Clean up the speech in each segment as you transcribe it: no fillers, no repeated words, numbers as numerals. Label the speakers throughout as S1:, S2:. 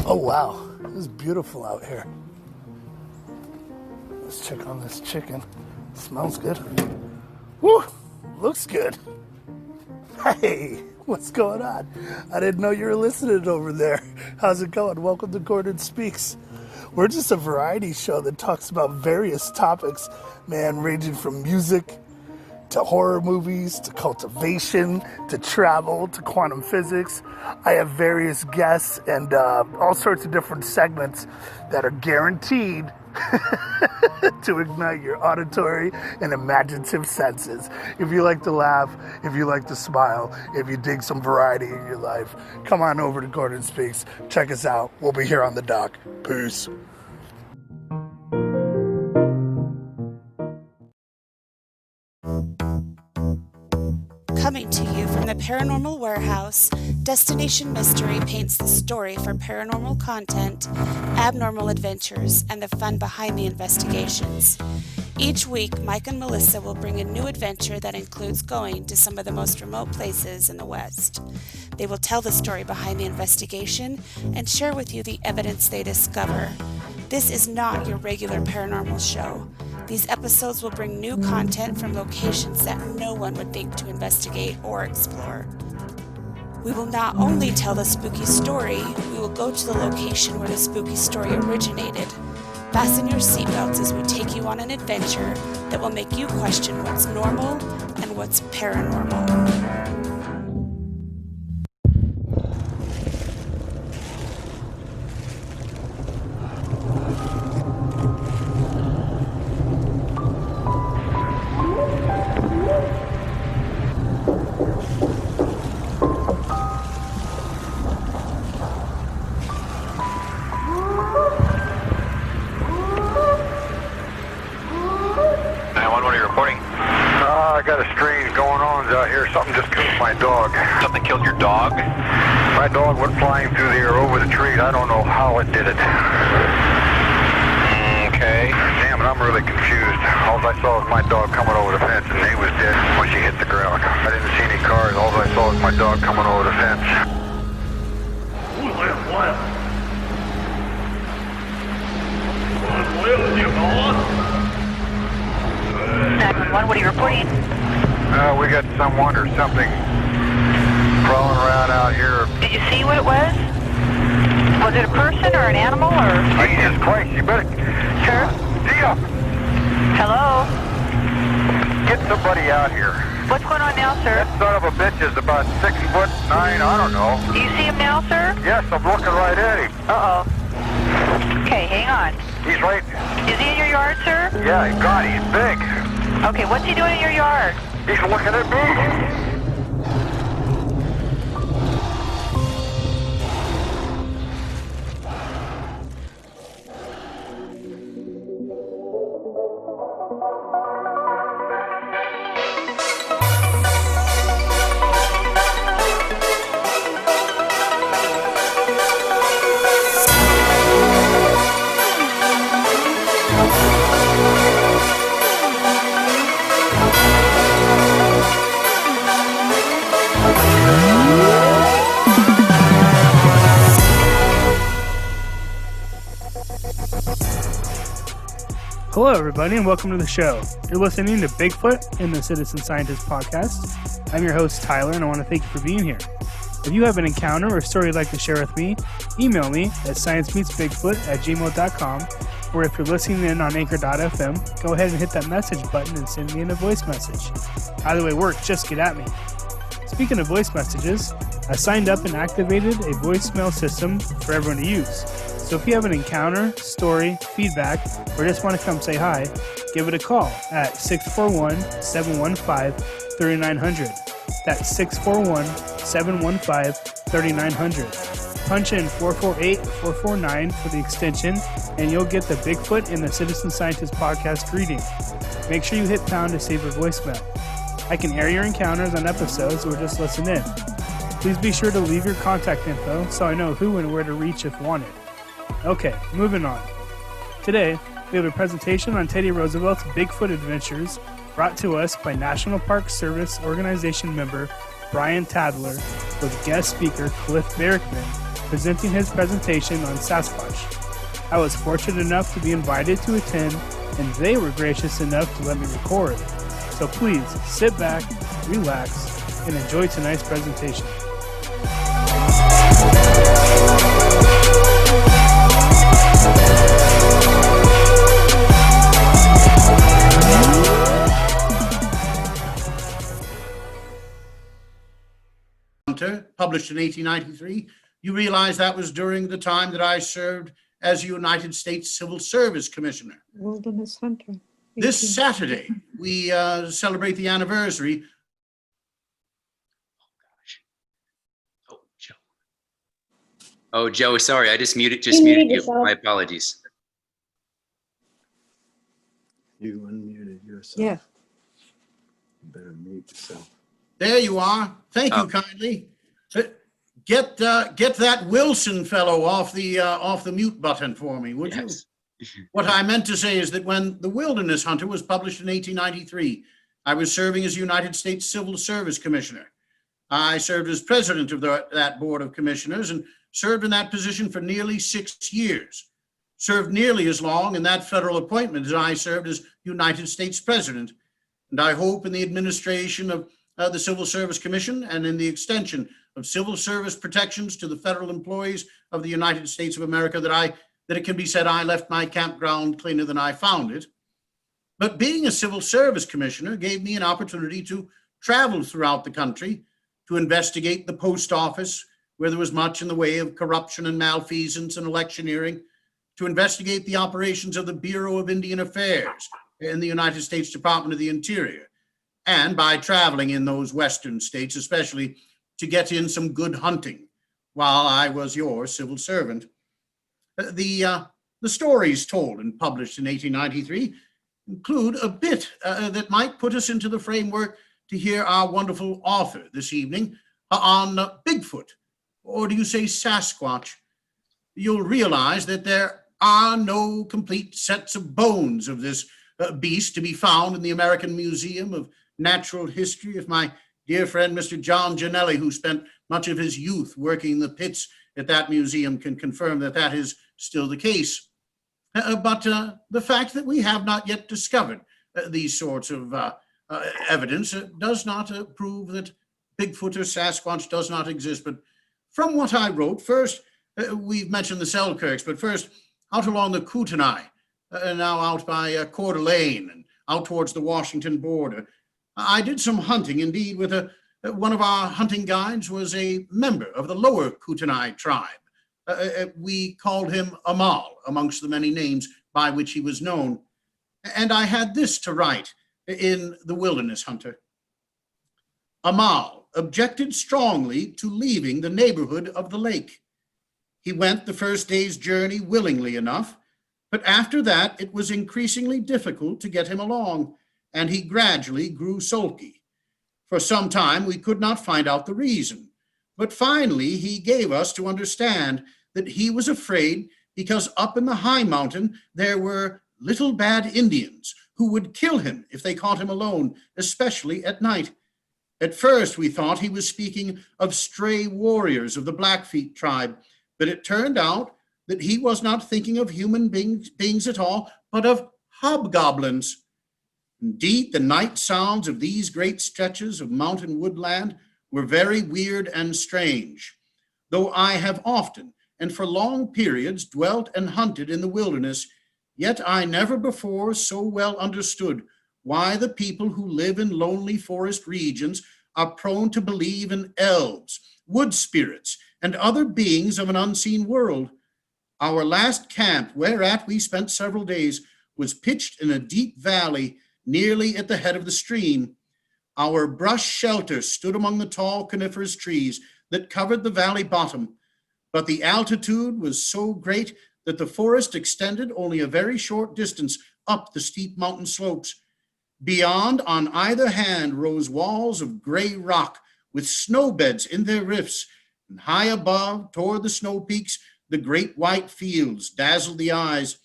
S1: Oh wow, it's beautiful out here. Let's check on this chicken. Smells good. Woo, looks good. Hey, what's going on? I didn't know you were listening over there. How's it going? Welcome to Gordon Speaks. We're just a variety show that talks about various topics, man, ranging from music to horror movies, to cultivation, to travel, to quantum physics. I have various guests and all sorts of different segments that are guaranteed to ignite your auditory and imaginative senses. If you like to laugh, if you like to smile, if you dig some variety in your life, come on over to Gordon Speaks. Check us out. We'll be here on the dock. Peace.
S2: Coming to you from the Paranormal Warehouse, Destination Mystery paints the story for paranormal content, abnormal adventures, and the fun behind the investigations. Each week, Mike and Melissa will bring a new adventure that includes going to some of the most remote places in the West. They will tell the story behind the investigation and share with you the evidence they discover. This is not your regular paranormal show. These episodes will bring new content from locations that no one would think to investigate or explore. We will not only tell the spooky story, we will go to the location where the spooky story originated. Fasten your seatbelts as we take you on an adventure that will make you question what's normal and what's paranormal.
S3: Something just killed my dog.
S4: Something killed your dog?
S3: My dog went flying through the air over the tree. I don't know how it did it.
S4: Okay.
S3: Damn it, I'm really confused. All I saw was my dog coming over the fence, and he was dead when she hit the ground. I didn't see any cars. All I saw was my dog coming over the fence.
S5: What?
S6: 911, what are you reporting?
S3: We got someone or something crawling around out here.
S6: Did you see what it was? Was it a person or an animal or?
S3: Jesus Christ, you better...
S6: Sir?
S3: Dia!
S6: Hello?
S3: Get somebody out here.
S6: What's going on now, sir?
S3: That son of a bitch is about 6'9", I don't know.
S6: Do you see him now, sir?
S3: Yes, I'm looking right at him.
S6: Uh-oh. Okay, hang on.
S3: He's right...
S6: Is he in your yard, sir?
S3: Yeah, God, he's big.
S6: Okay, what's he doing in your yard?
S3: He's looking at me.
S7: Hello, everybody, and welcome to the show. You're listening to Bigfoot in the Citizen Scientist podcast. I'm your host, Tyler, and I want to thank you for being here. If you have an encounter or story you'd like to share with me, email me at sciencemeetsbigfoot@gmail.com, or if you're listening in on anchor.fm, go ahead and hit that message button and send me in a voice message. Either way works, just get at me. Speaking of voice messages, I signed up and activated a voicemail system for everyone to use. So if you have an encounter, story, feedback, or just want to come say hi, give it a call at 641-715-3900. That's 641-715-3900. Punch in 448-449 for the extension, and you'll get the Bigfoot in the Citizen Scientist podcast greeting. Make sure you hit pound to save your voicemail. I can air your encounters on episodes or just listen in. Please be sure to leave your contact info so I know who and where to reach if wanted. Okay, moving on. Today, we have a presentation on Teddy Roosevelt's Bigfoot adventures brought to us by National Park Service Organization member Brian Tadler with guest speaker Cliff Barackman presenting his presentation on Sasquatch. I was fortunate enough to be invited to attend, and they were gracious enough to let me record. So please sit back, relax, and enjoy tonight's presentation.
S5: Published in 1893. You realize that was during the time that I served as United States Civil Service Commissioner.
S8: Wilderness Hunter.
S5: This Saturday, we celebrate the anniversary.
S9: Oh, Joe, sorry, I just muted you. My apologies.
S10: You unmuted yourself.
S8: Yeah.
S10: You better mute yourself.
S5: There you are. Thank you kindly. Get that Wilson fellow off the mute button for me, would you? What I meant to say is that when The Wilderness Hunter was published in 1893, I was serving as United States Civil Service Commissioner. I served as president of that board of commissioners and served in that position for nearly 6 years. Served nearly as long in that federal appointment as I served as United States president. And I hope in the administration of the Civil Service Commission and in the extension of civil service protections to the federal employees of the United States of America that it can be said I left my campground cleaner than I found it. But being a civil service commissioner gave me an opportunity to travel throughout the country, to investigate the post office, where there was much in the way of corruption and malfeasance and electioneering, to investigate the operations of the Bureau of Indian Affairs in the United States Department of the Interior, and by traveling in those western states, especially to get in some good hunting while I was your civil servant. The stories told and published in 1893 include a bit that might put us into the framework to hear our wonderful author this evening on Bigfoot, or do you say Sasquatch? You'll realize that there are no complete sets of bones of this beast to be found in the American Museum of Natural History. If my dear friend, Mr. John Gianelli, who spent much of his youth working the pits at that museum, can confirm that that is still the case. But the fact that we have not yet discovered these sorts of evidence does not prove that Bigfoot or Sasquatch does not exist. But from what I wrote, first, we've mentioned the Selkirks, but first, out along the Kootenai, now out by Coeur d'Alene and out towards the Washington border, I did some hunting, indeed, with one of our hunting guides was a member of the lower Kootenai tribe. We called him Amal, amongst the many names by which he was known. And I had this to write in The Wilderness Hunter. Amal objected strongly to leaving the neighborhood of the lake. He went the first day's journey willingly enough, but after that it was increasingly difficult to get him along, and he gradually grew sulky. For some time we could not find out the reason, but finally he gave us to understand that he was afraid because up in the high mountain there were little bad Indians who would kill him if they caught him alone, especially at night. At first we thought he was speaking of stray warriors of the Blackfeet tribe, but it turned out that he was not thinking of human beings at all, but of hobgoblins. Indeed, the night sounds of these great stretches of mountain woodland were very weird and strange. Though I have often and for long periods dwelt and hunted in the wilderness, yet I never before so well understood why the people who live in lonely forest regions are prone to believe in elves, wood spirits, and other beings of an unseen world. Our last camp, whereat we spent several days, was pitched in a deep valley nearly at the head of the stream. Our brush shelter stood among the tall coniferous trees that covered the valley bottom, but the altitude was so great that the forest extended only a very short distance up the steep mountain slopes. Beyond, on either hand, rose walls of gray rock with snow beds in their rifts, and high above, toward the snow peaks, the great white fields dazzled the eyes.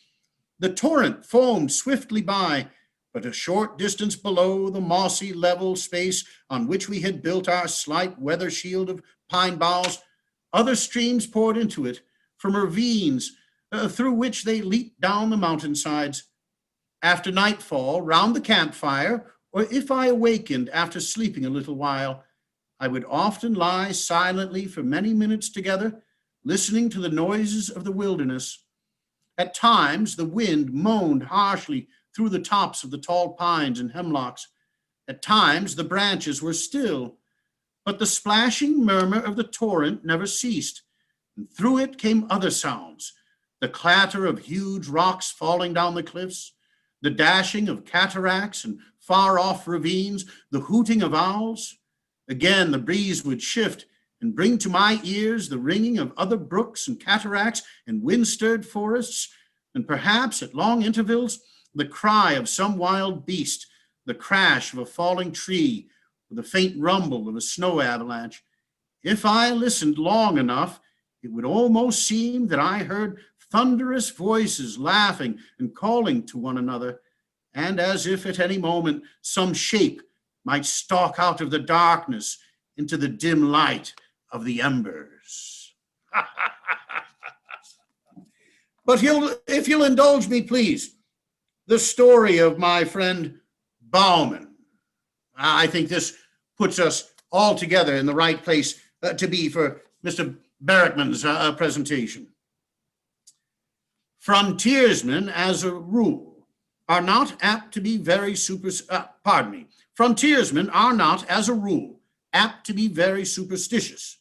S5: The torrent foamed swiftly by, but a short distance below the mossy level space on which we had built our slight weather shield of pine boughs, other streams poured into it from ravines through which they leaped down the mountainsides. After nightfall, round the campfire, or if I awakened after sleeping a little while, I would often lie silently for many minutes together, listening to the noises of the wilderness. At times, the wind moaned harshly through the tops of the tall pines and hemlocks. At times, the branches were still, but the splashing murmur of the torrent never ceased, and through it came other sounds, the clatter of huge rocks falling down the cliffs, the dashing of cataracts and far-off ravines, the hooting of owls. Again, the breeze would shift and bring to my ears the ringing of other brooks and cataracts and wind-stirred forests, and perhaps at long intervals, the cry of some wild beast, the crash of a falling tree, or the faint rumble of a snow avalanche. If I listened long enough, it would almost seem that I heard thunderous voices laughing and calling to one another, and as if at any moment some shape might stalk out of the darkness into the dim light of the embers. But if you'll indulge me, please, the story of my friend Bauman. I think this puts us all together in the right place to be for Mr. Barackman's presentation. Frontiersmen, as a rule, are not apt to be very Frontiersmen are not, as a rule, apt to be very superstitious.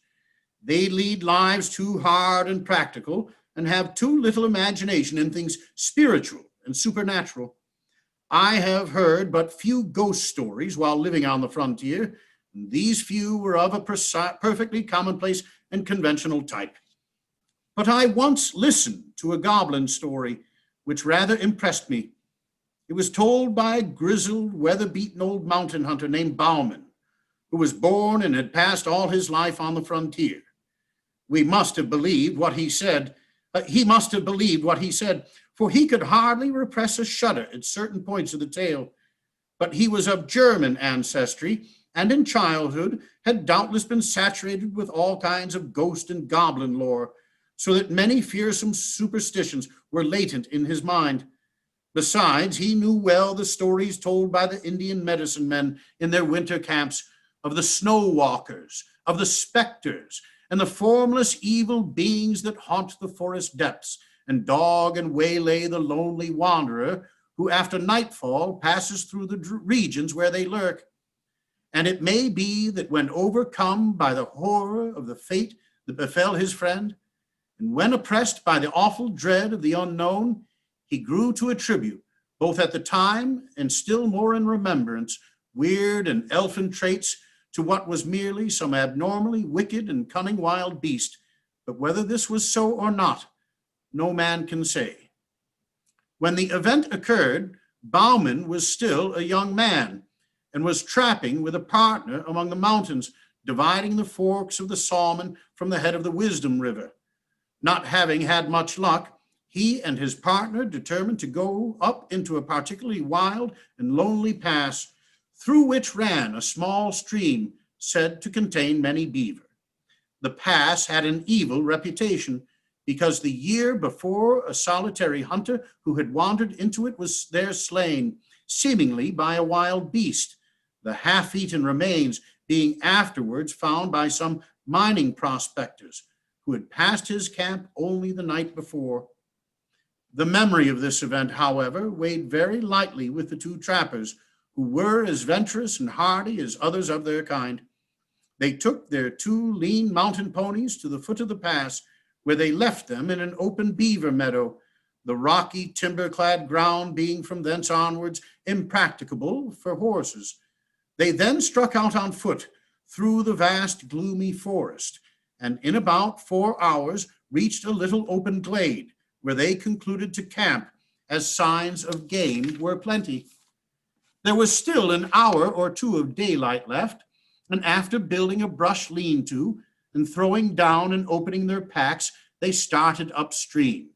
S5: They lead lives too hard and practical and have too little imagination in things spiritual and supernatural. I have heard but few ghost stories while living on the frontier, and these few were of a perfectly commonplace and conventional type. But I once listened to a goblin story which rather impressed me. It was told by a grizzled, weather-beaten old mountain hunter named Bauman, who was born and had passed all his life on the frontier. He must have believed what he said, for he could hardly repress a shudder at certain points of the tale. But he was of German ancestry, and in childhood had doubtless been saturated with all kinds of ghost and goblin lore, so that many fearsome superstitions were latent in his mind. Besides, he knew well the stories told by the Indian medicine men in their winter camps of the snow walkers, of the specters, and the formless evil beings that haunt the forest depths and dog and waylay the lonely wanderer who after nightfall passes through the regions where they lurk. And it may be that when overcome by the horror of the fate that befell his friend, and when oppressed by the awful dread of the unknown, he grew to attribute, both at the time and still more in remembrance, weird and elfin traits to what was merely some abnormally wicked and cunning wild beast. But whether this was so or not, no man can say. When the event occurred, Bauman was still a young man and was trapping with a partner among the mountains, dividing the forks of the Salmon from the head of the Wisdom River. Not having had much luck, he and his partner determined to go up into a particularly wild and lonely pass through which ran a small stream said to contain many beaver. The pass had an evil reputation because the year before a solitary hunter who had wandered into it was there slain, seemingly by a wild beast, the half-eaten remains being afterwards found by some mining prospectors who had passed his camp only the night before. The memory of this event, however, weighed very lightly with the two trappers, who were as venturous and hardy as others of their kind. They took their two lean mountain ponies to the foot of the pass, where they left them in an open beaver meadow, the rocky, timber-clad ground being from thence onwards impracticable for horses. They then struck out on foot through the vast, gloomy forest, and in about 4 hours reached a little open glade, where they concluded to camp, as signs of game were plenty. There was still an hour or two of daylight left, and after building a brush lean-to and throwing down and opening their packs, they started upstream.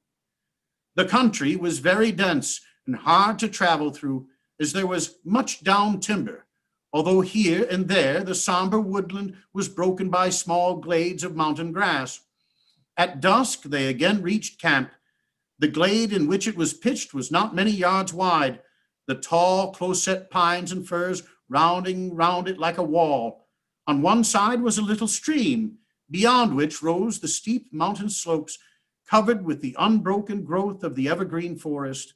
S5: The country was very dense and hard to travel through, as there was much down timber, although here and there the somber woodland was broken by small glades of mountain grass. At dusk, they again reached camp. The glade in which it was pitched was not many yards wide, the tall, close-set pines and firs rounding round it like a wall. On one side was a little stream, beyond which rose the steep mountain slopes covered with the unbroken growth of the evergreen forest.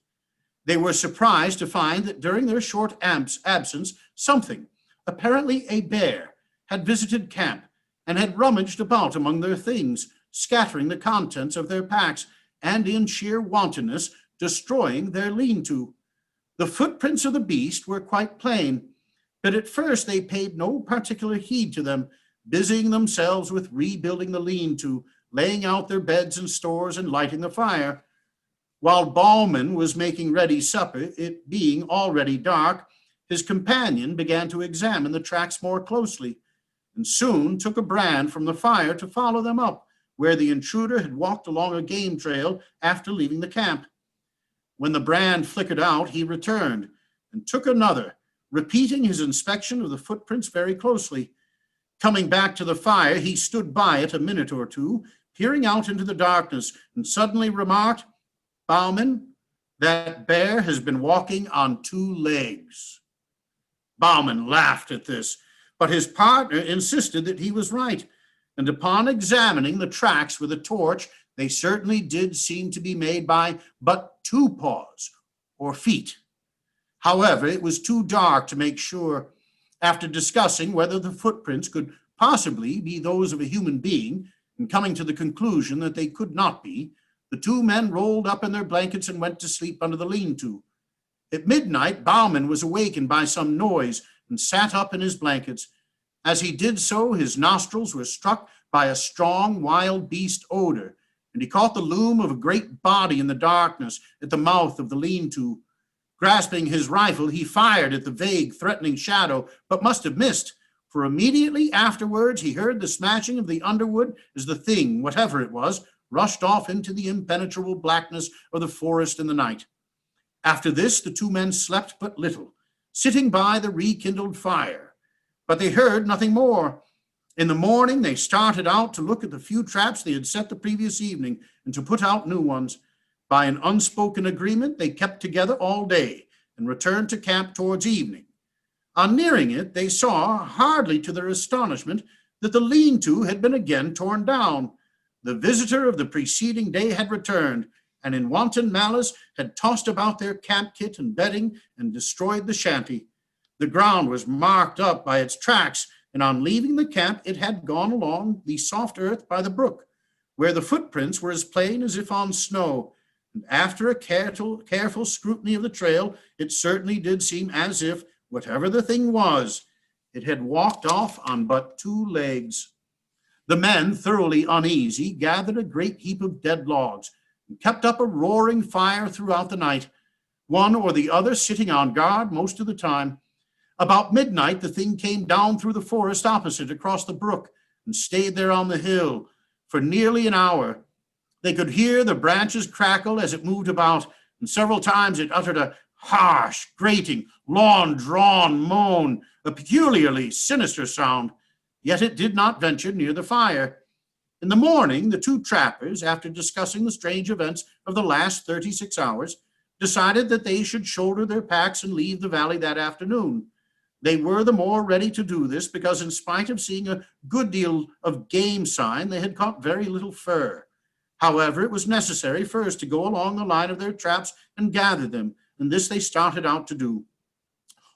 S5: They were surprised to find that during their short absence, something, apparently a bear, had visited camp and had rummaged about among their things, scattering the contents of their packs and in sheer wantonness destroying their lean-to. The footprints of the beast were quite plain, but at first they paid no particular heed to them, busying themselves with rebuilding the lean-to, laying out their beds and stores, and lighting the fire. While Ballman was making ready supper, it being already dark, his companion began to examine the tracks more closely, and soon took a brand from the fire to follow them up, where the intruder had walked along a game trail after leaving the camp. When the brand flickered out, he returned and took another, repeating his inspection of the footprints very closely. Coming back to the fire, he stood by it a minute or two, peering out into the darkness, and suddenly remarked, "Bauman, that bear has been walking on 2 legs." Bauman laughed at this, but his partner insisted that he was right, and upon examining the tracks with a torch, they certainly did seem to be made by but 2 paws, or feet. However, it was too dark to make sure. After discussing whether the footprints could possibly be those of a human being, and coming to the conclusion that they could not be, the 2 men rolled up in their blankets and went to sleep under the lean-to. At midnight, Bauman was awakened by some noise and sat up in his blankets. As he did so, his nostrils were struck by a strong wild beast odor, and he caught the loom of a great body in the darkness at the mouth of the lean-to. Grasping his rifle, he fired at the vague, threatening shadow, but must have missed, for immediately afterwards he heard the smashing of the underwood as the thing, whatever it was, rushed off into the impenetrable blackness of the forest in the night. After this, the 2 men slept but little, sitting by the rekindled fire, but they heard nothing more. In the morning, they started out to look at the few traps they had set the previous evening and to put out new ones. By an unspoken agreement, they kept together all day and returned to camp towards evening. On nearing it, they saw, hardly to their astonishment, that the lean-to had been again torn down. The visitor of the preceding day had returned, and in wanton malice had tossed about their camp kit and bedding and destroyed the shanty. The ground was marked up by its tracks, and on leaving the camp, it had gone along the soft earth by the brook, where the footprints were as plain as if on snow. And after a careful scrutiny of the trail, it certainly did seem as if, whatever the thing was, it had walked off on but 2 legs. The men, thoroughly uneasy, gathered a great heap of dead logs and kept up a roaring fire throughout the night, one or the other sitting on guard most of the time. About midnight, the thing came down through the forest opposite across the brook and stayed there on the hill for nearly an hour. They could hear the branches crackle as it moved about, and several times it uttered a harsh, grating, long-drawn moan, a peculiarly sinister sound, yet it did not venture near the fire. In the morning, the 2 trappers, after discussing the strange events of the last 36 hours, decided that they should shoulder their packs and leave the valley that afternoon. They were the more ready to do this because, in spite of seeing a good deal of game sign, they had caught very little fur. However, it was necessary first to go along the line of their traps and gather them, and this they started out to do.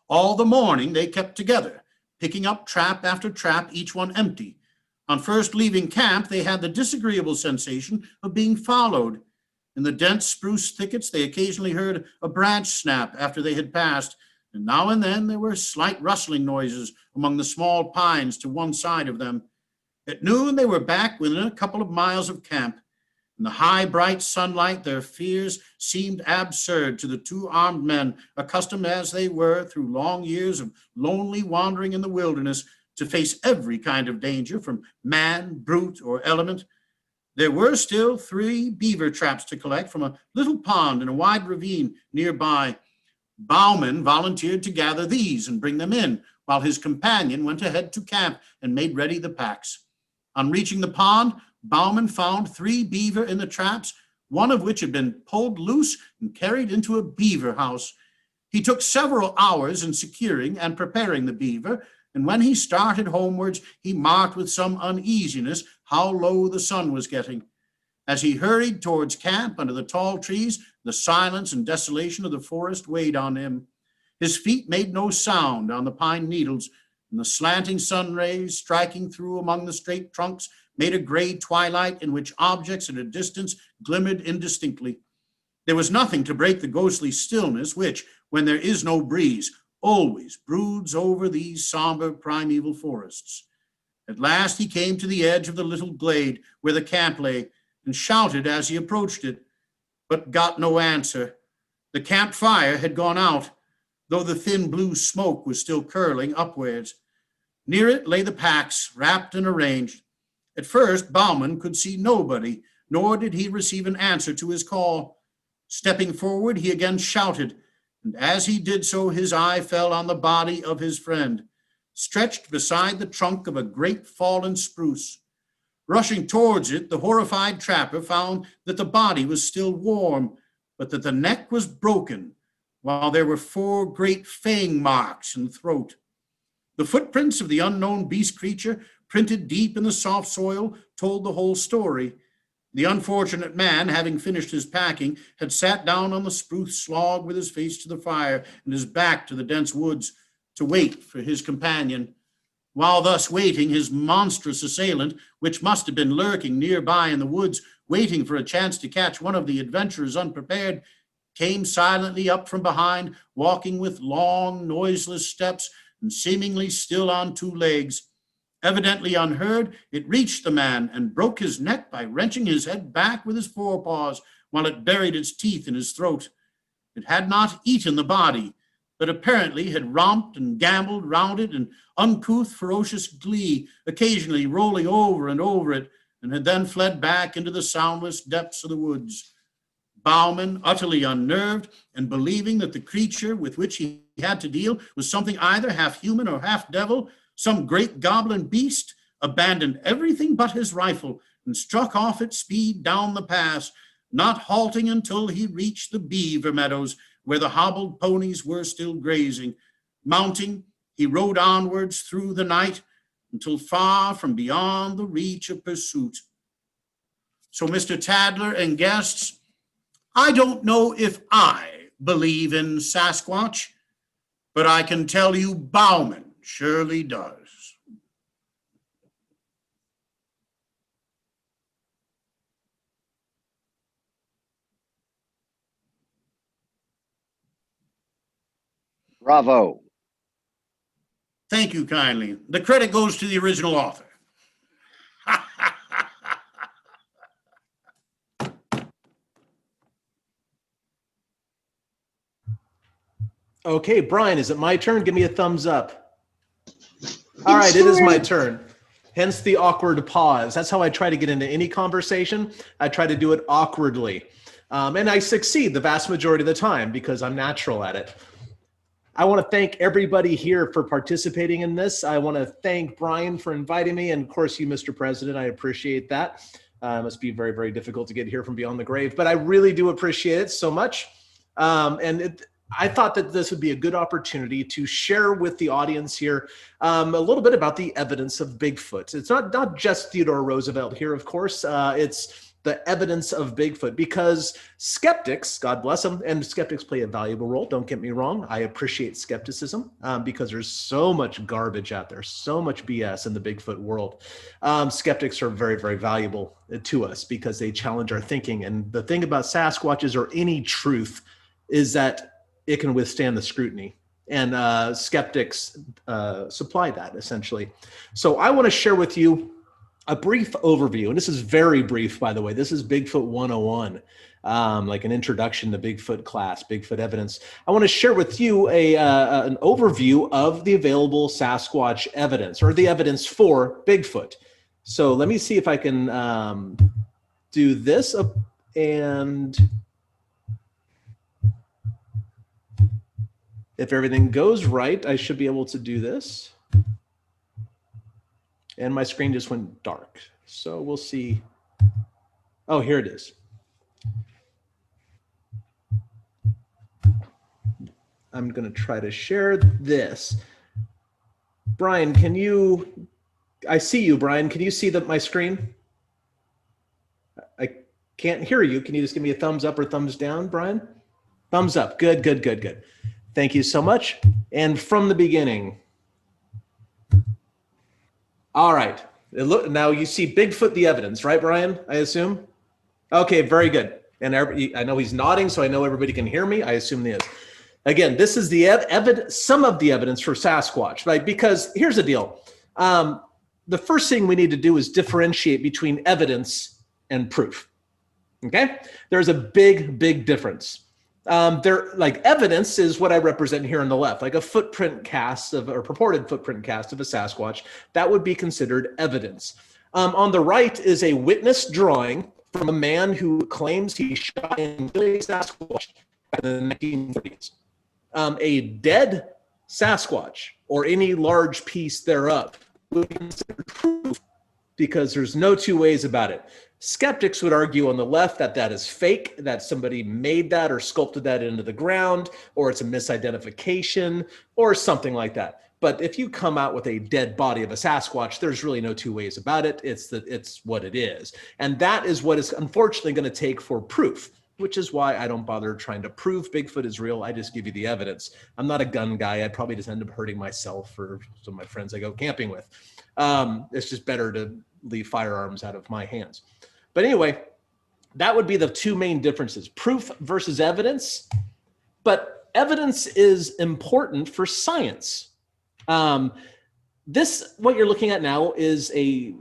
S5: All the morning they kept together, picking up trap after trap, each one empty. On first leaving camp, they had the disagreeable sensation of being followed. In the dense spruce thickets, they occasionally heard a branch snap after they had passed, and now and then there were slight rustling noises among the small pines to one side of them. At noon, they were back within a couple of miles of camp. In the high, bright sunlight, their fears seemed absurd to the 2 armed men, accustomed as they were through long years of lonely wandering in the wilderness to face every kind of danger from man, brute, or element. There were still 3 beaver traps to collect from a little pond in a wide ravine nearby. Bauman volunteered to gather these and bring them in, while his companion went ahead to camp and made ready the packs. On reaching the pond, Bauman found 3 beaver in the traps, one of which had been pulled loose and carried into a beaver house. He took several hours in securing and preparing the beaver, and when he started homewards, he marked with some uneasiness how low the sun was getting. As he hurried towards camp under the tall trees, the silence and desolation of the forest weighed on him. His feet made no sound on the pine needles, and the slanting sun rays striking through among the straight trunks made a gray twilight in which objects at a distance glimmered indistinctly. There was nothing to break the ghostly stillness which, when there is no breeze, always broods over these somber primeval forests. At last he came to the edge of the little glade where the camp lay, and shouted as he approached it, but got no answer. The camp fire had gone out, though the thin blue smoke was still curling upwards. Near it lay the packs, wrapped and arranged. At first, Bauman could see nobody, nor did he receive an answer to his call. Stepping forward, he again shouted, and as he did so, his eye fell on the body of his friend, stretched beside the trunk of a great fallen spruce. Rushing towards it, the horrified trapper found that the body was still warm, but that the neck was broken, while there were 4 great fang marks in the throat. The footprints of the unknown beast creature, printed deep in the soft soil, told the whole story. The unfortunate man, having finished his packing, had sat down on the spruce log with his face to the fire and his back to the dense woods to wait for his companion. While thus waiting, his monstrous assailant, which must have been lurking nearby in the woods, waiting for a chance to catch one of the adventurers unprepared, came silently up from behind, walking with long, noiseless steps and seemingly still on 2 legs. Evidently unheard, it reached the man and broke his neck by wrenching his head back with his forepaws while it buried its teeth in his throat. It had not eaten the body, but apparently had romped and gambled round it in uncouth, ferocious glee, occasionally rolling over and over it, and had then fled back into the soundless depths of the woods. Bauman, utterly unnerved, and believing that the creature with which he had to deal was something either half human or half devil, some great goblin beast, abandoned everything but his rifle and struck off at speed down the pass, not halting until he reached the beaver meadows where the hobbled ponies were still grazing. Mounting, he rode onwards through the night until far from beyond the reach of pursuit. So, Mr. Tadler and guests, I don't know if I believe in Sasquatch, but I can tell you Bauman surely does.
S8: Bravo.
S5: Thank you kindly. The credit goes to the original author.
S11: Okay, Brian, is it my turn? Give me a thumbs up. All right, it is my turn. Hence the awkward pause. That's how I try to get into any conversation. I try to do it awkwardly. And I succeed the vast majority of the time because I'm natural at it. I want to thank everybody here for participating in this. I want to thank Brian for inviting me. And of course, you, Mr. President, I appreciate that. It must be very, very difficult to get here from beyond the grave, but I really do appreciate it so much. I thought that this would be a good opportunity to share with the audience here a little bit about the evidence of Bigfoot. It's not just Theodore Roosevelt here, of course. It's the evidence of Bigfoot, because skeptics, God bless them, and skeptics play a valuable role. Don't get me wrong. I appreciate skepticism because there's so much garbage out there, so much BS in the Bigfoot world. Skeptics are very, very valuable to us because they challenge our thinking. And the thing about Sasquatches or any truth is that it can withstand the scrutiny. And skeptics supply that, essentially. So I want to share with you a brief overview, and this is very brief, by the way. This is Bigfoot 101, like an introduction to Bigfoot class, Bigfoot evidence. I want to share with you an overview of the available Sasquatch evidence, or the evidence for Bigfoot. So let me see if I can do this and If everything goes right, I should be able to do this. And my screen just went dark. So we'll see. Oh, here it is. I'm going to try to share this. Brian, I see you, Brian. Can you see my screen? I can't hear you. Can you just give me a thumbs up or thumbs down, Brian? Thumbs up. Good, good, good, good. Thank you so much. And from the beginning. All right. Now you see Bigfoot the evidence, right, Brian? I assume? Okay, very good. And I know he's nodding, so I know everybody can hear me. I assume he is. Again, this is the some of the evidence for Sasquatch, right? Because here's the deal. The first thing we need to do is differentiate between evidence and proof. Okay? There's a big, big difference. Evidence is what I represent here on the left, like a footprint cast or purported footprint cast of a Sasquatch. That would be considered evidence. On the right is a witness drawing from a man who claims he shot and killed a Sasquatch in the 1930s. A dead Sasquatch or any large piece thereof would be considered proof because there's no two ways about it. Skeptics would argue on the left that that is fake, that somebody made that or sculpted that into the ground, or it's a misidentification or something like that. But if you come out with a dead body of a Sasquatch, there's really no two ways about it. It's what it is. And that is what is unfortunately going to take for proof, which is why I don't bother trying to prove Bigfoot is real. I just give you the evidence. I'm not a gun guy. I'd probably just end up hurting myself or some of my friends I go camping with. It's just better to leave firearms out of my hands. But anyway, that would be the two main differences, proof versus evidence. But evidence is important for science. What you're looking at now is a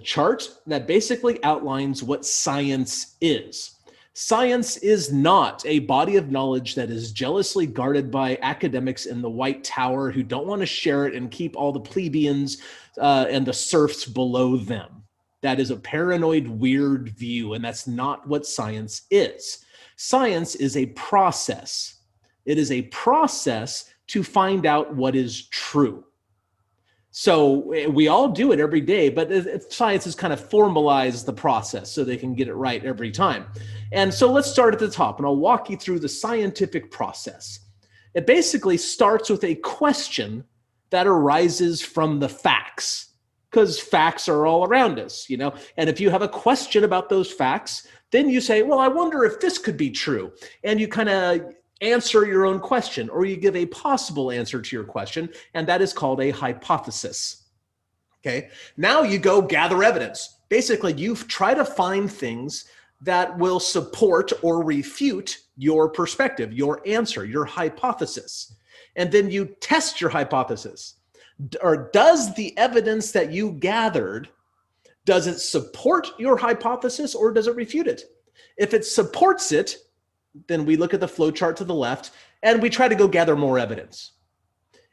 S11: chart that basically outlines what science is. Science is not a body of knowledge that is jealously guarded by academics in the White Tower who don't want to share it and keep all the plebeians and the serfs below them. That is a paranoid, weird view, and that's not what science is. Science is a process. It is a process to find out what is true. So we all do it every day, but science has kind of formalized the process so they can get it right every time. And so let's start at the top, and I'll walk you through the scientific process. It basically starts with a question that arises from the facts, because facts are all around us, you know? And if you have a question about those facts, then you say, well, I wonder if this could be true. And you kind of answer your own question, or you give a possible answer to your question, and that is called a hypothesis. Okay, now you go gather evidence. Basically, you try to find things that will support or refute your perspective, your answer, your hypothesis. And then you test your hypothesis. Or does the evidence that you gathered, does it support your hypothesis or does it refute it? If it supports it, then we look at the flow chart to the left and we try to go gather more evidence.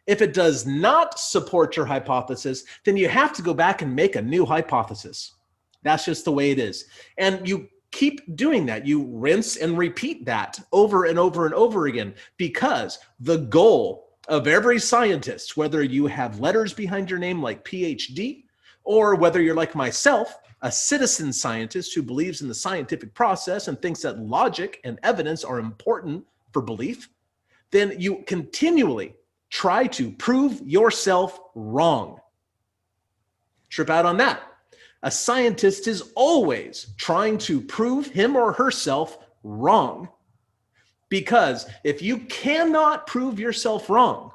S11: If it does not support your hypothesis, then you have to go back and make a new hypothesis. That's just the way it is. And you keep doing that. You rinse and repeat that over and over and over again, because the goal of every scientist, whether you have letters behind your name like PhD, or whether you're like myself, a citizen scientist who believes in the scientific process and thinks that logic and evidence are important for belief, then you continually try to prove yourself wrong. Trip out on that. A scientist is always trying to prove him or herself wrong. Because if you cannot prove yourself wrong,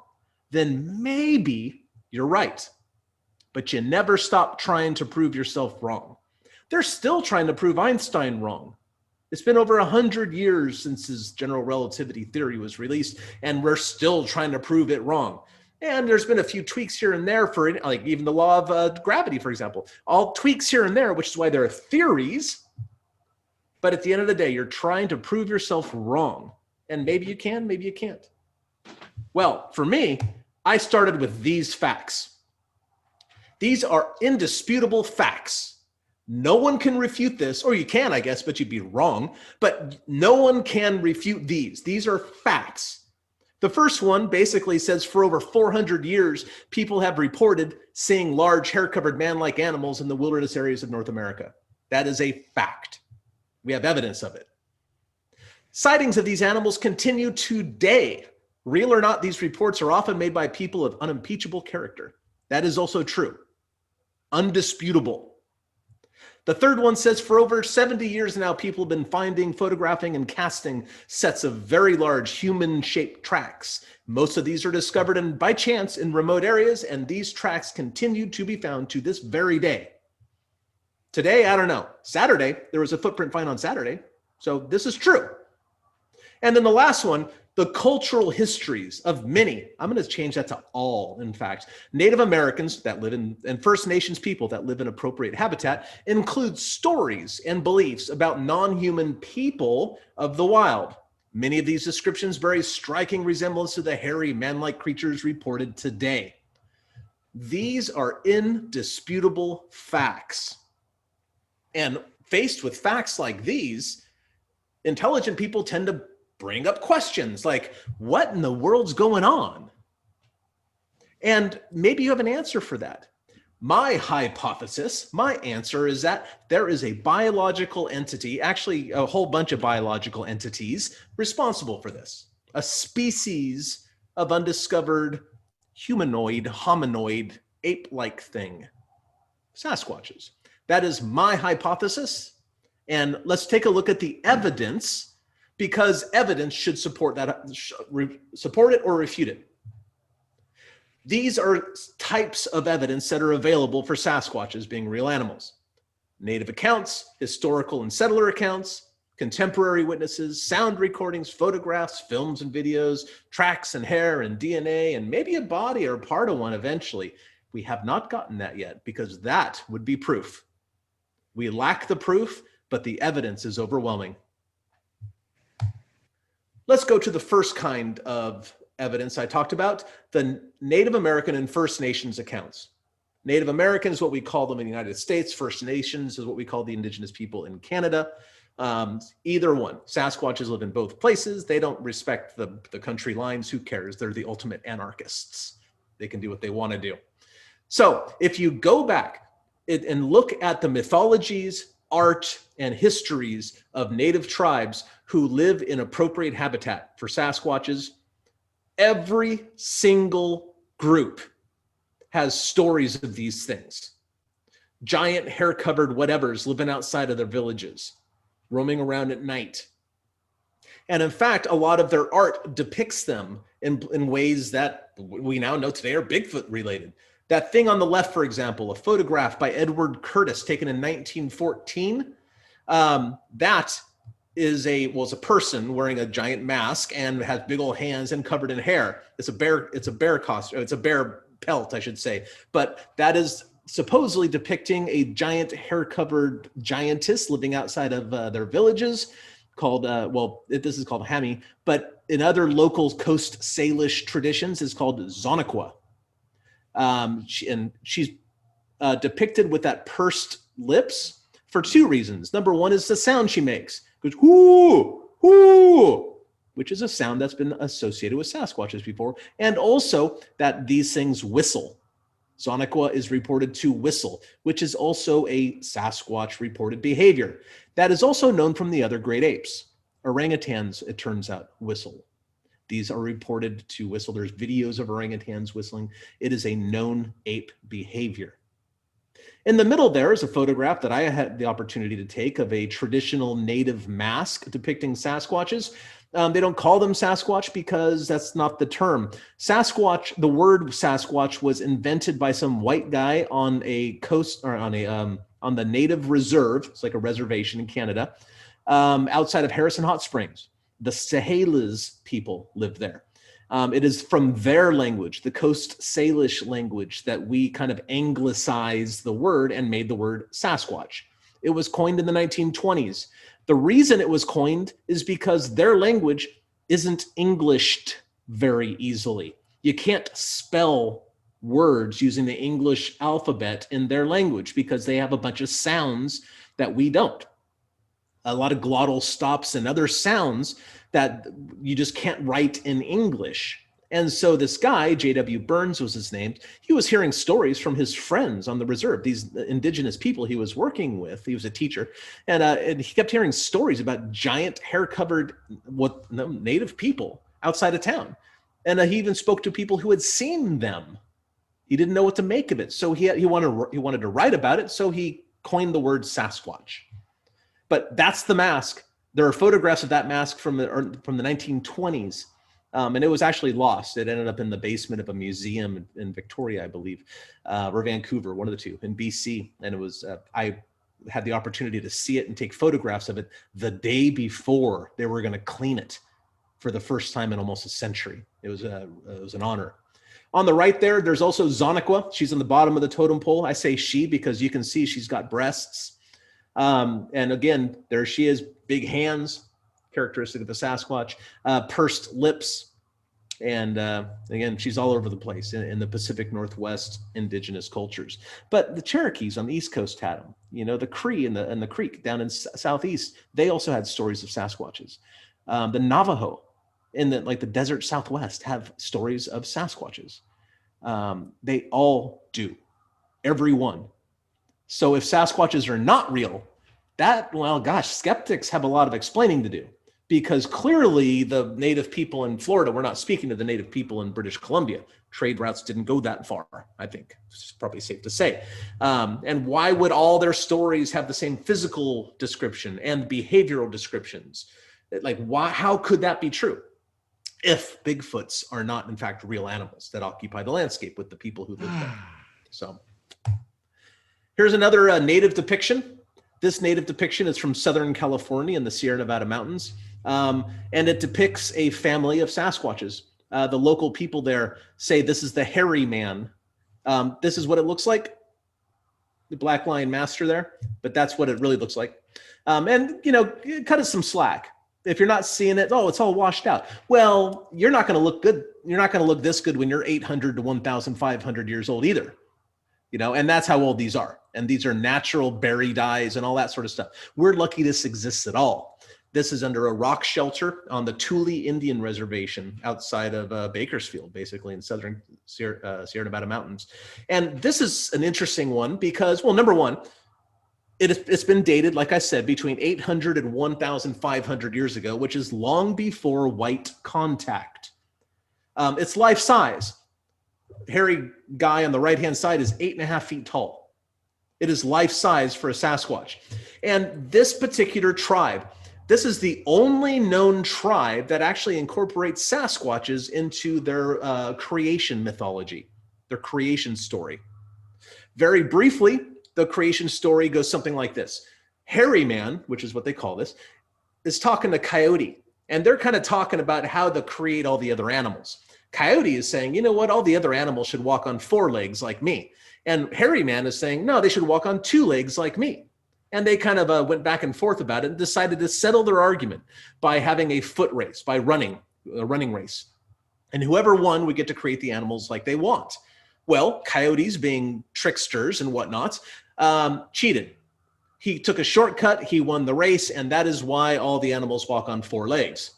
S11: then maybe you're right. But you never stop trying to prove yourself wrong. They're still trying to prove Einstein wrong. It's been over 100 years since his general relativity theory was released, and we're still trying to prove it wrong. And there's been a few tweaks here and there for it, like even the law of gravity, for example. All tweaks here and there, which is why there are theories. But at the end of the day, you're trying to prove yourself wrong. And maybe you can, maybe you can't. Well, for me, I started with these facts. These are indisputable facts. No one can refute this, or you can, I guess, but you'd be wrong. But no one can refute these. These are facts. The first one basically says for over 400 years, people have reported seeing large hair-covered man-like animals in the wilderness areas of North America. That is a fact. We have evidence of it. Sightings of these animals continue today. Real or not, these reports are often made by people of unimpeachable character. That is also true. Undisputable. The third one says for over 70 years now, people have been finding, photographing, and casting sets of very large human-shaped tracks. Most of these are discovered by chance in remote areas, and these tracks continue to be found to this very day. Today, I don't know. Saturday, there was a footprint find on Saturday. So this is true. And then the last one, the cultural histories of many, I'm going to change that to all, in fact, Native Americans that live in, and First Nations people that live in appropriate habitat include stories and beliefs about non-human people of the wild. Many of these descriptions bear striking resemblance to the hairy man-like creatures reported today. These are indisputable facts. And faced with facts like these, intelligent people tend to bring up questions like, what in the world's going on? And maybe you have an answer for that. My hypothesis, my answer is that there is a biological entity, actually a whole bunch of biological entities responsible for this. A species of undiscovered humanoid, hominoid, ape-like thing. Sasquatches. That is my hypothesis. And let's take a look at the evidence, because evidence should support that, support it or refute it. These are types of evidence that are available for Sasquatches being real animals. Native accounts, historical and settler accounts, contemporary witnesses, sound recordings, photographs, films and videos, tracks and hair and DNA, and maybe a body or part of one eventually. We have not gotten that yet because that would be proof. We lack the proof, but the evidence is overwhelming. Let's go to the first kind of evidence I talked about, the Native American and First Nations accounts. Native Americans is what we call them in the United States. First Nations is what we call the indigenous people in Canada. Either one. Sasquatches live in both places. They don't respect the country lines. Who cares? They're the ultimate anarchists. They can do what they want to do. So if you go back and look at the mythologies, art, and histories of native tribes who live in appropriate habitat for Sasquatches, every single group has stories of these things. Giant hair-covered whatevers living outside of their villages, roaming around at night. And in fact, a lot of their art depicts them in ways that we now know today are Bigfoot related. That thing on the left, for example, a photograph by Edward Curtis taken in 1914, that is a person wearing a giant mask and has big old hands and covered in hair. It's a bear costume. It's a bear pelt, I should say. But that is supposedly depicting a giant hair-covered giantess living outside of their villages called, this is called Hami, but in other local Coast Salish traditions, it's called Zonaqua. She's depicted with that pursed lips for two reasons. Number one is the sound she makes. It goes, whoo, whoo, which is a sound that's been associated with Sasquatches before. And also that these things whistle. Zonaqua is reported to whistle, which is also a Sasquatch reported behavior. That is also known from the other great apes. Orangutans, it turns out, whistle. These are reported to whistle. There's videos of orangutans whistling. It is a known ape behavior. In the middle there is a photograph that I had the opportunity to take of a traditional native mask depicting Sasquatches. They don't call them Sasquatch because that's not the term. Sasquatch, the word Sasquatch was invented by some white guy on a coast or on the native reserve. It's like a reservation in Canada, outside of Harrison Hot Springs. The Sahelas people live there. It is from their language, the Coast Salish language, that we kind of anglicized the word and made the word Sasquatch. It was coined in the 1920s. The reason it was coined is because their language isn't Englished very easily. You can't spell words using the English alphabet in their language because they have a bunch of sounds that we don't. a lot of glottal stops and other sounds that you just can't write in English. And so this guy, J.W. Burns was his name, he was hearing stories from his friends on the reserve, these indigenous people he was working with. He was a teacher. And he kept hearing stories about giant hair-covered native people outside of town. And he even spoke to people who had seen them. He didn't know what to make of it. So he wanted to write about it, so he coined the word Sasquatch. But that's the mask. There are photographs of that mask from the 1920s. And it was actually lost. It ended up in the basement of a museum in Victoria, I believe, or Vancouver, one of the two, in BC. And it was, I had the opportunity to see it and take photographs of it the day before they were going to clean it for the first time in almost a century. It was an honor. On the right there, there's also Zoniqua. She's on the bottom of the totem pole. I say she because you can see she's got breasts. And again, there she is, big hands, characteristic of the Sasquatch, pursed lips. And again, she's all over the place in the Pacific Northwest indigenous cultures. But the Cherokees on the East Coast had them. You know, the Cree and the Creek down in Southeast, they also had stories of Sasquatches. The Navajo in the desert Southwest have stories of Sasquatches. They all do, every one. So if Sasquatches are not real, skeptics have a lot of explaining to do. Because clearly the native people in Florida were not speaking to the native people in British Columbia. Trade routes didn't go that far, I think. It's probably safe to say. And why would all their stories have the same physical description and behavioral descriptions? How could that be true? If Bigfoots are not, in fact, real animals that occupy the landscape with the people who live there. So here's another native depiction. This native depiction is from Southern California in the Sierra Nevada mountains. And it depicts a family of Sasquatches. The local people there say this is the hairy man. This is what it looks like. The black lion master there, but that's what it really looks like. And, cut us some slack. If you're not seeing it, it's all washed out. Well, you're not going to look good. You're not going to look this good when you're 800 to 1,500 years old either. And that's how old these are. And these are natural buried eyes and all that sort of stuff. We're lucky this exists at all. This is under a rock shelter on the Thule Indian Reservation outside of Bakersfield, basically in southern Sierra Nevada mountains. And this is an interesting one because, well, number one, it's been dated, like I said, between 800 and 1,500 years ago, which is long before white contact. It's life size. Hairy guy on the right-hand side is 8.5 feet tall. It is life size for a Sasquatch. And this particular tribe, this is the only known tribe that actually incorporates Sasquatches into their creation mythology, their creation story. Very briefly, the creation story goes something like this. Hairy Man, which is what they call this, is talking to Coyote. And they're kind of talking about how to create all the other animals. Coyote is saying, you know what, all the other animals should walk on 4 legs like me. And Hairy Man is saying, no, they should walk on 2 legs like me. And they kind of went back and forth about it and decided to settle their argument by having a foot race, by a running race. And whoever won would get to create the animals like they want. Well, coyotes, being tricksters and whatnot, cheated. He took a shortcut, he won the race, and that is why all the animals walk on 4 legs.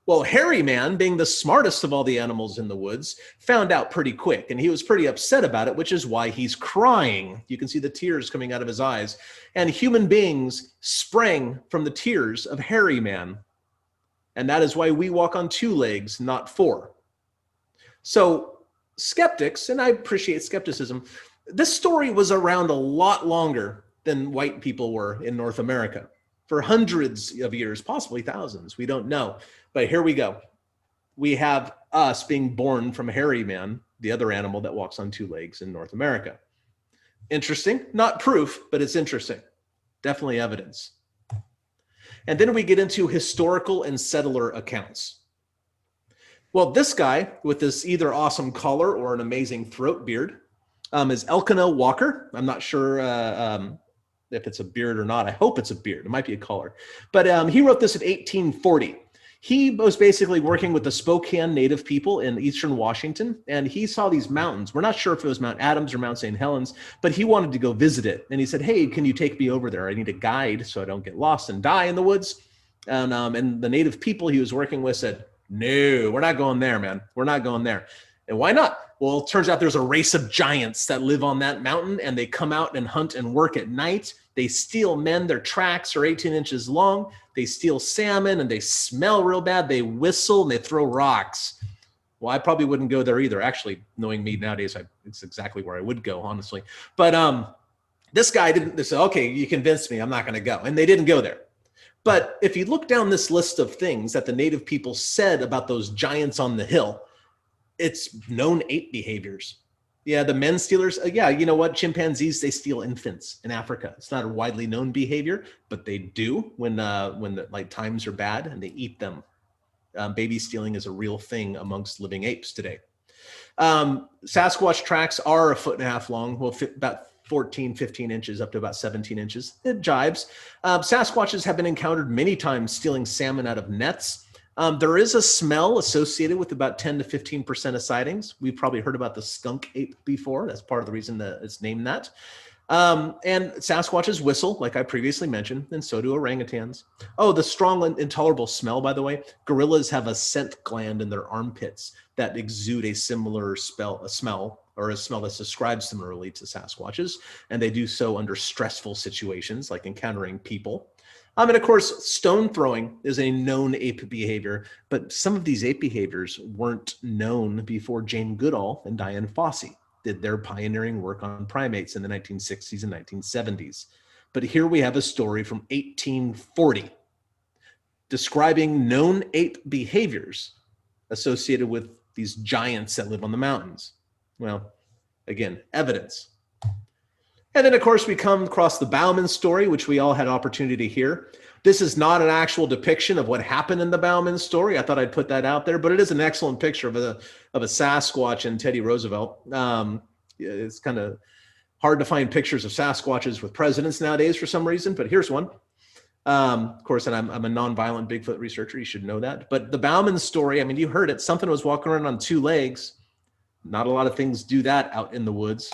S11: Well, Hairy Man, being the smartest of all the animals in the woods, found out pretty quick, and he was pretty upset about it, which is why he's crying. You can see the tears coming out of his eyes. And human beings sprang from the tears of Hairy Man. And that is why we walk on 2 legs, not 4. So skeptics, and I appreciate skepticism, this story was around a lot longer than white people were in North America. For hundreds of years, possibly thousands, we don't know. But here we go. We have us being born from Hairy Man, the other animal that walks on 2 legs in North America. Interesting, not proof, but it's interesting. Definitely evidence. And then we get into historical and settler accounts. Well, this guy with this either awesome collar or an amazing throat beard is Elkanah Walker. I'm not sure if it's a beard or not. I hope it's a beard. It might be a collar. But he wrote this in 1840. He was basically working with the Spokane Native people in eastern Washington, and he saw these mountains. We're not sure if it was Mount Adams or Mount St. Helens, but he wanted to go visit it. And he said, hey, can you take me over there? I need a guide so I don't get lost and die in the woods. And the Native people he was working with said, no, we're not going there, man. We're not going there. And why not? Well, it turns out there's a race of giants that live on that mountain, and they come out and hunt and work at night. They steal men. Their tracks are 18 inches long. They steal salmon, and they smell real bad. They whistle, and they throw rocks. Well, I probably wouldn't go there either. Actually, knowing me nowadays, it's exactly where I would go, honestly. But this guy didn't. They said, okay, you convinced me. I'm not going to go. And they didn't go there. But if you look down this list of things that the Native people said about those giants on the hill, it's known ape behaviors. Yeah, the men stealers. Yeah, you know what? Chimpanzees, they steal infants in Africa. It's not a widely known behavior, but they do when the like times are bad, and they eat them. Baby stealing is a real thing amongst living apes today. Sasquatch tracks are 1.5 feet long. Well, about 14, 15 inches up to about 17 inches. It jibes. Sasquatches have been encountered many times stealing salmon out of nets. There is a smell associated with about 10 to 15% of sightings. We've probably heard about the skunk ape before. That's part of the reason that it's named that. And Sasquatches whistle, like I previously mentioned, and so do orangutans. Oh, the strong and intolerable smell, by the way. Gorillas have a scent gland in their armpits that exude a similar smell that's described similarly to Sasquatches, and they do so under stressful situations like encountering people. And of course, stone throwing is a known ape behavior, but some of these ape behaviors weren't known before Jane Goodall and Diane Fossey did their pioneering work on primates in the 1960s and 1970s. But here we have a story from 1840 describing known ape behaviors associated with these giants that live on the mountains. Well, again, evidence. And then, of course, we come across the Bauman story, which we all had opportunity to hear. This is not an actual depiction of what happened in the Bauman story. I thought I'd put that out there, but it is an excellent picture of a Sasquatch and Teddy Roosevelt. It's kind of hard to find pictures of Sasquatches with presidents nowadays for some reason, but here's one. Of course, and I'm a nonviolent Bigfoot researcher. You should know that. But the Bauman story, I mean, you heard it. Something was walking around on 2 legs. Not a lot of things do that out in the woods.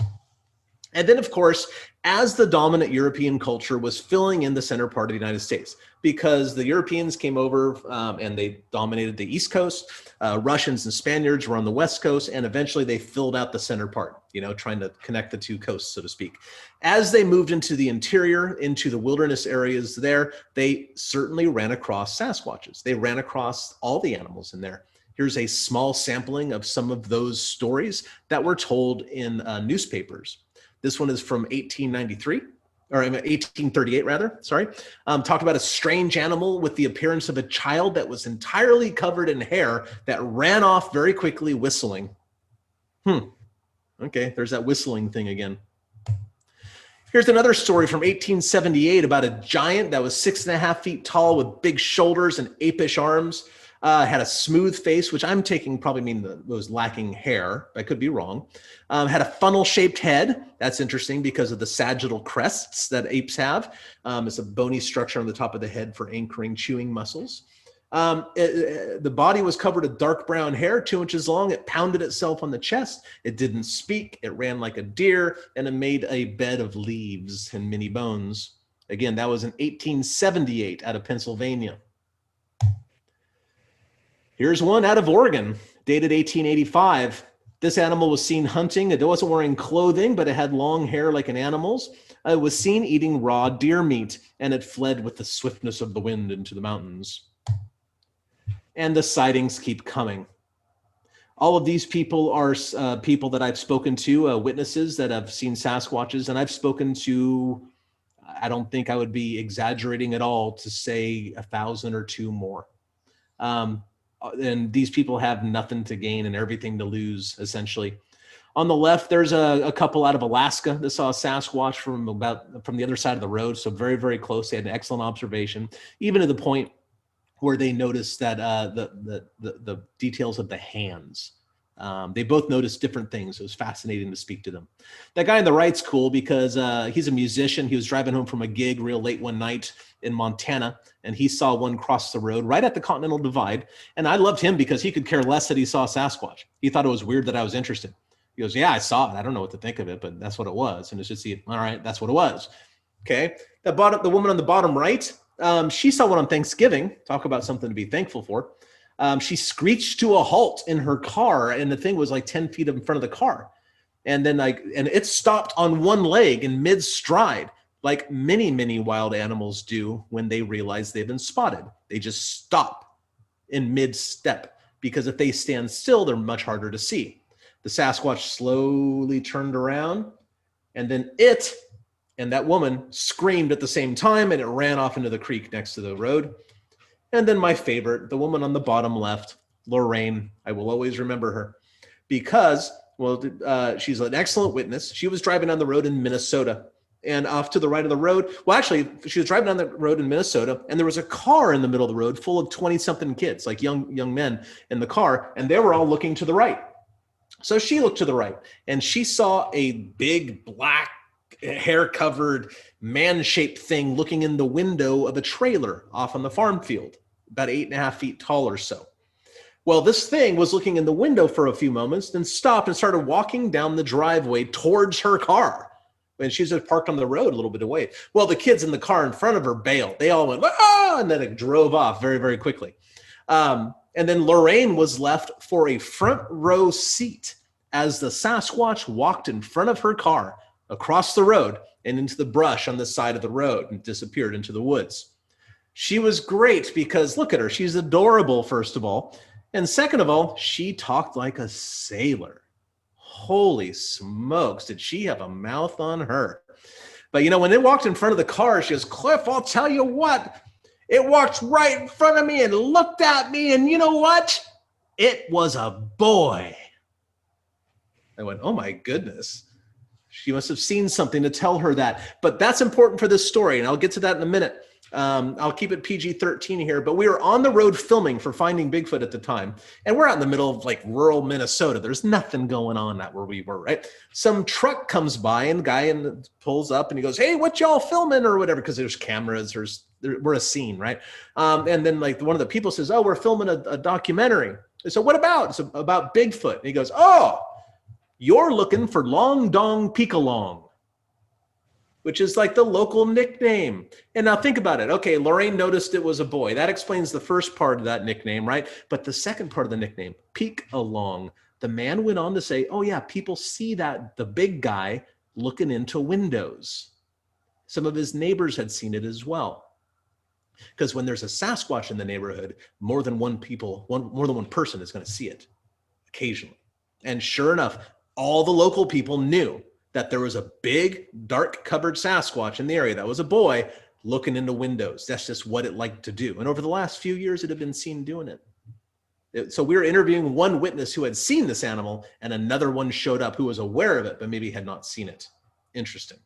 S11: And then, of course, as the dominant European culture was filling in the center part of the United States, because the Europeans came over and they dominated the East Coast, Russians and Spaniards were on the West Coast, and eventually they filled out the center part, trying to connect the 2 coasts, so to speak. As they moved into the interior, into the wilderness areas there, they certainly ran across Sasquatches. They ran across all the animals in there. Here's a small sampling of some of those stories that were told in newspapers. This one is from 1893, or 1838 rather, sorry. Talked about a strange animal with the appearance of a child that was entirely covered in hair that ran off very quickly whistling. Okay, there's that whistling thing again. Here's another story from 1878 about a giant that was 6.5 feet tall with big shoulders and apish arms. Had a smooth face, which I'm taking probably mean that it was lacking hair. I could be wrong. Had a funnel-shaped head. That's interesting because of the sagittal crests that apes have. It's a bony structure on the top of the head for anchoring chewing muscles. The body was covered with dark brown hair, 2 inches long. It pounded itself on the chest. It didn't speak. It ran like a deer, and it made a bed of leaves and many bones. Again, that was in 1878 out of Pennsylvania. Here's one out of Oregon, dated 1885. This animal was seen hunting. It wasn't wearing clothing, but it had long hair like an animal's. It was seen eating raw deer meat, and it fled with the swiftness of the wind into the mountains. And the sightings keep coming. All of these people are people that I've spoken to, witnesses that have seen Sasquatches, and I've spoken to, I don't think I would be exaggerating at all to say 1,000 or 2 more. And these people have nothing to gain and everything to lose, essentially. On the left, there's a couple out of Alaska that saw a Sasquatch from the other side of the road, so very, very close. They had an excellent observation, even to the point where they noticed that the details of the hands. They both noticed different things. It was fascinating to speak to them. That guy on the right's cool because he's a musician. He was driving home from a gig real late one night, in Montana, and he saw one cross the road right at the Continental Divide. And I loved him because he could care less that he saw Sasquatch. He thought it was weird that I was interested. He goes, yeah, I saw it. I don't know what to think of it, but that's what it was. And it's just, all right, that's what it was. Okay. The woman on the bottom right, she saw one on Thanksgiving. Talk about something to be thankful for. She screeched to a halt in her car, and the thing was like 10 feet in front of the car. And then and it stopped on one leg in mid stride, like many, many wild animals do when they realize they've been spotted. They just stop in mid step, because if they stand still, they're much harder to see. The Sasquatch slowly turned around, and then it and that woman screamed at the same time, and it ran off into the creek next to the road. And then my favorite, the woman on the bottom left, Lorraine, I will always remember her because, she's an excellent witness. She was driving down the road in Minnesota, and off to the right of the road. Well, actually, she was driving down the road in Minnesota, and there was a car in the middle of the road full of 20-something kids, like young men in the car, and they were all looking to the right. So she looked to the right, and she saw a big black hair-covered man-shaped thing looking in the window of a trailer off on the farm field, about 8.5 feet tall or so. Well, this thing was looking in the window for a few moments, then stopped and started walking down the driveway towards her car. And she's just parked on the road a little bit away. Well, the kids in the car in front of her bailed. They all went, ah, and then it drove off very, very quickly. And then Lorraine was left for a front row seat as the Sasquatch walked in front of her car across the road and into the brush on the side of the road and disappeared into the woods. She was great because look at her. She's adorable, first of all. And second of all, she talked like a sailor. Holy smokes, did she have a mouth on her. But when it walked in front of the car, she goes, Cliff, I'll tell you what, it walked right in front of me and looked at me, and you know what? It was a boy. I went, oh my goodness. She must have seen something to tell her that. But that's important for this story, and I'll get to that in a minute. I'll keep it PG-13 here, but we were on the road filming for Finding Bigfoot at the time, and we're out in the middle of like rural Minnesota. There's nothing going on where we were, right? Some truck comes by and guy pulls up and he goes, hey, what y'all filming or whatever, because there's cameras, we're a scene, right? And then like one of the people says, oh, we're filming a documentary. So what about? It's about Bigfoot. And he goes, oh, you're looking for Long Dong Peekalong, which is like the local nickname. And now think about it. Okay, Lorraine noticed it was a boy. That explains the first part of that nickname, right? But the second part of the nickname, peek along, the man went on to say, oh yeah, people see the big guy looking into windows. Some of his neighbors had seen it as well. Because when there's a Sasquatch in the neighborhood, more than one person is going to see it occasionally. And sure enough, all the local people knew that there was a big, dark covered Sasquatch in the area. That was a boy looking into windows. That's just what it liked to do. And over the last few years, it had been seen doing it. So we were interviewing one witness who had seen this animal, and another one showed up who was aware of it, but maybe had not seen it. Interesting.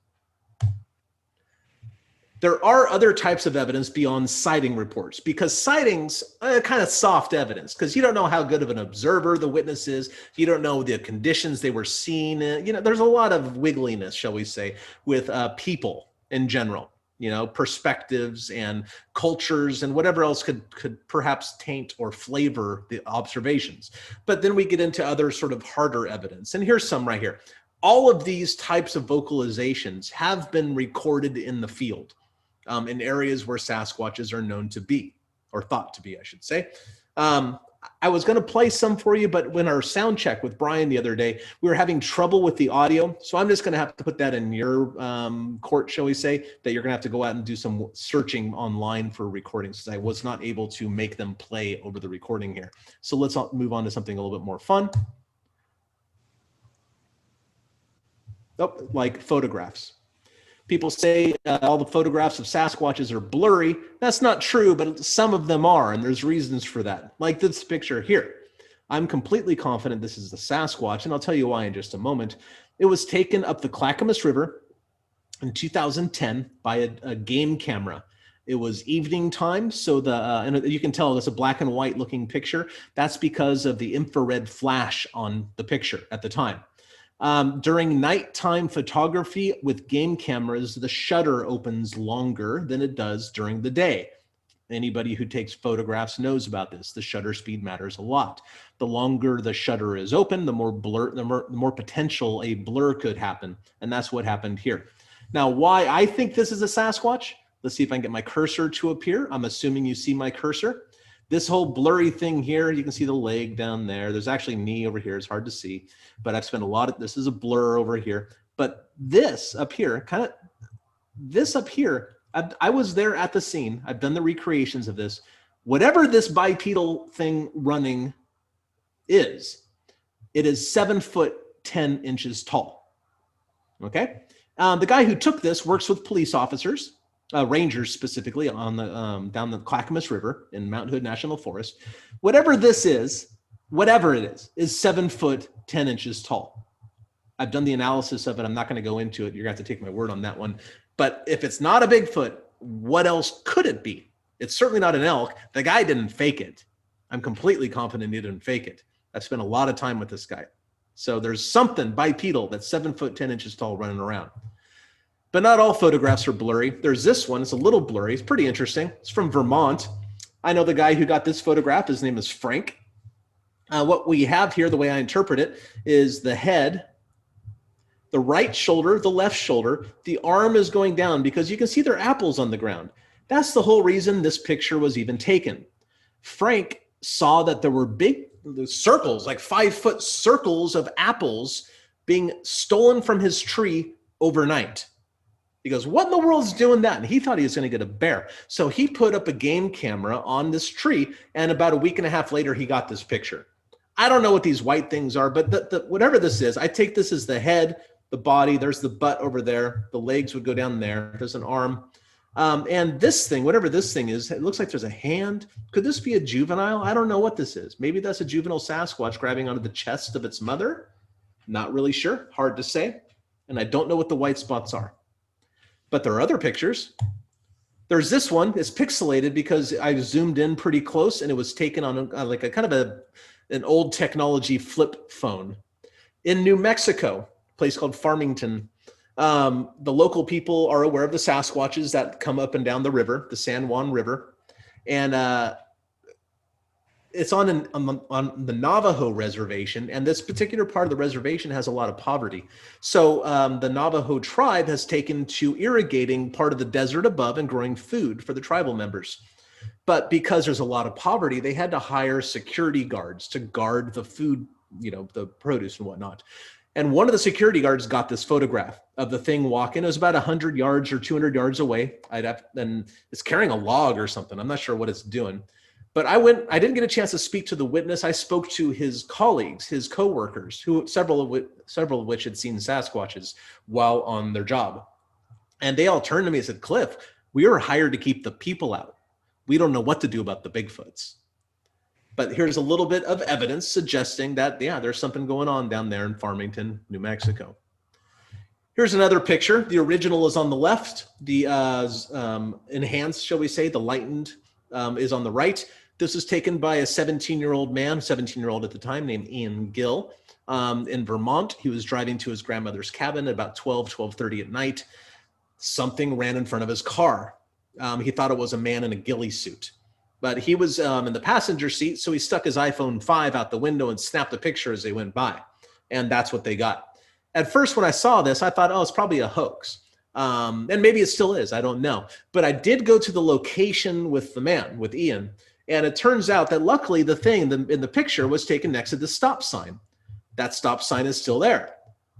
S11: There are other types of evidence beyond sighting reports, because sightings are kind of soft evidence, because you don't know how good of an observer the witness is. You don't know the conditions they were seen in. There's a lot of wiggliness, shall we say, with people in general, perspectives and cultures and whatever else could perhaps taint or flavor the observations. But then we get into other sort of harder evidence. And here's some right here. All of these types of vocalizations have been recorded in the field. In areas where Sasquatches are known to be, or thought to be, I should say. I was going to play some for you, but when our sound check with Brian the other day, we were having trouble with the audio. So I'm just going to have to put that in your court, shall we say, that you're going to have to go out and do some searching online for recordings, because I was not able to make them play over the recording here. So let's move on to something a little bit more fun. Like photographs. People say all the photographs of Sasquatches are blurry. That's not true, but some of them are, and there's reasons for that. Like this picture here. I'm completely confident this is the Sasquatch, and I'll tell you why in just a moment. It was taken up the Clackamas River in 2010 by a game camera. It was evening time, so and you can tell it's a black and white looking picture. That's because of the infrared flash on the picture at the time. During nighttime photography with game cameras, the shutter opens longer than it does during the day. Anybody who takes photographs knows about this. The shutter speed matters a lot. The longer the shutter is open, the more potential a blur could happen. And that's what happened here. Now, why I think this is a Sasquatch, let's see if I can get my cursor to appear. I'm assuming you see my cursor. This whole blurry thing here, you can see the leg down there. There's actually knee over here. It's hard to see, but I've spent a lot of, this is a blur over here. But this up here, this up here, I was there at the scene. I've done the recreations of this. Whatever this bipedal thing running is, it is 7 foot 10 inches tall. Okay. The guy who took this works with police officers, rangers specifically on the down the Clackamas River in Mount Hood National Forest. Whatever this is, whatever it is 7 foot 10 inches tall. I've done the analysis of it. I'm not going to go into it. You're going to have to take my word on that one. But if it's not a Bigfoot, what else could it be? It's certainly not an elk. The guy didn't fake it. I'm completely confident he didn't fake it. I've spent a lot of time with this guy. So there's something bipedal that's 7 foot 10 inches tall running around. But not all photographs are blurry. There's this one. It's a little blurry. It's pretty interesting. It's from Vermont. I know the guy who got this photograph. His name is Frank. What we have here, the way I interpret it, is the head, the right shoulder, the left shoulder. The arm is going down because you can see there are apples on the ground. That's the whole reason this picture was even taken. Frank saw that there were big circles, like 5 foot circles of apples being stolen from his tree overnight. He goes, what in the world is doing that? And he thought he was going to get a bear. So he put up a game camera on this tree, and about a week and a half later, he got this picture. I don't know what these white things are, but whatever this is, I take this as the head, the body, there's the butt over there, the legs would go down there, there's an arm. And this thing, whatever this thing is, it looks like there's a hand. Could this be a juvenile? I don't know what this is. Maybe that's a juvenile Sasquatch grabbing onto the chest of its mother. Not really sure, hard to say. And I don't know what the white spots are. But there are other pictures. There's this one. It's pixelated because I zoomed in pretty close and it was taken on like a kind of an old technology flip phone. In New Mexico, a place called Farmington, the local people are aware of the Sasquatches that come up and down the river, the San Juan River. And it's on the Navajo reservation, and this particular part of the reservation has a lot of poverty. So the Navajo tribe has taken to irrigating part of the desert above and growing food for the tribal members. But because there's a lot of poverty, they had to hire security guards to guard the food, the produce and whatnot. And one of the security guards got this photograph of the thing walking. It was about 100 yards or 200 yards away. And it's carrying a log or something. I'm not sure what it's doing. But I didn't get a chance to speak to the witness. I spoke to his colleagues, his coworkers, who several of which had seen Sasquatches while on their job. And they all turned to me and said, Cliff, we were hired to keep the people out. We don't know what to do about the Bigfoots. But here's a little bit of evidence suggesting that, yeah, there's something going on down there in Farmington, New Mexico. Here's another picture. The original is on the left. The enhanced, shall we say, the lightened is on the right. This was taken by a 17-year-old man, 17-year-old at the time, named Ian Gill, in Vermont. He was driving to his grandmother's cabin at about 12:30 at night. Something ran in front of his car. He thought it was a man in a ghillie suit. But he was in the passenger seat, so he stuck his iPhone 5 out the window and snapped a picture as they went by. And that's what they got. At first, when I saw this, I thought, oh, it's probably a hoax. And maybe it still is, I don't know. But I did go to the location with the man, with Ian. And it turns out that luckily the thing in the picture was taken next to the stop sign. That stop sign is still there.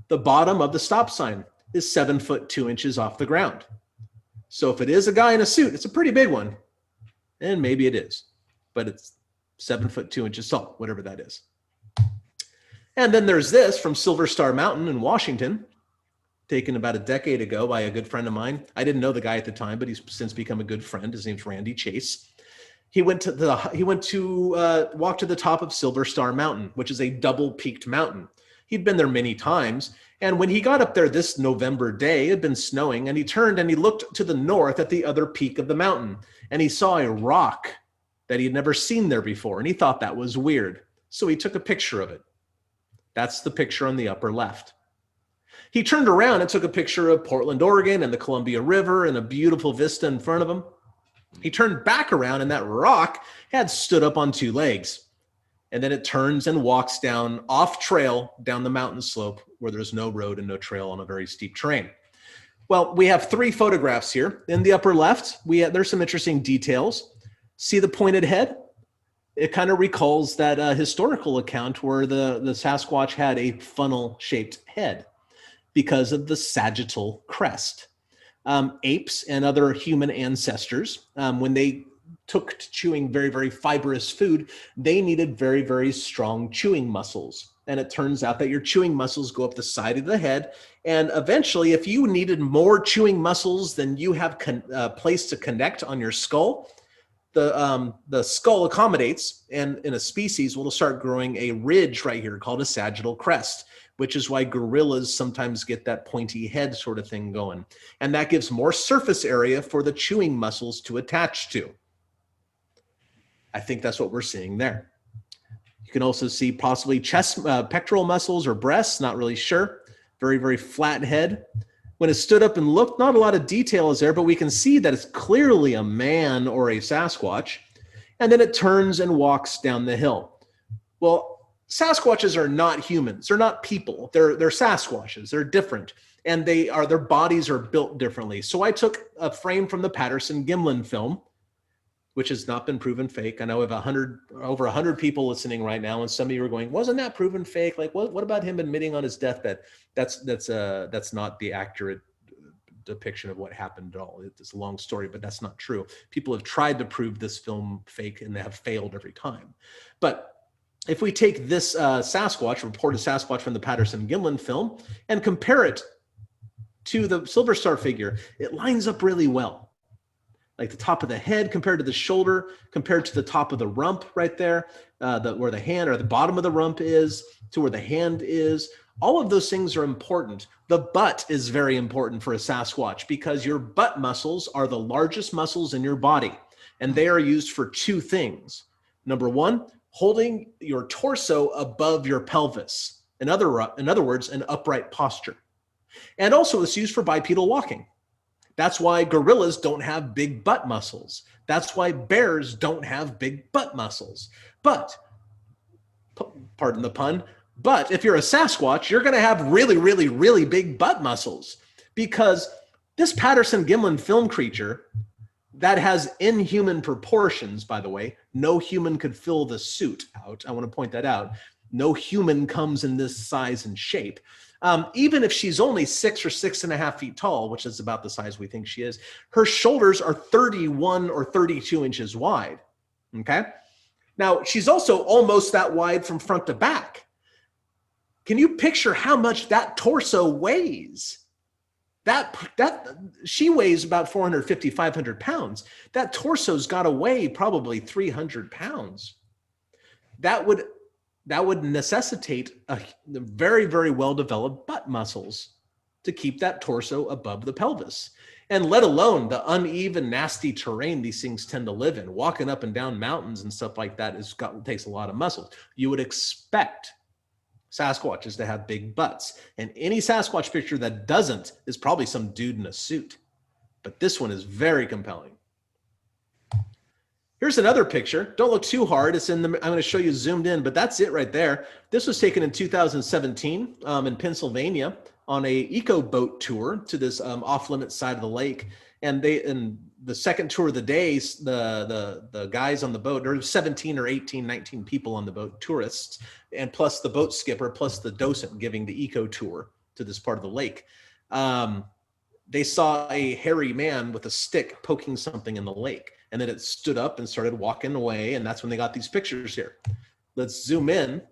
S11: The bottom of the stop sign is 7 foot 2 inches off the ground. So if it is a guy in a suit, it's a pretty big one. And maybe it is, but it's 7 foot 2 inches tall, whatever that is. And then there's this from Silver Star Mountain in Washington, taken about a decade ago by a good friend of mine. I didn't know the guy at the time, but he's since become a good friend. His name's Randy Chase. He went to walk to the top of Silver Star Mountain, which is a double-peaked mountain. He'd been there many times. And when he got up there this November day, it had been snowing, and he turned and he looked to the north at the other peak of the mountain, and he saw a rock that he had never seen there before, and he thought that was weird. So he took a picture of it. That's the picture on the upper left. He turned around and took a picture of Portland, Oregon and the Columbia River and a beautiful vista in front of him. He turned back around and that rock had stood up on two legs. And then it turns and walks down off trail down the mountain slope where there's no road and no trail on a very steep terrain. Well, we have three photographs here. In the upper left, there's some interesting details. See the pointed head? It kind of recalls that historical account where the Sasquatch had a funnel-shaped head because of the sagittal crest. Apes and other human ancestors, when they took to chewing very, very fibrous food, they needed very, very strong chewing muscles. And it turns out that your chewing muscles go up the side of the head. And eventually, if you needed more chewing muscles than you have place to connect on your skull, the skull accommodates, and in a species will start growing a ridge right here called a sagittal crest, which is why gorillas sometimes get that pointy head sort of thing going. And that gives more surface area for the chewing muscles to attach to. I think that's what we're seeing there. You can also see possibly chest, pectoral muscles or breasts, not really sure. Very, very flat head. When it stood up and looked, not a lot of detail is there, but we can see that it's clearly a man or a Sasquatch. And then it turns and walks down the hill. Well, Sasquatches are not humans. They're not people. They're Sasquatches. They're different. And their bodies are built differently. So I took a frame from the Patterson-Gimlin film, which has not been proven fake. I know we have over 100 people listening right now, and some of you are going, wasn't that proven fake? Like, what about him admitting on his deathbed? That's not the accurate depiction of what happened at all. It's a long story, but that's not true. People have tried to prove this film fake, and they have failed every time. But if we take this Sasquatch, reported Sasquatch from the Patterson-Gimlin film, and compare it to the Silver Star figure, it lines up really well. Like the top of the head compared to the shoulder, compared to the top of the rump right there, where the hand or the bottom of the rump is, to where the hand is. All of those things are important. The butt is very important for a Sasquatch because your butt muscles are the largest muscles in your body, and they are used for two things. Number one, holding your torso above your pelvis. In other words, an upright posture. And also it's used for bipedal walking. That's why gorillas don't have big butt muscles. That's why bears don't have big butt muscles. But, pardon the pun, but if you're a Sasquatch, you're going to have really, really, really big butt muscles because this Patterson-Gimlin film creature that has inhuman proportions, by the way, no human could fill the suit out. I want to point that out. No human comes in this size and shape. Even if she's only 6 or 6.5 feet tall, which is about the size we think she is, her shoulders are 31 or 32 inches wide, okay? Now, she's also almost that wide from front to back. Can you picture how much that torso weighs? She weighs about 450, 500 pounds. That torso's got to weigh probably 300 pounds. That would necessitate a very, very well-developed butt muscles to keep that torso above the pelvis. And let alone the uneven, nasty terrain these things tend to live in. Walking up and down mountains and stuff like that takes a lot of muscles. You would expect Sasquatches to have big butts. And any Sasquatch picture that doesn't is probably some dude in a suit. But this one is very compelling. Here's another picture. Don't look too hard. I'm going to show you zoomed in, but that's it right there. This was taken in 2017 in Pennsylvania on a eco boat tour to this off-limit side of the lake. And the second tour of the day, the guys on the boat, there were 17 or 18, 19 people on the boat, tourists, and plus the boat skipper, plus the docent giving the eco tour to this part of the lake. They saw a hairy man with a stick poking something in the lake. And then it stood up and started walking away. And that's when they got these pictures here. Let's zoom in.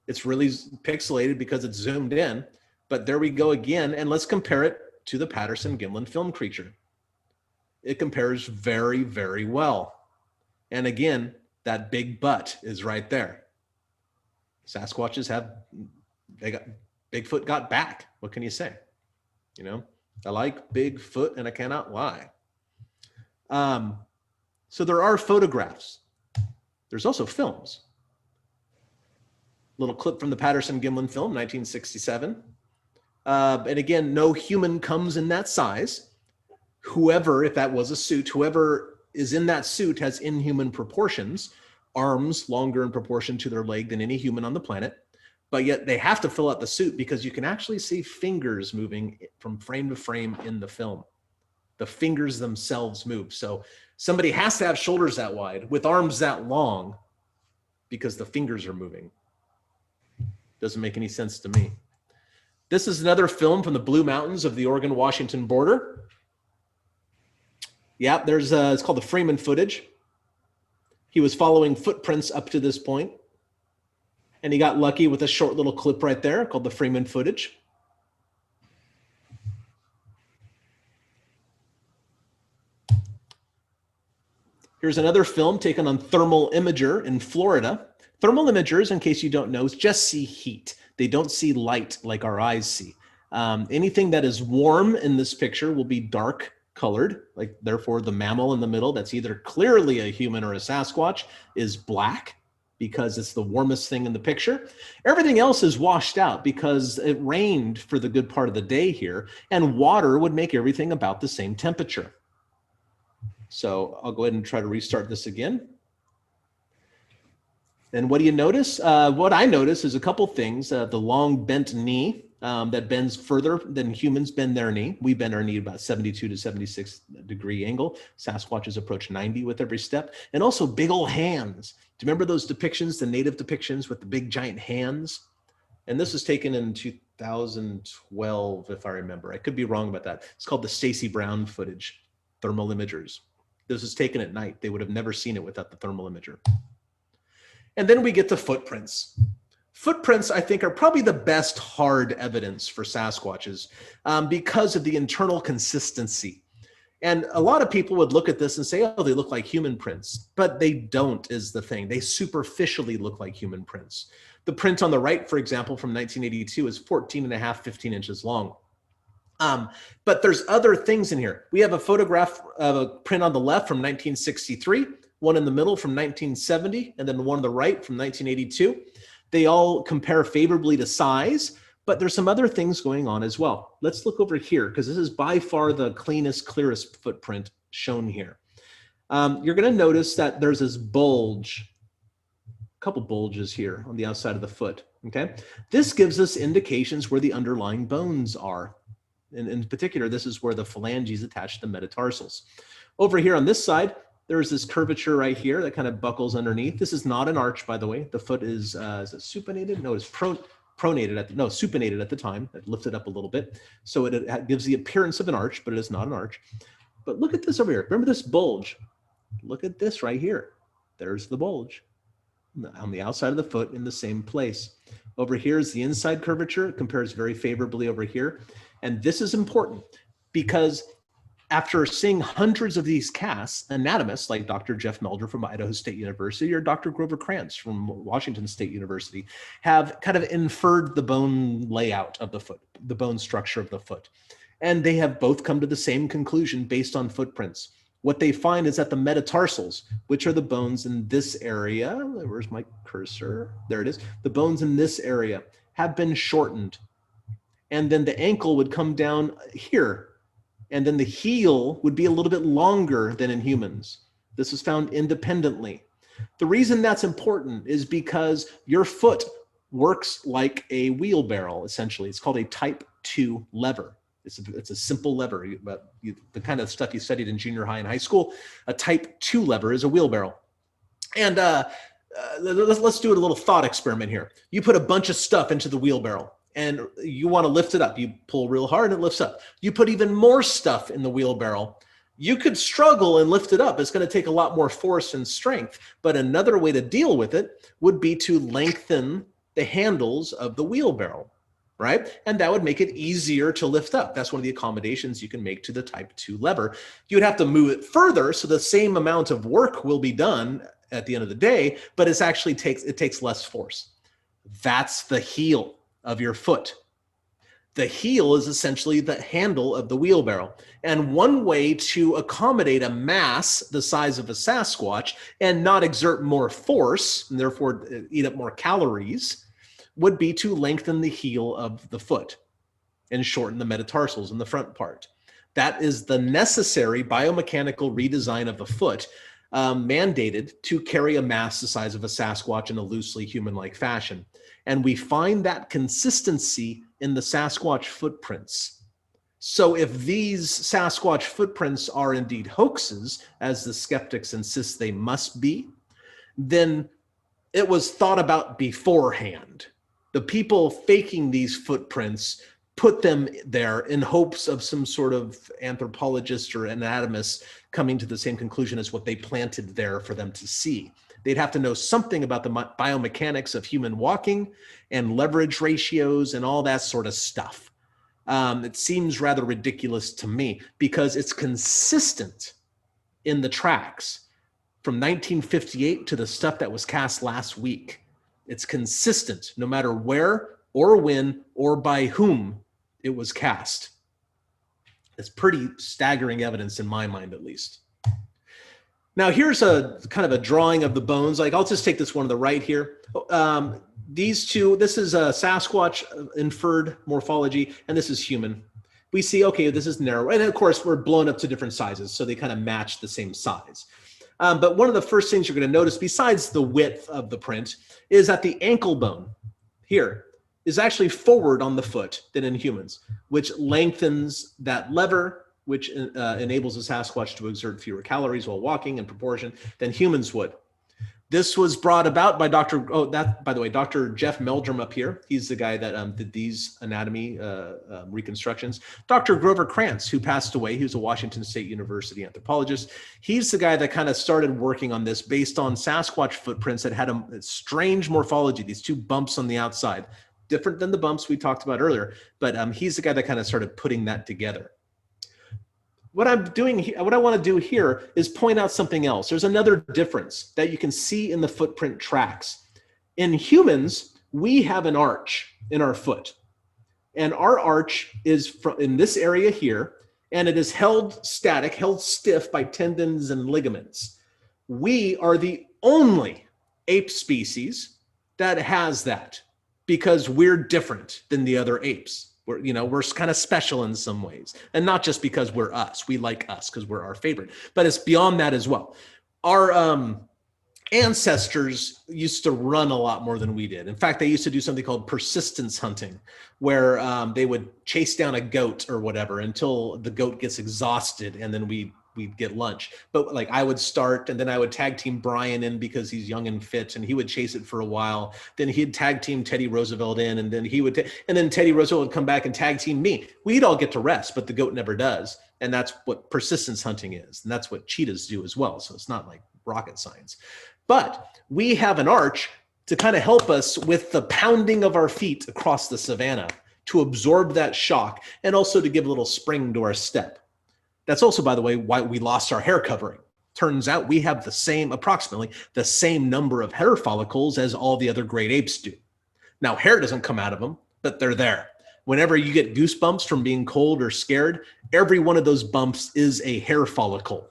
S11: It's really pixelated because it's zoomed in. But there we go again. And let's compare it to the Patterson-Gimlin film creature. It compares very, very well. And again, that big butt is right there. Sasquatches Bigfoot got back. What can you say? You know, I like Bigfoot and I cannot lie. So there are photographs. There's also films. Little clip from the Patterson-Gimlin film, 1967. And again, no human comes in that size. Whoever, if that was a suit, whoever is in that suit has inhuman proportions, arms longer in proportion to their leg than any human on the planet. But yet they have to fill out the suit because you can actually see fingers moving from frame to frame in the film. The fingers themselves move. So somebody has to have shoulders that wide with arms that long because the fingers are moving. Doesn't make any sense to me. This is another film from the Blue Mountains of the Oregon-Washington border. Yeah, there's it's called the Freeman footage. He was following footprints up to this point, and he got lucky with a short little clip right there called the Freeman footage. Here's another film taken on thermal imager in Florida. Thermal imagers, in case you don't know, just see heat. They don't see light like our eyes see. Anything that is warm in this picture will be dark colored, like therefore the mammal in the middle that's either clearly a human or a Sasquatch is black because it's the warmest thing in the picture. Everything else is washed out because it rained for the good part of the day here, and water would make everything about the same temperature. So I'll go ahead and try to restart this again. And what do you notice? What I notice is a couple things. The long bent knee that bends further than humans bend their knee. We bend our knee about 72 to 76 degree angle. Sasquatches approach 90 with every step. And also big old hands. Do you remember those depictions, the native depictions with the big giant hands? And this was taken in 2012, if I remember. I could be wrong about that. It's called the Stacy Brown footage, thermal imagers. This was taken at night. They would have never seen it without the thermal imager. And then we get to footprints. Footprints, I think, are probably the best hard evidence for Sasquatches because of the internal consistency. And a lot of people would look at this and say, oh, they look like human prints, but they don't is the thing. They superficially look like human prints. The print on the right, for example, from 1982 is 14 and a half, 15 inches long. But there's other things in here. We have a photograph of a print on the left from 1963, one in the middle from 1970, and then one on the right from 1982. They all compare favorably to size, but there's some other things going on as well. Let's look over here because this is by far the cleanest, clearest footprint shown here. You're going to notice that there's this bulge, a couple bulges here on the outside of the foot. Okay, this gives us indications where the underlying bones are. In particular, this is where the phalanges attach to the metatarsals. Over here on this side, there's this curvature right here that kind of buckles underneath. This is not an arch, by the way. The foot is it supinated? No, it's supinated at the time. It lifted up a little bit. So it gives the appearance of an arch, but it is not an arch. But look at this over here. Remember this bulge? Look at this right here. There's the bulge on the outside of the foot in the same place. Over here is the inside curvature. It compares very favorably over here. And this is important because after seeing hundreds of these casts, anatomists like Dr. Jeff Melder from Idaho State University or Dr. Grover Krantz from Washington State University have kind of inferred the bone layout of the foot, the bone structure of the foot. And they have both come to the same conclusion based on footprints. What they find is that the metatarsals, which are the bones in this area, where's my cursor? There it is. The bones in this area have been shortened. And then the ankle would come down here. And then the heel would be a little bit longer than in humans. This is found independently. The reason that's important is because your foot works like a wheelbarrow, essentially. It's called a type 2 lever. It's a simple lever, but the kind of stuff you studied in junior high and high school. A type 2 lever is a wheelbarrow. And let's do a little thought experiment here. You put a bunch of stuff into the wheelbarrow. And you want to lift it up. You pull real hard and it lifts up. You put even more stuff in the wheelbarrow. You could struggle and lift it up. It's going to take a lot more force and strength. But another way to deal with it would be to lengthen the handles of the wheelbarrow, right? And that would make it easier to lift up. That's one of the accommodations you can make to the type 2 lever. You would have to move it further, so the same amount of work will be done at the end of the day, but it takes less force. That's the heel of your foot. The heel is essentially the handle of the wheelbarrow. And one way to accommodate a mass the size of a Sasquatch and not exert more force, and therefore eat up more calories, would be to lengthen the heel of the foot. and shorten the metatarsals in the front part. That is the necessary biomechanical redesign of the foot, mandated to carry a mass the size of a Sasquatch in a loosely human-like fashion. And we find that consistency in the Sasquatch footprints. So if these Sasquatch footprints are indeed hoaxes, as the skeptics insist they must be, then it was thought about beforehand. The people faking these footprints put them there in hopes of some sort of anthropologist or anatomist coming to the same conclusion as what they planted there for them to see. They'd have to know something about the biomechanics of human walking and leverage ratios and all that sort of stuff. It seems rather ridiculous to me because it's consistent in the tracks from 1958 to the stuff that was cast last week. It's consistent no matter where or when or by whom it was cast. It's pretty staggering evidence in my mind, at least. Now, here's a kind of a drawing of the bones. Like, I'll just take this one on the right here. These two, this is a Sasquatch inferred morphology, and this is human. We see, okay, this is narrow. And of course, we're blown up to different sizes, so they kind of match the same size. But one of the first things you're going to notice, besides the width of the print, is that the ankle bone here is actually forward on the foot than in humans, which lengthens that lever, which enables a Sasquatch to exert fewer calories while walking in proportion than humans would. This was brought about by Dr. Jeff Meldrum up here. He's the guy that did these anatomy reconstructions. Dr. Grover Krantz, who passed away, he was a Washington State University anthropologist. He's the guy that kind of started working on this based on Sasquatch footprints that had a strange morphology, these two bumps on the outside, different than the bumps we talked about earlier, but he's the guy that kind of started putting that together. What I want to do here is point out something else. There's another difference that you can see in the footprint tracks. In humans, we have an arch in our foot, and our arch is in this area here, and it is held static, held stiff by tendons and ligaments. We are the only ape species that has that because we're different than the other apes. We're kind of special in some ways, and not just because we're us. We like us because we're our favorite, but it's beyond that as well. Our ancestors used to run a lot more than we did. In fact, they used to do something called persistence hunting, where they would chase down a goat or whatever until the goat gets exhausted, and then we'd get lunch. But like, I would start, and then I would tag team Brian in because he's young and fit, and he would chase it for a while. Then he'd tag team Teddy Roosevelt in, and then and then Teddy Roosevelt would come back and tag team me. We'd all get to rest, but the goat never does. And that's what persistence hunting is. And that's what cheetahs do as well. So it's not like rocket science. But we have an arch to kind of help us with the pounding of our feet across the savannah to absorb that shock, and also to give a little spring to our step. That's also, by the way, why we lost our hair covering. Turns out we have approximately the same number of hair follicles as all the other great apes do. Now, hair doesn't come out of them, but they're there. Whenever you get goosebumps from being cold or scared, every one of those bumps is a hair follicle.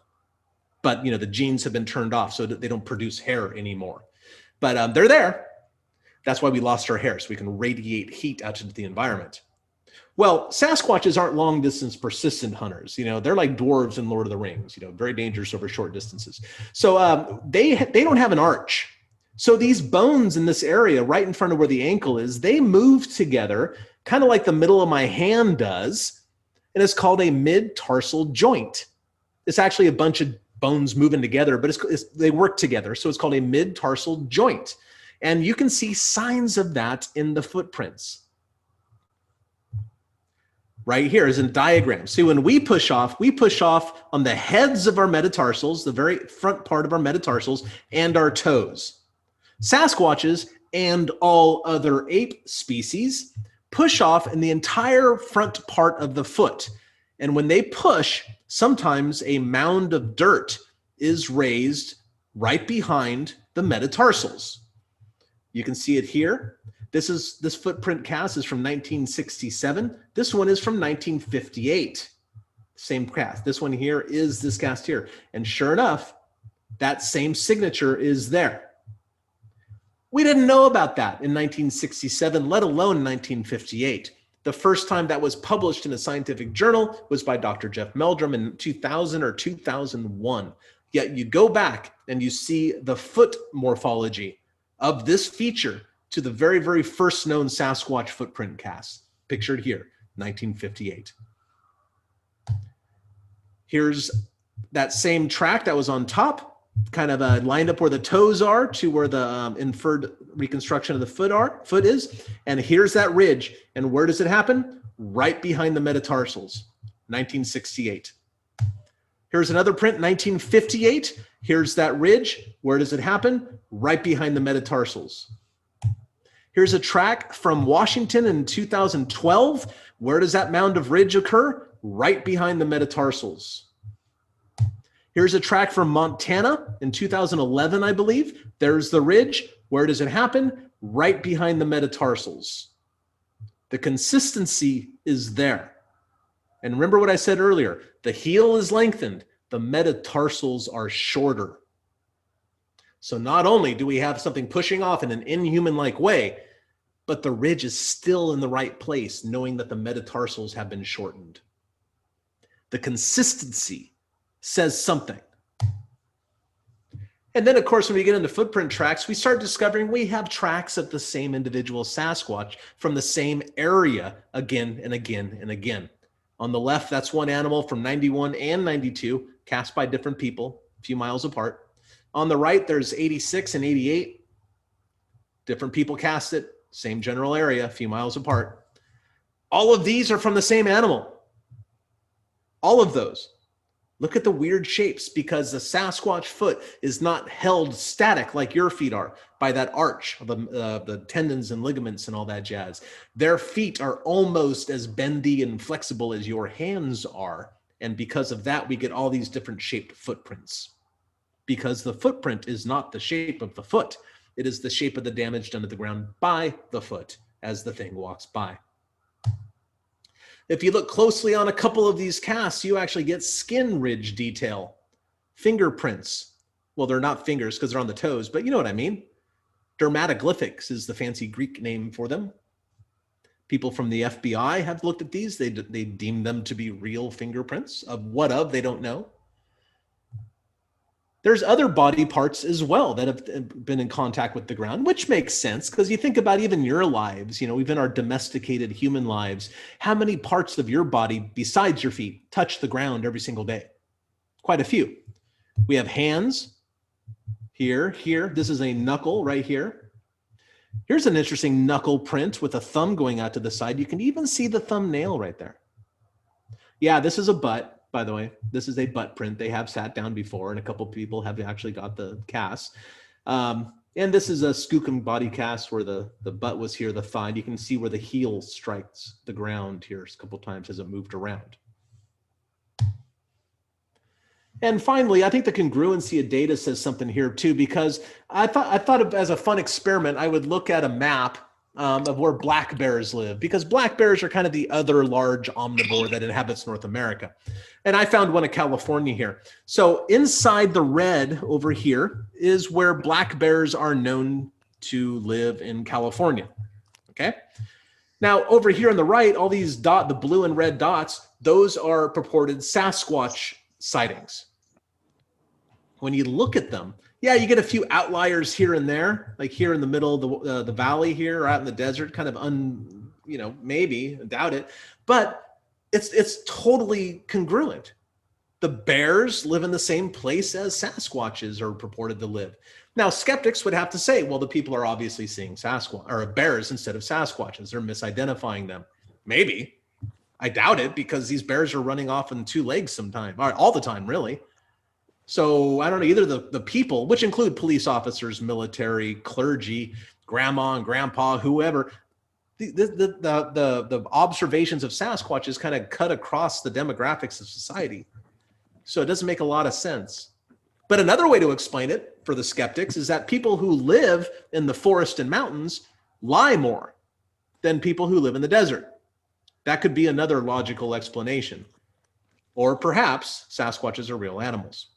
S11: But, the genes have been turned off so that they don't produce hair anymore. But they're there. That's why we lost our hair, so we can radiate heat out into the environment. Well, Sasquatches aren't long-distance persistent hunters. They're like dwarves in Lord of the Rings, very dangerous over short distances. So they don't have an arch. So these bones in this area right in front of where the ankle is, they move together kind of like the middle of my hand does, and it's called a mid-tarsal joint. It's actually a bunch of bones moving together, but they work together, so it's called a mid-tarsal joint. And you can see signs of that in the footprints. Right here is a diagram. See, when we push off on the heads of our metatarsals, the very front part of our metatarsals, and our toes. Sasquatches and all other ape species push off in the entire front part of the foot. And when they push, sometimes a mound of dirt is raised right behind the metatarsals. You can see it here. This footprint cast is from 1967. This one is from 1958. Same cast. This one here is this cast here. And sure enough, that same signature is there. We didn't know about that in 1967, let alone 1958. The first time that was published in a scientific journal was by Dr. Jeff Meldrum in 2000 or 2001. Yet you go back and you see the foot morphology of this feature to the very, very first known Sasquatch footprint cast, pictured here, 1958. Here's that same track that was on top, kind of lined up where the toes are to where the inferred reconstruction of the foot is. And here's that ridge. And where does it happen? Right behind the metatarsals, 1968. Here's another print, 1958. Here's that ridge. Where does it happen? Right behind the metatarsals. Here's a track from Washington in 2012. Where does that mound of ridge occur? Right behind the metatarsals. Here's a track from Montana in 2011, I believe. There's the ridge. Where does it happen? Right behind the metatarsals. The consistency is there. And remember what I said earlier, the heel is lengthened, the metatarsals are shorter. So not only do we have something pushing off in an inhuman-like way, but the ridge is still in the right place, knowing that the metatarsals have been shortened. The consistency says something. And then, of course, when we get into footprint tracks, we start discovering we have tracks of the same individual Sasquatch from the same area again and again and again. On the left, that's one animal from 91 and 92, cast by different people, a few miles apart. On the right, there's 86 and 88. Different people cast it, same general area, a few miles apart. All of these are from the same animal. All of those. Look at the weird shapes, because the Sasquatch foot is not held static like your feet are by that arch of the tendons and ligaments and all that jazz. Their feet are almost as bendy and flexible as your hands are. And because of that, we get all these different shaped footprints. Because the footprint is not the shape of the foot. It is the shape of the damage done to the ground by the foot as the thing walks by. If you look closely on a couple of these casts, you actually get skin ridge detail, fingerprints. Well, they're not fingers because they're on the toes, but you know what I mean. Dermatoglyphics is the fancy Greek name for them. People from the FBI have looked at these. They deem them to be real fingerprints. Of what of, they don't know. There's other body parts as well that have been in contact with the ground, which makes sense because you think about even your lives, even our domesticated human lives, how many parts of your body besides your feet touch the ground every single day? Quite a few. We have hands here. This is a knuckle right here. Here's an interesting knuckle print with a thumb going out to the side. You can even see the thumbnail right there. Yeah, this is a butt. By the way, this is a butt print. They have sat down before, and a couple people have actually got the cast. And this is a skookum body cast where the butt was here, the thigh. You can see where the heel strikes the ground here a couple times as it moved around. And finally, I think the congruency of data says something here too, because I thought as a fun experiment, I would look at a map of where black bears live, because black bears are kind of the other large omnivore that inhabits North America. And I found one in California here. So inside the red over here is where black bears are known to live in California. Okay. Now over here on the right, all these the blue and red dots, those are purported Sasquatch sightings. When you look at them, yeah, you get a few outliers here and there, like here in the middle of the valley here, or out in the desert, kind of maybe, doubt it, but it's totally congruent. The bears live in the same place as Sasquatches are purported to live. Now, skeptics would have to say, well, the people are obviously seeing Sasquatch or bears instead of Sasquatches. They're misidentifying them. Maybe. I doubt it, because these bears are running off on two legs sometimes, all the time, really. So I don't know, either the people, which include police officers, military, clergy, grandma and grandpa, whoever, the observations of Sasquatches kind of cut across the demographics of society. So it doesn't make a lot of sense. But another way to explain it for the skeptics is that people who live in the forest and mountains lie more than people who live in the desert. That could be another logical explanation. Or perhaps Sasquatches are real animals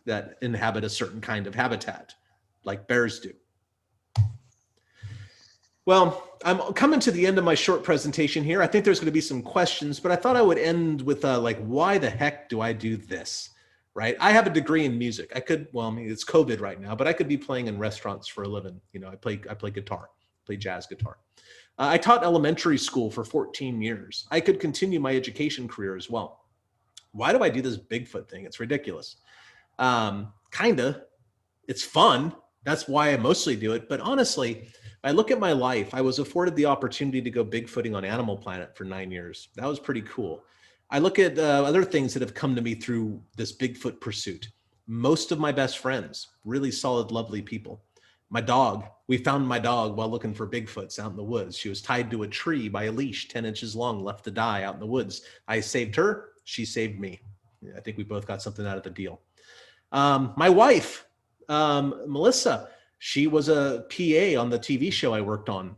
S11: that inhabit a certain kind of habitat, like bears do. Well, I'm coming to the end of my short presentation here. I think there's going to be some questions, but I thought I would end with like, why the heck do I do this? Right? I have a degree in music. I could, well, I mean, it's COVID right now, but I could be playing in restaurants for a living. You know, I play guitar, play jazz guitar. I taught elementary school for 14 years. I could continue my education career as well. Why do I do this Bigfoot thing? It's ridiculous. Kinda. It's fun. That's why I mostly do it. But honestly, I look at my life. I was afforded the opportunity to go Bigfooting on Animal Planet for 9 years. That was pretty cool. I look at other things that have come to me through this Bigfoot pursuit. Most of my best friends, really solid, lovely people. My dog, we found my dog while looking for Bigfoots out in the woods. She was tied to a tree by a leash 10 inches long, left to die out in the woods. I saved her. She saved me. I think we both got something out of the deal. My wife, Melissa, she was a PA on the TV show I worked on.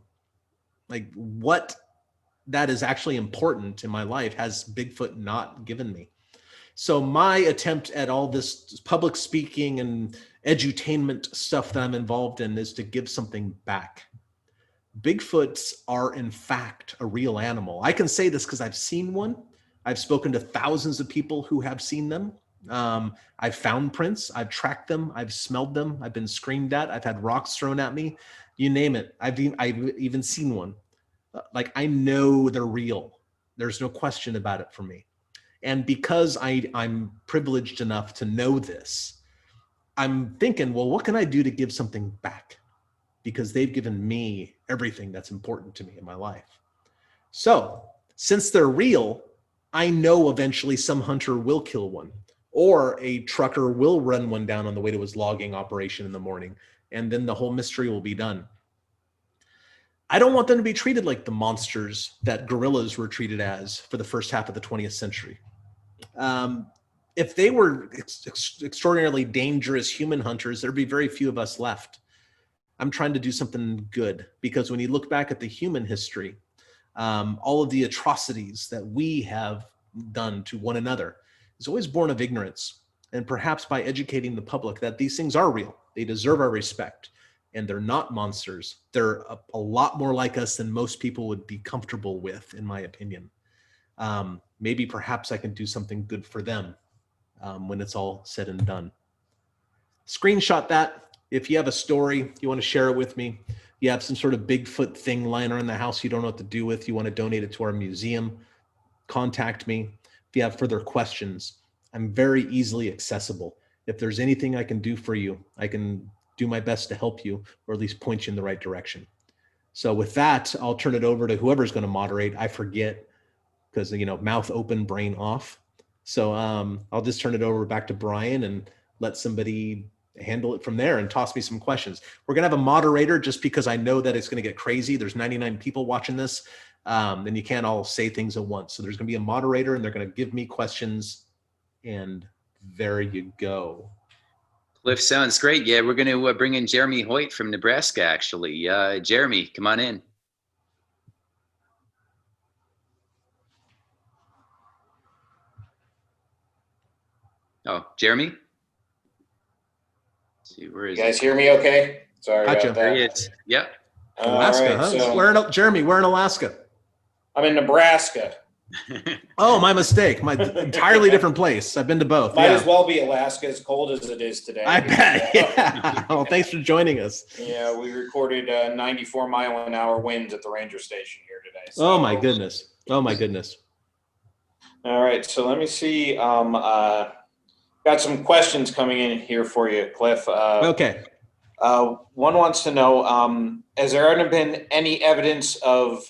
S11: Like, what that is actually important in my life has Bigfoot not given me. So my attempt at all this public speaking and edutainment stuff that I'm involved in is to give something back. Bigfoots are in fact a real animal. I can say this because I've seen one. I've spoken to thousands of people who have seen them. I've found prints, I've tracked them, I've smelled them, I've been screamed at, I've had rocks thrown at me, you name it. I've even seen one. Like, I know they're real. There's no question about it for me. And because I'm privileged enough to know this, I'm thinking, well, what can I do to give something back? Because they've given me everything that's important to me in my life. So since they're real, I know eventually some hunter will kill one, or a trucker will run one down on the way to his logging operation in the morning, and then the whole mystery will be done. I don't want them to be treated like the monsters that gorillas were treated as for the first half of the 20th century. If they were extraordinarily dangerous human hunters, there'd be very few of us left. I'm trying to do something good, because when you look back at the human history, all of the atrocities that we have done to one another is always born of ignorance. And perhaps by educating the public that these things are real, they deserve our respect, and they're not monsters. They're a lot more like us than most people would be comfortable with, in my opinion. Maybe perhaps I can do something good for them when it's all said and done. Screenshot that. If you have a story, you want to share it with me, you have some sort of Bigfoot thing lying around the house you don't know what to do with, you want to donate it to our museum, contact me. If you have further questions, I'm very easily accessible. If there's anything I can do for you, I can do my best to help you, or at least point you in the right direction. So with that, I'll turn it over to whoever's going to moderate. I forget, because, you know, mouth open, brain off. So I'll just turn it over back to Brian and let somebody handle it from there and toss me some questions. We're going to have a moderator just because I know that it's going to get crazy. There's 99 people watching this, and you can't all say things at once. So there's going to be a moderator, and they're going to give me questions, and there you go.
S9: Cliff, sounds great. Yeah, we're going to bring in Jeremy Hoyt from Nebraska, actually. Jeremy, come on in. Oh, Jeremy? Let's see, where is
S8: you guys hear me okay? Sorry
S11: gotcha.
S8: about that.
S9: There he is. Yep.
S11: Alaska,
S8: right,
S11: huh?
S8: So
S11: Jeremy, where in Alaska?
S8: I'm in Nebraska.
S11: Oh, my mistake. My entirely different place. I've been to both.
S8: Might as well be Alaska, as cold as it is today.
S11: I bet. Yeah. Well, thanks for joining us.
S8: Yeah, we recorded 94-mile-an-hour winds at the ranger station here today. So.
S11: Oh my goodness. Oh my goodness.
S8: All right, so let me see. Got some questions coming in here for you, Cliff.
S11: Okay.
S8: One wants to know, has there ever been any evidence of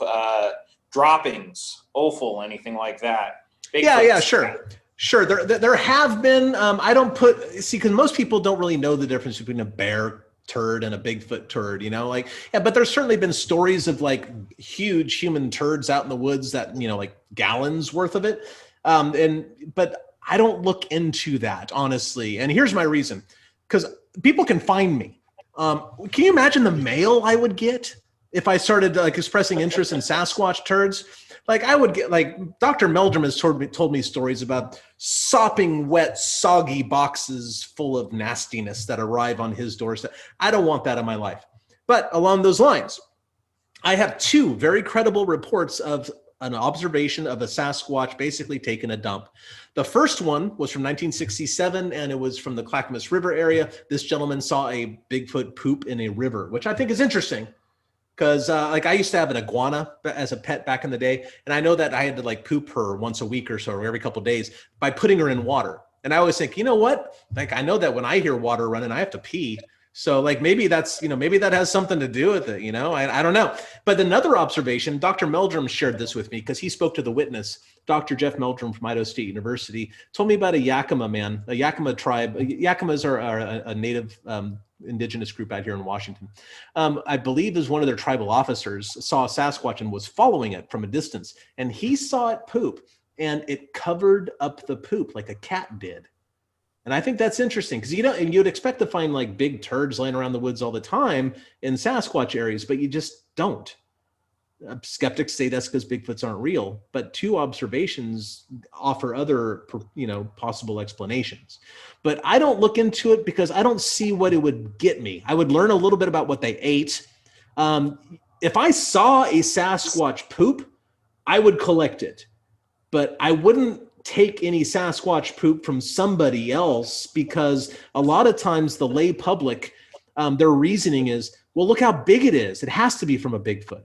S8: droppings, offal, anything like that?
S11: Yeah, sure. Sure, there have been. I don't because most people don't really know the difference between a bear turd and a Bigfoot turd, you know, like, yeah, but there's certainly been stories of like huge human turds out in the woods that, you know, like gallons worth of it. But I don't look into that, honestly. And here's my reason, because people can find me. Can you imagine the mail I would get if I started like expressing interest in Sasquatch turds? Like I would get, like Dr. Meldrum has told me stories about sopping wet, soggy boxes full of nastiness that arrive on his doorstep. I don't want that in my life. But along those lines, I have two very credible reports of an observation of a Sasquatch basically taking a dump. The first one was from 1967, and it was from the Clackamas River area. This gentleman saw a Bigfoot poop in a river, which I think is interesting because like I used to have an iguana as a pet back in the day, and I know that I had to like poop her once a week or so, or every couple of days by putting her in water. And I always think, you know what? Like I know that when I hear water running, I have to pee. So like maybe that's, maybe that has something to do with it, I don't know. But another observation, Dr. Meldrum shared this with me because he spoke to the witness. Dr. Jeff Meldrum from Idaho State University told me about a Yakima man, a Yakima tribe. Yakimas are a native indigenous group out here in Washington. I believe is one of their tribal officers saw a Sasquatch and was following it from a distance. And he saw it poop and it covered up the poop like a cat did. And I think that's interesting because you'd expect to find like big turds laying around the woods all the time in Sasquatch areas, but you just don't. Skeptics say that's because Bigfoots aren't real, but two observations offer other, possible explanations. But I don't look into it because I don't see what it would get me. I would learn a little bit about what they ate. If I saw a Sasquatch poop, I would collect it, but I wouldn't take any Sasquatch poop from somebody else because a lot of times the lay public, their reasoning is, well, look how big it is. It has to be from a Bigfoot.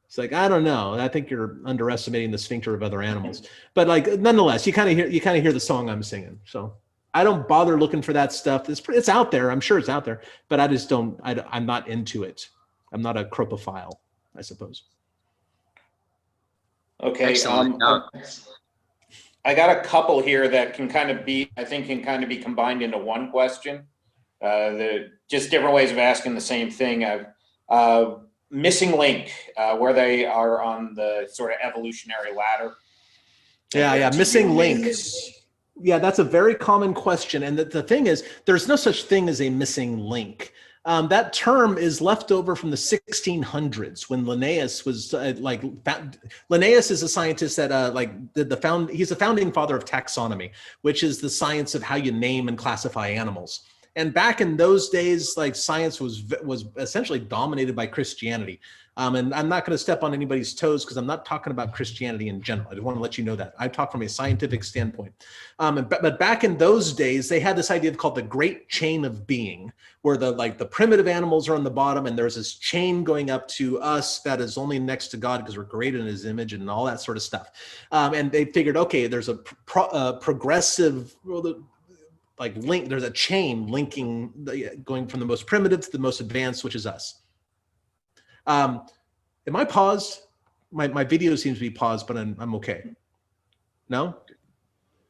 S11: It's like, I don't know. I think you're underestimating the sphincter of other animals. But like, nonetheless, you kind of hear the song I'm singing. So I don't bother looking for that stuff. It's out there. I'm sure it's out there, but I just don't. I'm not into it. I'm not a cropophile, I suppose.
S8: Okay.
S9: Excellent.
S8: I got a couple here that can kind of be combined into one question. Just different ways of asking the same thing. Missing link, where they are on the sort of evolutionary ladder.
S11: Yeah, missing links. Yeah, that's a very common question. And the thing is, there's no such thing as a missing link. That term is left over from the 1600s when Linnaeus was Linnaeus is a scientist that he's a founding father of taxonomy, which is the science of how you name and classify animals. And back in those days, like science was essentially dominated by Christianity. And I'm not going to step on anybody's toes because I'm not talking about Christianity in general. I just want to let you know that. I talk from a scientific standpoint. But back in those days, they had this idea called the great chain of being, where the primitive animals are on the bottom and there's this chain going up to us that is only next to God because we're created in his image and all that sort of stuff. And they figured, okay, there's a progressive link, there's a chain linking, going from the most primitive to the most advanced, which is us. Am I paused? My video seems to be paused, but I'm okay. No?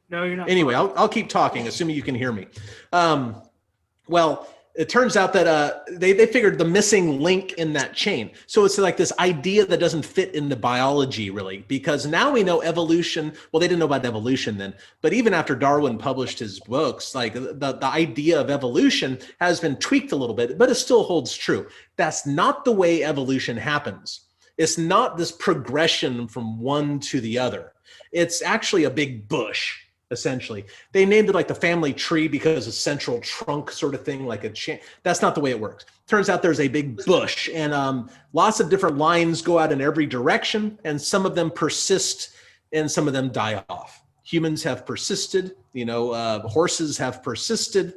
S7: No, you're not.
S11: Anyway, I'll keep talking, assuming you can hear me. Well, it turns out that they figured the missing link in that chain. So it's like this idea that doesn't fit in the biology really, because now we know evolution. Well, they didn't know about evolution then, but even after Darwin published his books, like the idea of evolution has been tweaked a little bit, but it still holds true. That's not the way evolution happens. It's not this progression from one to the other. It's actually a big bush. Essentially, they named it like the family tree because a central trunk sort of thing, like a chain. That's not the way it works. Turns out there's a big bush, and lots of different lines go out in every direction, and some of them persist and some of them die off. Humans have persisted, horses have persisted,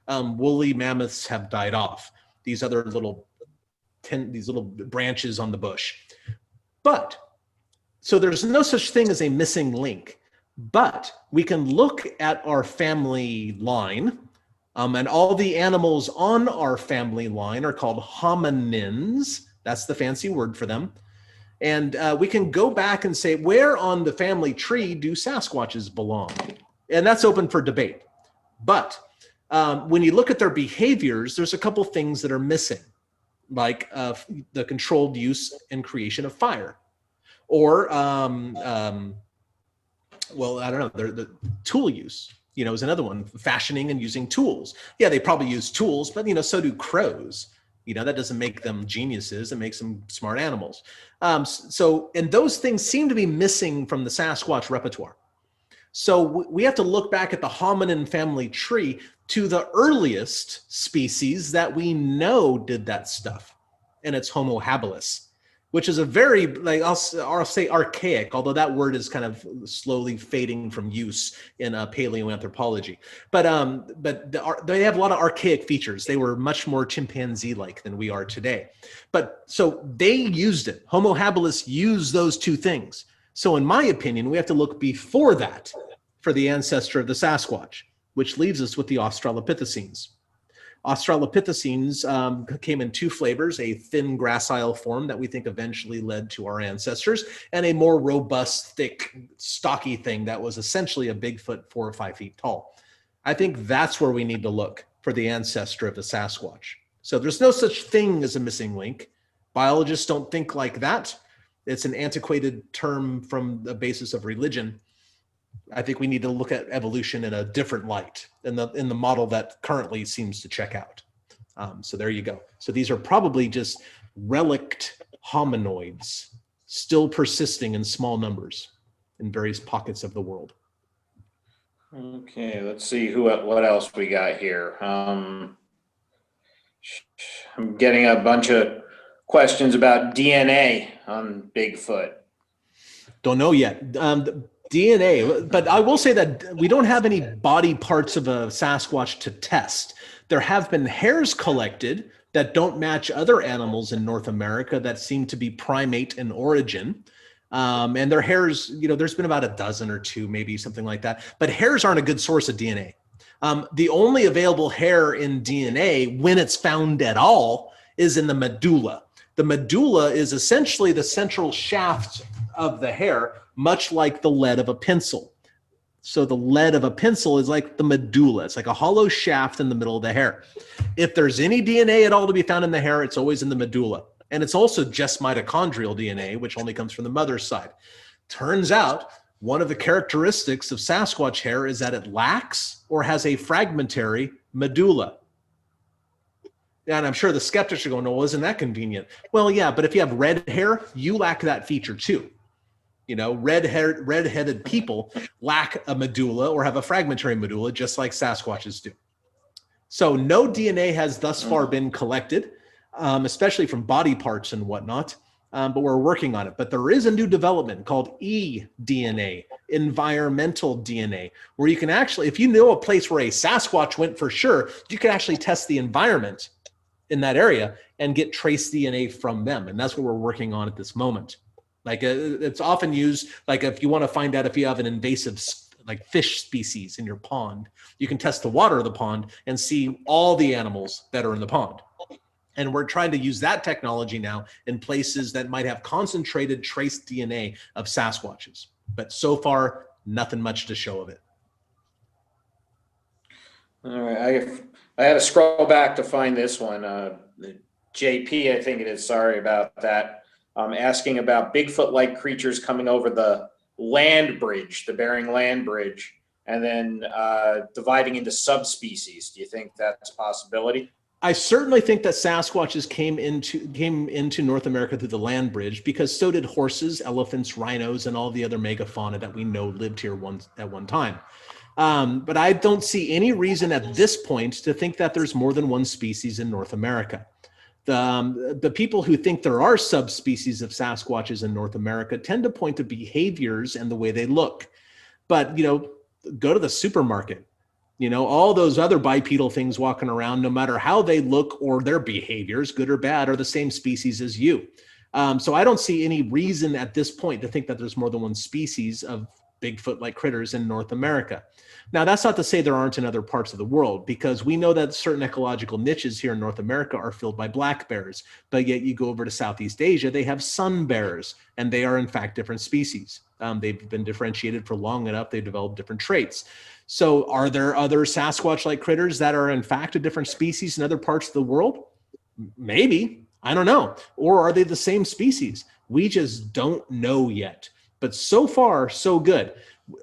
S11: woolly mammoths have died off. These other little branches on the bush. But so there's no such thing as a missing link. But we can look at our family line, and all the animals on our family line are called hominins. That's the fancy word for them. And we can go back and say, where on the family tree do Sasquatches belong? And that's open for debate. But when you look at their behaviors, there's a couple things that are missing, like the controlled use and creation of fire, or well, I don't know, the tool use, is another one, fashioning and using tools. Yeah, they probably use tools, but, so do crows. That doesn't make them geniuses. It makes them smart animals. And those things seem to be missing from the Sasquatch repertoire. So we have to look back at the hominin family tree to the earliest species that we know did that stuff, and it's Homo habilis. which is a very, like, I'll say archaic, although that word is kind of slowly fading from use in paleoanthropology. But they have a lot of archaic features. They were much more chimpanzee-like than we are today. But so they used it. Homo habilis used those two things. So in my opinion, we have to look before that for the ancestor of the Sasquatch, which leaves us with the Australopithecines. Australopithecines came in two flavors, a thin gracile form that we think eventually led to our ancestors, and a more robust, thick, stocky thing that was essentially a Bigfoot 4 or 5 feet tall. I think that's where we need to look for the ancestor of the Sasquatch. So there's no such thing as a missing link. Biologists don't think like that. It's an antiquated term from the basis of religion. I think we need to look at evolution in a different light in the model that currently seems to check out. So there you go. So these are probably just relict hominoids still persisting in small numbers in various pockets of the world.
S8: Okay, let's see what else we got here. I'm getting a bunch of questions about DNA on Bigfoot.
S11: Don't know yet. DNA, but I will say that we don't have any body parts of a Sasquatch to test. There have been hairs collected that don't match other animals in North America that seem to be primate in origin. And their hairs, there's been about a dozen or two, maybe something like that. But hairs aren't a good source of DNA. The only available hair in DNA, when it's found at all, is in the medulla. The medulla is essentially the central shaft of the hair, much like the lead of a pencil. So the lead of a pencil is like the medulla. It's like a hollow shaft in the middle of the hair. If there's any DNA at all to be found in the hair, it's always in the medulla. And it's also just mitochondrial DNA, which only comes from the mother's side. Turns out one of the characteristics of Sasquatch hair is that it lacks or has a fragmentary medulla. And I'm sure the skeptics are going, well, isn't that convenient? Well, yeah, but if you have red hair, you lack that feature too. Red-headed people lack a medulla or have a fragmentary medulla, just like Sasquatches do. So no DNA has thus far been collected, especially from body parts and whatnot, but we're working on it. But there is a new development called eDNA, environmental DNA, where you can actually, if you know a place where a Sasquatch went for sure, you can actually test the environment in that area and get trace DNA from them. And that's what we're working on at this moment. Like it's often used, like if you want to find out if you have an invasive like fish species in your pond, you can test the water of the pond and see all the animals that are in the pond. And we're trying to use that technology now in places that might have concentrated trace DNA of Sasquatches. But so far, nothing much to show of it.
S8: All right, I had to scroll back to find this one. JP, I think it is, sorry about that. Asking about Bigfoot-like creatures coming over the land bridge, the Bering Land Bridge, and then dividing into subspecies. Do you think that's a possibility?
S11: I certainly think that Sasquatches came into North America through the land bridge, because so did horses, elephants, rhinos, and all the other megafauna that we know lived here at one time. But I don't see any reason at this point to think that there's more than one species in North America. The people who think there are subspecies of Sasquatches in North America tend to point to behaviors and the way they look. But, go to the supermarket. All those other bipedal things walking around, no matter how they look or their behaviors, good or bad, are the same species as you. So I don't see any reason at this point to think that there's more than one species of Bigfoot-like critters in North America. Now, that's not to say there aren't in other parts of the world, because we know that certain ecological niches here in North America are filled by black bears, but yet you go over to Southeast Asia, they have sun bears, and they are in fact different species. They've been differentiated for long enough, they've developed different traits. So are there other Sasquatch-like critters that are in fact a different species in other parts of the world? Maybe, I don't know. Or are they the same species? We just don't know yet. But so far, so good.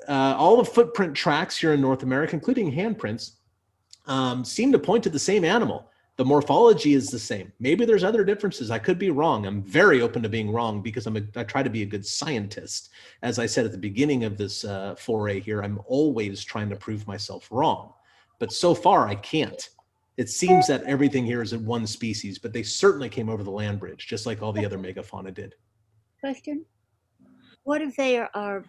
S11: All the footprint tracks here in North America, including handprints, seem to point to the same animal. The morphology is the same. Maybe there's other differences. I could be wrong. I'm very open to being wrong, because I try to be a good scientist. As I said at the beginning of this foray here, I'm always trying to prove myself wrong. But so far, I can't. It seems that everything here is in one species, but they certainly came over the land bridge, just like all the other megafauna did.
S12: Question. What if they are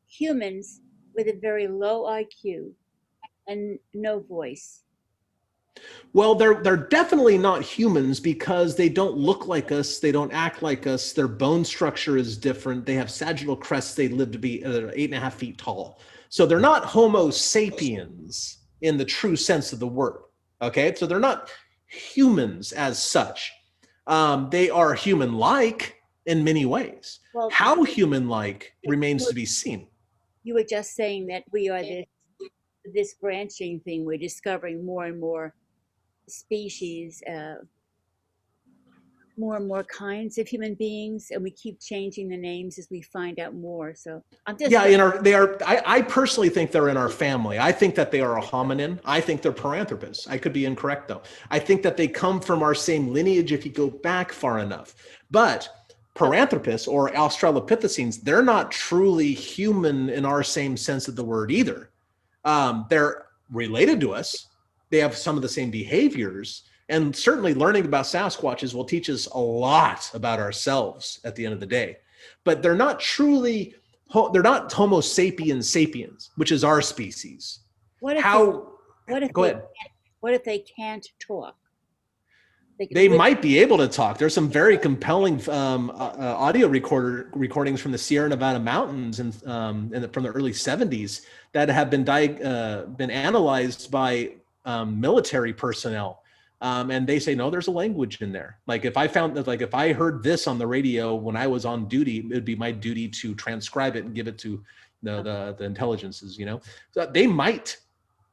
S12: humans with a very low IQ and no voice?
S11: Well, they're definitely not humans because they don't look like us. They don't act like us. Their bone structure is different. They have sagittal crests. They live to be 8.5 feet tall. So they're not Homo sapiens in the true sense of the word. Okay, so they're not humans as such. They are human-like in many ways.
S12: Well,
S11: how human-like remains to be seen.
S12: You were just saying that we are this branching thing. We're discovering more and more species, more and more kinds of human beings, and we keep changing the names as we find out more. So I'm just
S11: I personally think they're in our family. I think that they are a hominin. I think they're paranthropus. I could be incorrect though. I think that they come from our same lineage if you go back far enough. But paranthropus or Australopithecines, they're not truly human in our same sense of the word either. They're related to us. They have some of the same behaviors. And certainly learning about Sasquatches will teach us a lot about ourselves at the end of the day. But they're not truly, they're not Homo sapiens sapiens, which is our species.
S12: What if
S11: Go ahead.
S12: What if they can't talk?
S11: They might be able to talk. There's some very compelling audio recordings from the Sierra Nevada mountains and from the early 70s that have been analyzed by military personnel. And they say, no, there's a language in there. Like if I heard this on the radio when I was on duty, it would be my duty to transcribe it and give it to the intelligences, so they might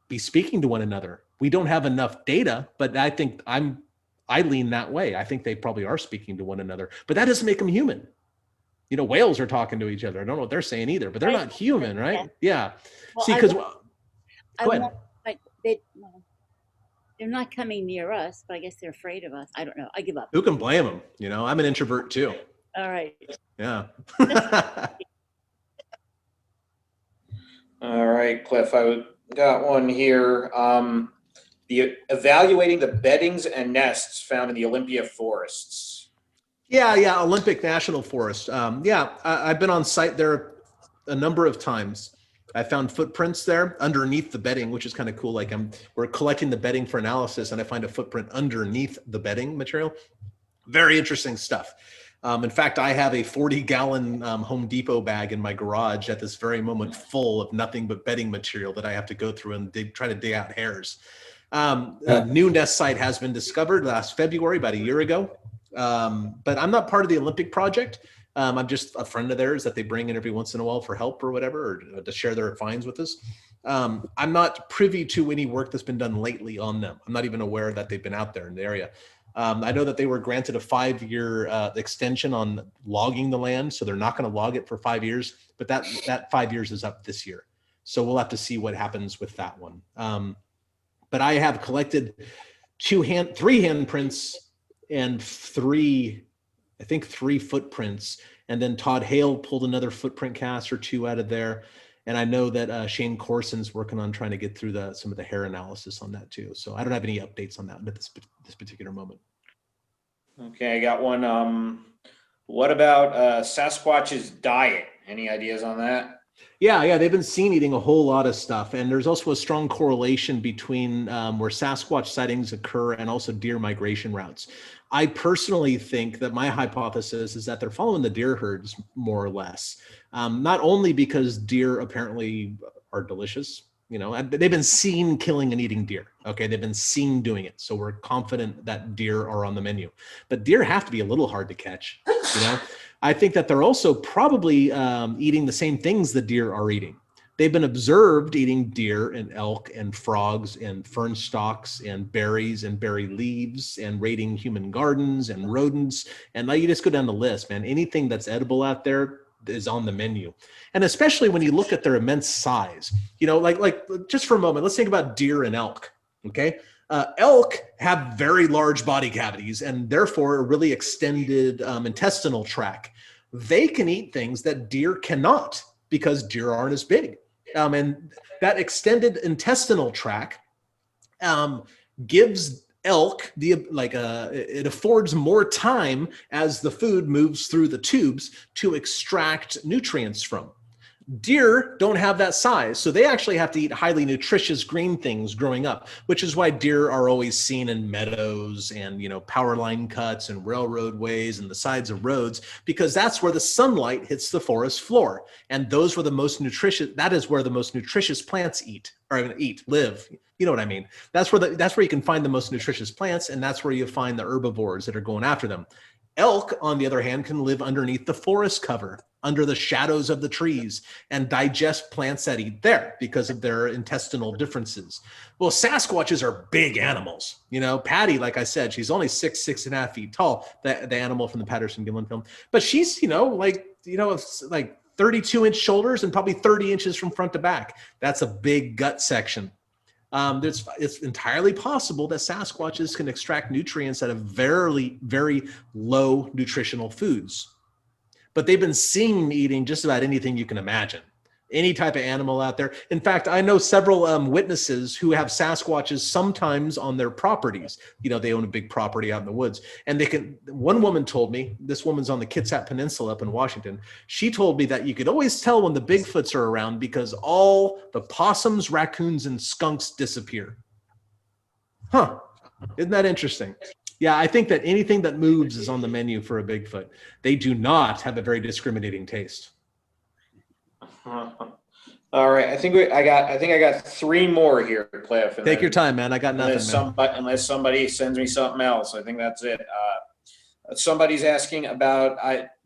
S11: be speaking to one another. We don't have enough data, but I think I lean that way. I think they probably are speaking to one another, but that doesn't make them human. Whales are talking to each other. I don't know what they're saying either, but they're not human, right? Yeah.
S12: Well,
S11: see, because
S12: go ahead. They're not coming near us, but I guess they're afraid of us. I don't know. I give up.
S11: Who can blame them? I'm an introvert too.
S12: All right.
S11: Yeah.
S8: All right, Cliff, I got one here. Evaluating the beddings and nests found in the Olympia forests.
S11: Yeah, Olympic National Forest. I've been on site there a number of times. I found footprints there underneath the bedding, which is kind of cool. Like we're collecting the bedding for analysis, and I find a footprint underneath the bedding material. Very interesting stuff. In fact, I have a 40-gallon Home Depot bag in my garage at this very moment full of nothing but bedding material that I have to go through and try to dig out hairs. A new nest site has been discovered last February, about a year ago. But I'm not part of the Olympic project. I'm just a friend of theirs that they bring in every once in a while for help or whatever, or to share their finds with us. I'm not privy to any work that's been done lately on them. I'm not even aware that they've been out there in the area. I know that they were granted a 5-year extension on logging the land, so they're not going to log it for 5 years, but that 5 years is up this year. So we'll have to see what happens with that one. But I have collected 3 handprints and 3 footprints. And then Todd Hale pulled another footprint cast or 2 out of there. And I know that Shane Corson's working on trying to get through some of the hair analysis on that too. So I don't have any updates on that at this particular moment.
S8: Okay, I got one. What about Sasquatch's diet? Any ideas on that?
S11: Yeah, they've been seen eating a whole lot of stuff. And there's also a strong correlation between where Sasquatch sightings occur and also deer migration routes. I personally think that my hypothesis is that they're following the deer herds more or less. Not only because deer apparently are delicious, they've been seen killing and eating deer. Okay, they've been seen doing it. So we're confident that deer are on the menu. But deer have to be a little hard to catch, I think that they're also probably eating the same things the deer are eating. They've been observed eating deer and elk and frogs and fern stalks and berries and berry leaves and raiding human gardens and rodents. And you just go down the list, man. Anything that's edible out there is on the menu. And especially when you look at their immense size, like just for a moment, let's think about deer and elk. Okay. Elk have very large body cavities and therefore a really extended intestinal tract. They can eat things that deer cannot because deer aren't as big. And that extended intestinal tract gives elk it affords more time as the food moves through the tubes to extract nutrients from. Deer don't have that size, so they actually have to eat highly nutritious green things growing up, which is why deer are always seen in meadows and, power line cuts and railroad ways and the sides of roads, because that's where the sunlight hits the forest floor. And those were the most nutritious, that is where the most nutritious plants live. You know what I mean? That's where you can find the most nutritious plants, and that's where you find the herbivores that are going after them. Elk, on the other hand, can live underneath the forest cover, under the shadows of the trees, and digest plants that eat there because of their intestinal differences. Well, Sasquatches are big animals. Patty, like I said, she's only 6.5 feet tall, the animal from the Patterson-Gimlin film. But she's, like 32-inch shoulders and probably 30 inches from front to back. That's a big gut section. It's entirely possible that Sasquatches can extract nutrients out of very, very low nutritional foods. But they've been seen eating just about anything you can imagine, any type of animal out there. In fact, I know several witnesses who have Sasquatches sometimes on their properties. They own a big property out in the woods, and one woman told me, this woman's on the Kitsap Peninsula up in Washington. She told me that you could always tell when the Bigfoots are around because all the possums, raccoons, and skunks disappear. Huh. Isn't that interesting? Yeah, I think that anything that moves is on the menu for a Bigfoot. They do not have a very discriminating taste.
S8: All right, I think I got 3 more here, Cliff.
S11: Take your time, man. I got nothing.
S8: Unless somebody sends me something else, I think that's it. Somebody's asking about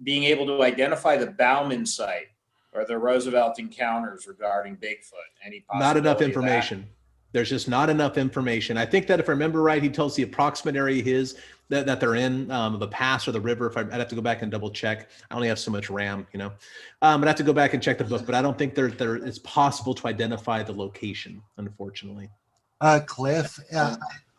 S8: being able to identify the Bauman site or the Roosevelt encounters regarding Bigfoot. Any possibility? Not enough
S11: information. There's just not enough information. I think that if I remember right, he tells the approximate area that they're in, the pass or the river. I'd have to go back and double check. I only have so much RAM, I'd have to go back and check the book, but I don't think it's possible to identify the location, unfortunately.
S13: Cliff,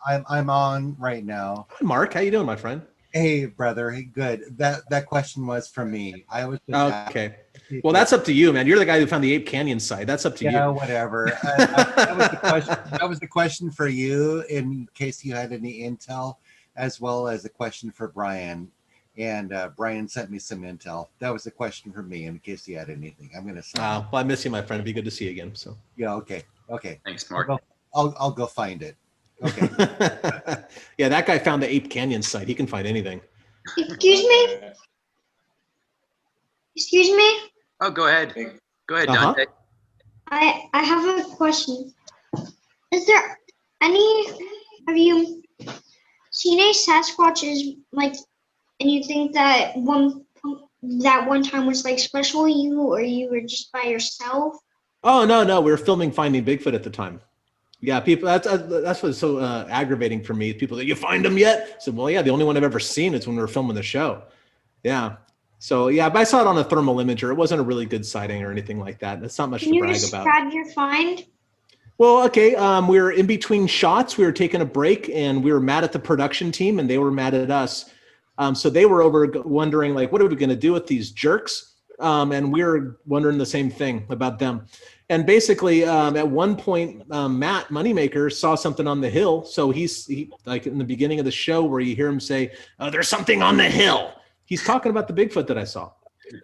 S13: I'm on right now.
S11: Hi, Mark, how you doing, my friend?
S13: Hey, brother. Hey, good. That question was for me. I was just
S11: okay. Well, that's up to you, man. You're the guy who found the Ape Canyon site. That's up to you.
S13: Yeah, whatever. That was the question for you in case you had any intel, as well as a question for Brian. And Brian sent me some intel. That was the question for me in case you had anything. I'm going to say.
S11: Well, I miss you, my friend. It'd be good to see you again. So.
S13: Yeah, okay.
S9: Thanks, Mark.
S13: I'll go find it. Okay.
S11: Yeah, that guy found the Ape Canyon site. He can find anything.
S14: Excuse me?
S9: Oh, go ahead. Go ahead, Dante.
S14: I have a question. Is there have you seen a Sasquatch and you think that one time was special to you, or you were just by yourself?
S11: Oh, no. We were filming Finding Bigfoot at the time. Yeah, people. That's what's so aggravating for me. People that you find them yet? I said, well, yeah. The only one I've ever seen is when we were filming the show. Yeah. So yeah, but I saw it on a thermal imager. It wasn't a really good sighting or anything like that. That's not much to brag about. Can you
S14: describe your find?
S11: Well, okay. We were in between shots. We were taking a break, and we were mad at the production team, and they were mad at us. So they were over wondering, what are we going to do with these jerks? And we were wondering the same thing about them. And basically, at one point, Matt Moneymaker saw something on the hill. So he like in the beginning of the show where you hear him say, "There's something on the hill." He's talking about the Bigfoot that I saw.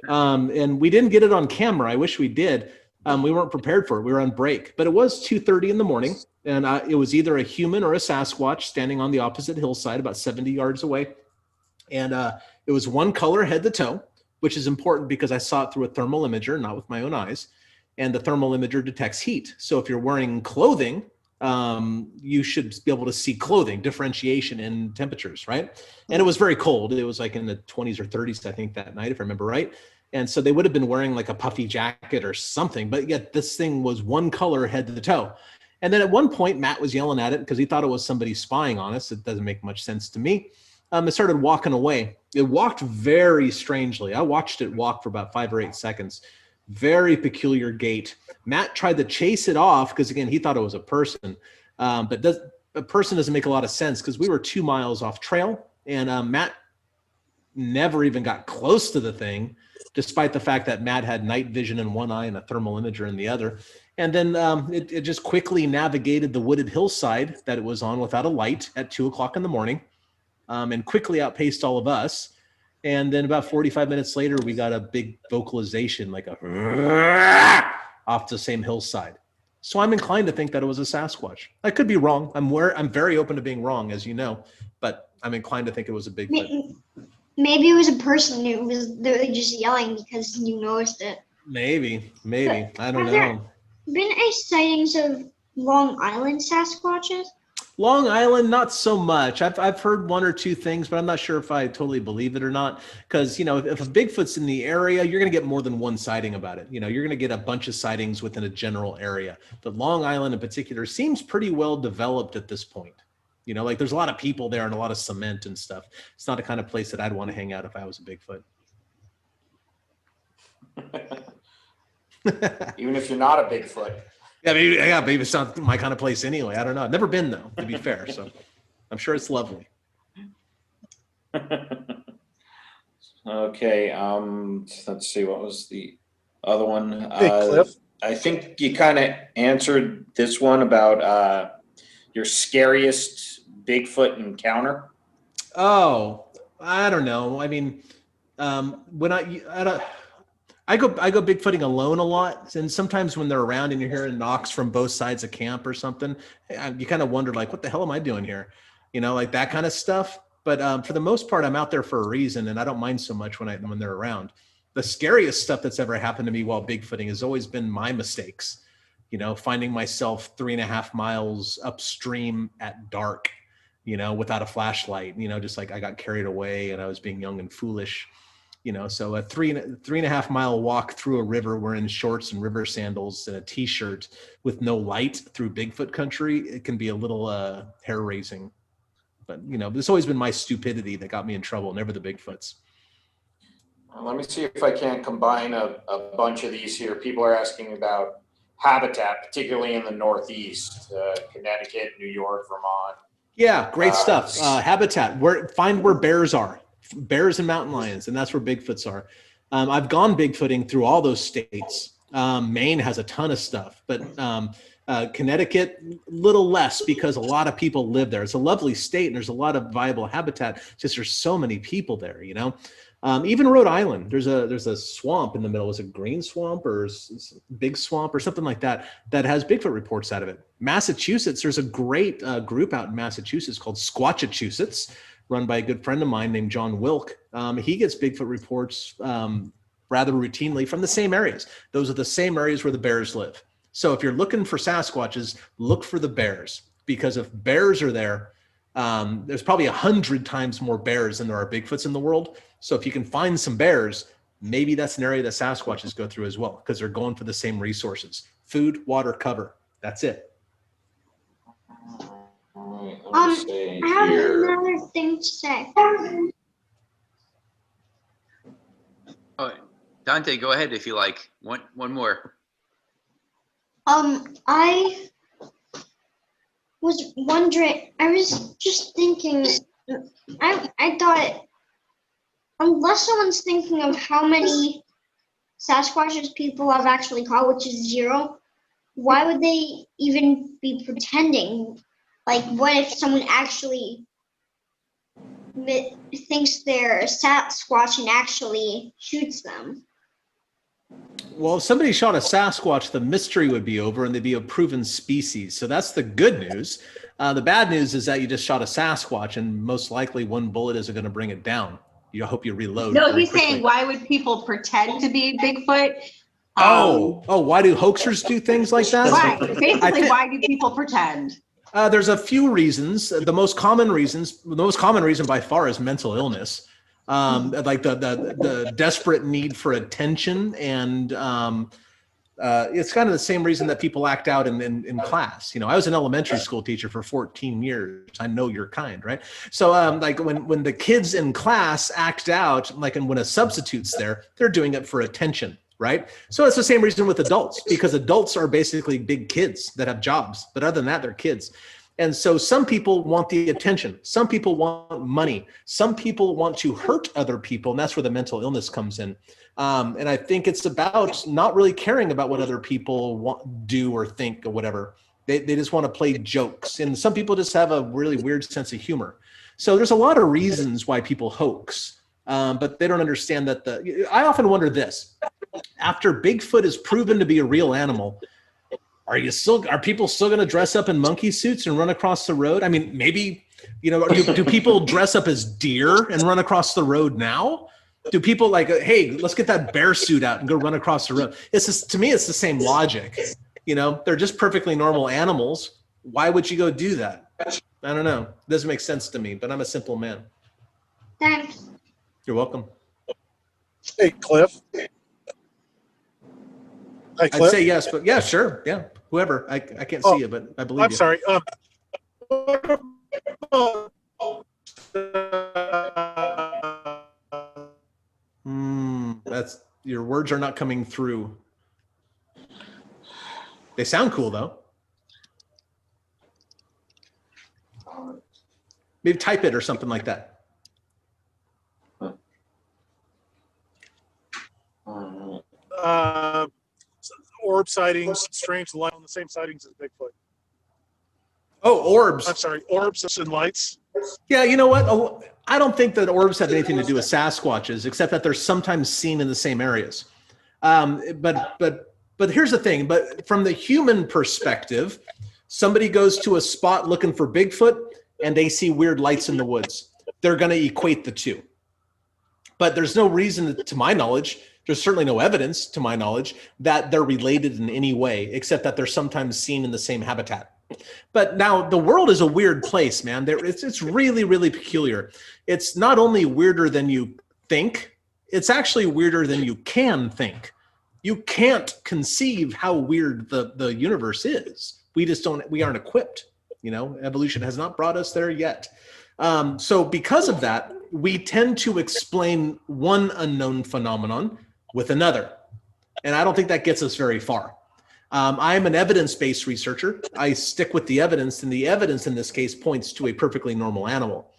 S11: And we didn't get it on camera. I wish we did. We weren't prepared for it. We were on break. But it was 2:30 in the morning, and it was either a human or a Sasquatch standing on the opposite hillside about 70 yards away. And it was one color head to toe, which is important because I saw it through a thermal imager, not with my own eyes. And the thermal imager detects heat. So if you're wearing clothing, you should be able to see clothing differentiation in temperatures, right? And it was very cold. It was in the 20s or 30s, I think, that night, if I remember right. And so they would have been wearing a puffy jacket or something, but yet this thing was one color head to toe. And then at one point, Matt was yelling at it because he thought it was somebody spying on us. It doesn't make much sense to me. It started walking away. It walked very strangely. I watched it walk for about 5 or 8 seconds. Very peculiar gait. Matt tried to chase it off because, again, he thought it was a person. But a person doesn't make a lot of sense because we were 2 miles off trail, and Matt never even got close to the thing. despite the fact that Matt had night vision in one eye and a thermal imager in the other. And then it just quickly navigated the wooded hillside that it was on without a light at 2 o'clock in the morning, and quickly outpaced all of us. And then about 45 minutes later, we got a big vocalization, like a off the same hillside. So I'm inclined to think that it was a Sasquatch. I could be wrong. I'm very open to being wrong, as you know, but I'm inclined to think it was a Bigfoot.
S14: Maybe it was a person who was literally just yelling because you noticed it.
S11: Maybe.
S14: But
S11: I don't
S14: have there
S11: know.
S14: been any sightings of Long Island Sasquatches?
S11: Long Island, not so much. I've heard one or two things, but I'm not sure if I totally believe it or not. Because, if a Bigfoot's in the area, you're going to get more than one sighting about it. You're going to get a bunch of sightings within a general area. But Long Island in particular seems pretty well developed at this point. Like there's a lot of people there and a lot of cement and stuff. It's not the kind of place that I'd want to hang out if I was a Bigfoot.
S8: Even if you're not a Bigfoot.
S11: Yeah, maybe it's not my kind of place anyway. I don't know. I've never been though, to be fair. So I'm sure it's lovely.
S8: Okay. Let's see. What was the other one?
S10: Hey, Cliff.
S8: I think you kind of answered this one about your scariest Bigfoot encounter.
S11: Oh, I don't know. I mean, when I go Bigfooting alone a lot, and sometimes when they're around and you're hearing knocks from both sides of camp or something, you kind of wonder like, what the hell am I doing here? Like that kind of stuff. But for the most part, I'm out there for a reason, and I don't mind so much when they're around. The scariest stuff that's ever happened to me while Bigfooting has always been my mistakes. Finding myself 3.5 miles upstream at dark, without a flashlight. Just like I got carried away and I was being young and foolish. So a 3.5 mile walk through a river wearing shorts and river sandals and a t-shirt with no light through Bigfoot country, it can be a little hair raising. But, it's always been my stupidity that got me in trouble, never the Bigfoots.
S8: Let me see if I can't combine a bunch of these here. People are asking about habitat, particularly in the Northeast, Connecticut, New York, Vermont.
S11: Yeah, great stuff. Habitat, find where bears are. Bears and mountain lions, and that's where Bigfoots are. I've gone Bigfooting through all those states. Maine has a ton of stuff, but Connecticut, little less because a lot of people live there. It's a lovely state and there's a lot of viable habitat. Just there's so many people there, Even Rhode Island, there's a swamp in the middle. Is it green swamp or big swamp or something like that has Bigfoot reports out of it. Massachusetts, there's a great group out in Massachusetts called Squatchachusetts, run by a good friend of mine named John Wilk. He gets Bigfoot reports rather routinely from the same areas. Those are the same areas where the bears live. So if you're looking for Sasquatches, look for the bears, because if bears are there, there's probably 100 times more bears than there are Bigfoots in the world. So if you can find some bears, maybe that's an area that Sasquatches go through as well, because they're going for the same resources: food, water, cover. That's it.
S14: I have another thing to say.
S9: Oh, Dante, go ahead if you like. One more.
S14: I was wondering, I was just thinking, I thought, unless someone's thinking of how many Sasquatches people have actually caught, which is 0, why would they even be pretending? Like, what if someone actually thinks they're a Sasquatch and actually shoots them?
S11: Well, if somebody shot a Sasquatch, the mystery would be over and they'd be a proven species. So that's the good news. The bad news is that you just shot a Sasquatch and most likely one bullet isn't going to bring it down. You hope you reload.
S15: No, he's saying, why would people pretend to be Bigfoot?
S11: Why do hoaxers do things like that?
S15: Right. Basically, why do people pretend?
S11: There's a few reasons. The most common reason by far is mental illness. Like the desperate need for attention, and it's kind of the same reason that people act out in class. I was an elementary school teacher for 14 years. I know your kind, right? So like when the kids in class act out, like when a substitute's there, they're doing it for attention, right? So it's the same reason with adults, because adults are basically big kids that have jobs, but other than that, they're kids. And so some people want the attention. Some people want money. Some people want to hurt other people. And that's where the mental illness comes in. And I think it's about not really caring about what other people do or think or whatever. They just want to play jokes. And some people just have a really weird sense of humor. So there's a lot of reasons why people hoax, but they don't understand that I often wonder this. After Bigfoot is proven to be a real animal, are people still going to dress up in monkey suits and run across the road? I mean, maybe, do people dress up as deer and run across the road now? Do people hey, let's get that bear suit out and go run across the road? It's just, to me, it's the same logic. They're just perfectly normal animals. Why would you go do that? I don't know. It doesn't make sense to me, but I'm a simple man.
S14: Thanks.
S11: You're welcome.
S16: Hey, Cliff. Hi, Cliff.
S11: I'd say yes, but yeah, sure. Yeah. Whoever. I can't see you, but I believe
S16: I'm
S11: you.
S16: sorry.
S11: That's, your words are not coming through. They sound cool though. Maybe type it or something like that.
S16: Orb sightings, strange light on the same sightings as Bigfoot.
S11: Oh, orbs.
S16: I'm sorry, orbs and lights.
S11: Yeah, you know what? I don't think that orbs have anything to do with Sasquatches, except that they're sometimes seen in the same areas. But here's the thing. But from the human perspective, somebody goes to a spot looking for Bigfoot and they see weird lights in the woods. They're going to equate the two. But there's no reason, to my knowledge, there's certainly no evidence, to my knowledge, that they're related in any way, except that they're sometimes seen in the same habitat. But now the world is a weird place, man. It's really, really peculiar. It's not only weirder than you think, it's actually weirder than you can think. You can't conceive how weird the universe is. We aren't equipped. Evolution has not brought us there yet. So because of that, we tend to explain one unknown phenomenon with another. And I don't think that gets us very far. I'm an evidence-based researcher. I stick with the evidence, and the evidence in this case points to a perfectly normal animal.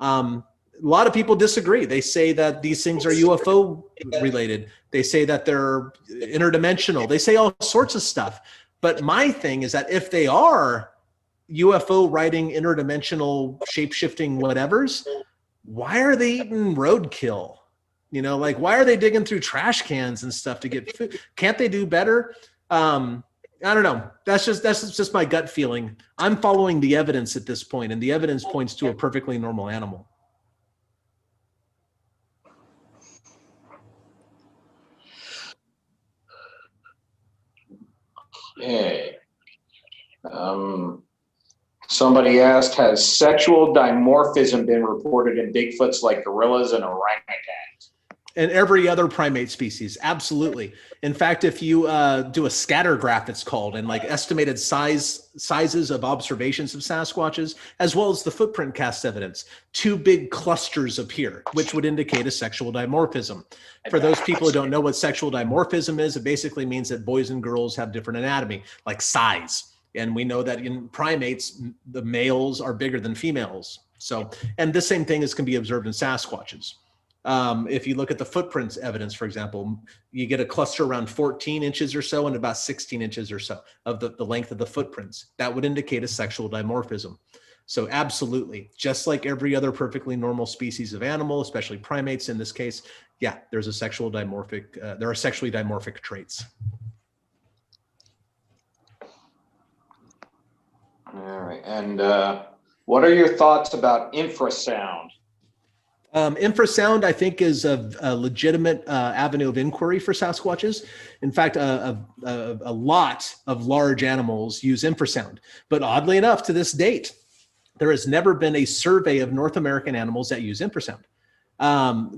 S11: A lot of people disagree. They say that these things are UFO related. They say that they're interdimensional. They say all sorts of stuff. But my thing is that if they are UFO riding interdimensional shape-shifting whatevers, why are they eating roadkill? Why are they digging through trash cans and stuff to get food? Can't they do better? I don't know. That's just my gut feeling. I'm following the evidence at this point, and the evidence points to a perfectly normal animal.
S8: Okay. Somebody asked, has sexual dimorphism been reported in Bigfoots like gorillas and orangutans?
S11: And every other primate species, absolutely. In fact, if you do a scatter graph, it's called, and estimated sizes of observations of Sasquatches, as well as the footprint cast evidence, two big clusters appear, which would indicate a sexual dimorphism. For those people who don't know what sexual dimorphism is, it basically means that boys and girls have different anatomy, like size. And we know that in primates, the males are bigger than females. So, and the same thing can be observed in Sasquatches. If you look at the footprints evidence, for example, you get a cluster around 14 inches or so and about 16 inches or so of the length of the footprints. That would indicate a sexual dimorphism. So absolutely, just like every other perfectly normal species of animal, especially primates in this case, yeah, there are sexually dimorphic traits.
S8: All right. And what are your thoughts about infrasound?
S11: Infrasound, I think, is a legitimate avenue of inquiry for Sasquatches. In fact, a lot of large animals use infrasound. But oddly enough, to this date, there has never been a survey of North American animals that use infrasound.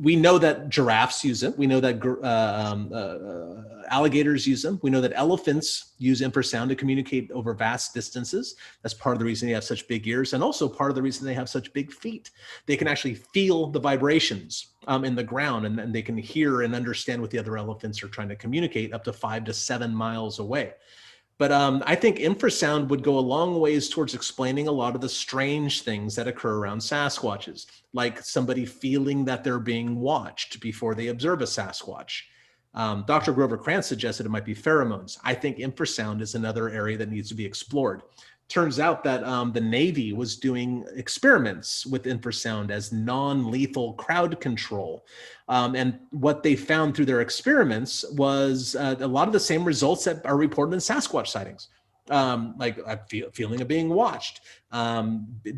S11: We know that giraffes use it. We know that alligators use them. We know that elephants use infrasound to communicate over vast distances. That's part of the reason they have such big ears, and also part of the reason they have such big feet. They can actually feel the vibrations in the ground, and they can hear and understand what the other elephants are trying to communicate up to 5 to 7 miles away. But I think infrasound would go a long ways towards explaining a lot of the strange things that occur around Sasquatches, like somebody feeling that they're being watched before they observe a Sasquatch. Dr. Grover Krantz suggested it might be pheromones. I think infrasound is another area that needs to be explored. Turns out that the Navy was doing experiments with infrasound as non-lethal crowd control. And what they found through their experiments was a lot of the same results that are reported in Sasquatch sightings. Like a feeling of being watched,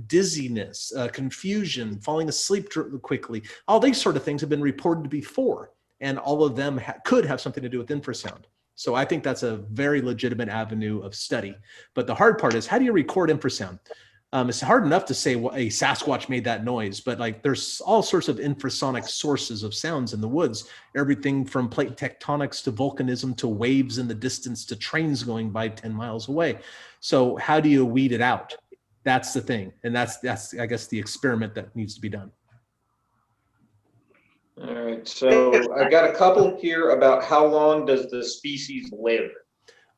S11: dizziness, confusion, falling asleep quickly. All these sort of things have been reported before, and all of them could have something to do with infrasound. So I think that's a very legitimate avenue of study. But the hard part is, how do you record infrasound? It's hard enough to say a Sasquatch made that noise, but like there's all sorts of infrasonic sources of sounds in the woods, everything from plate tectonics to volcanism to waves in the distance to trains going by 10 miles away. So how do you weed it out? That's the thing. And that's I guess the experiment that needs to be done.
S8: All right, so I've got a couple here about how long does the species live?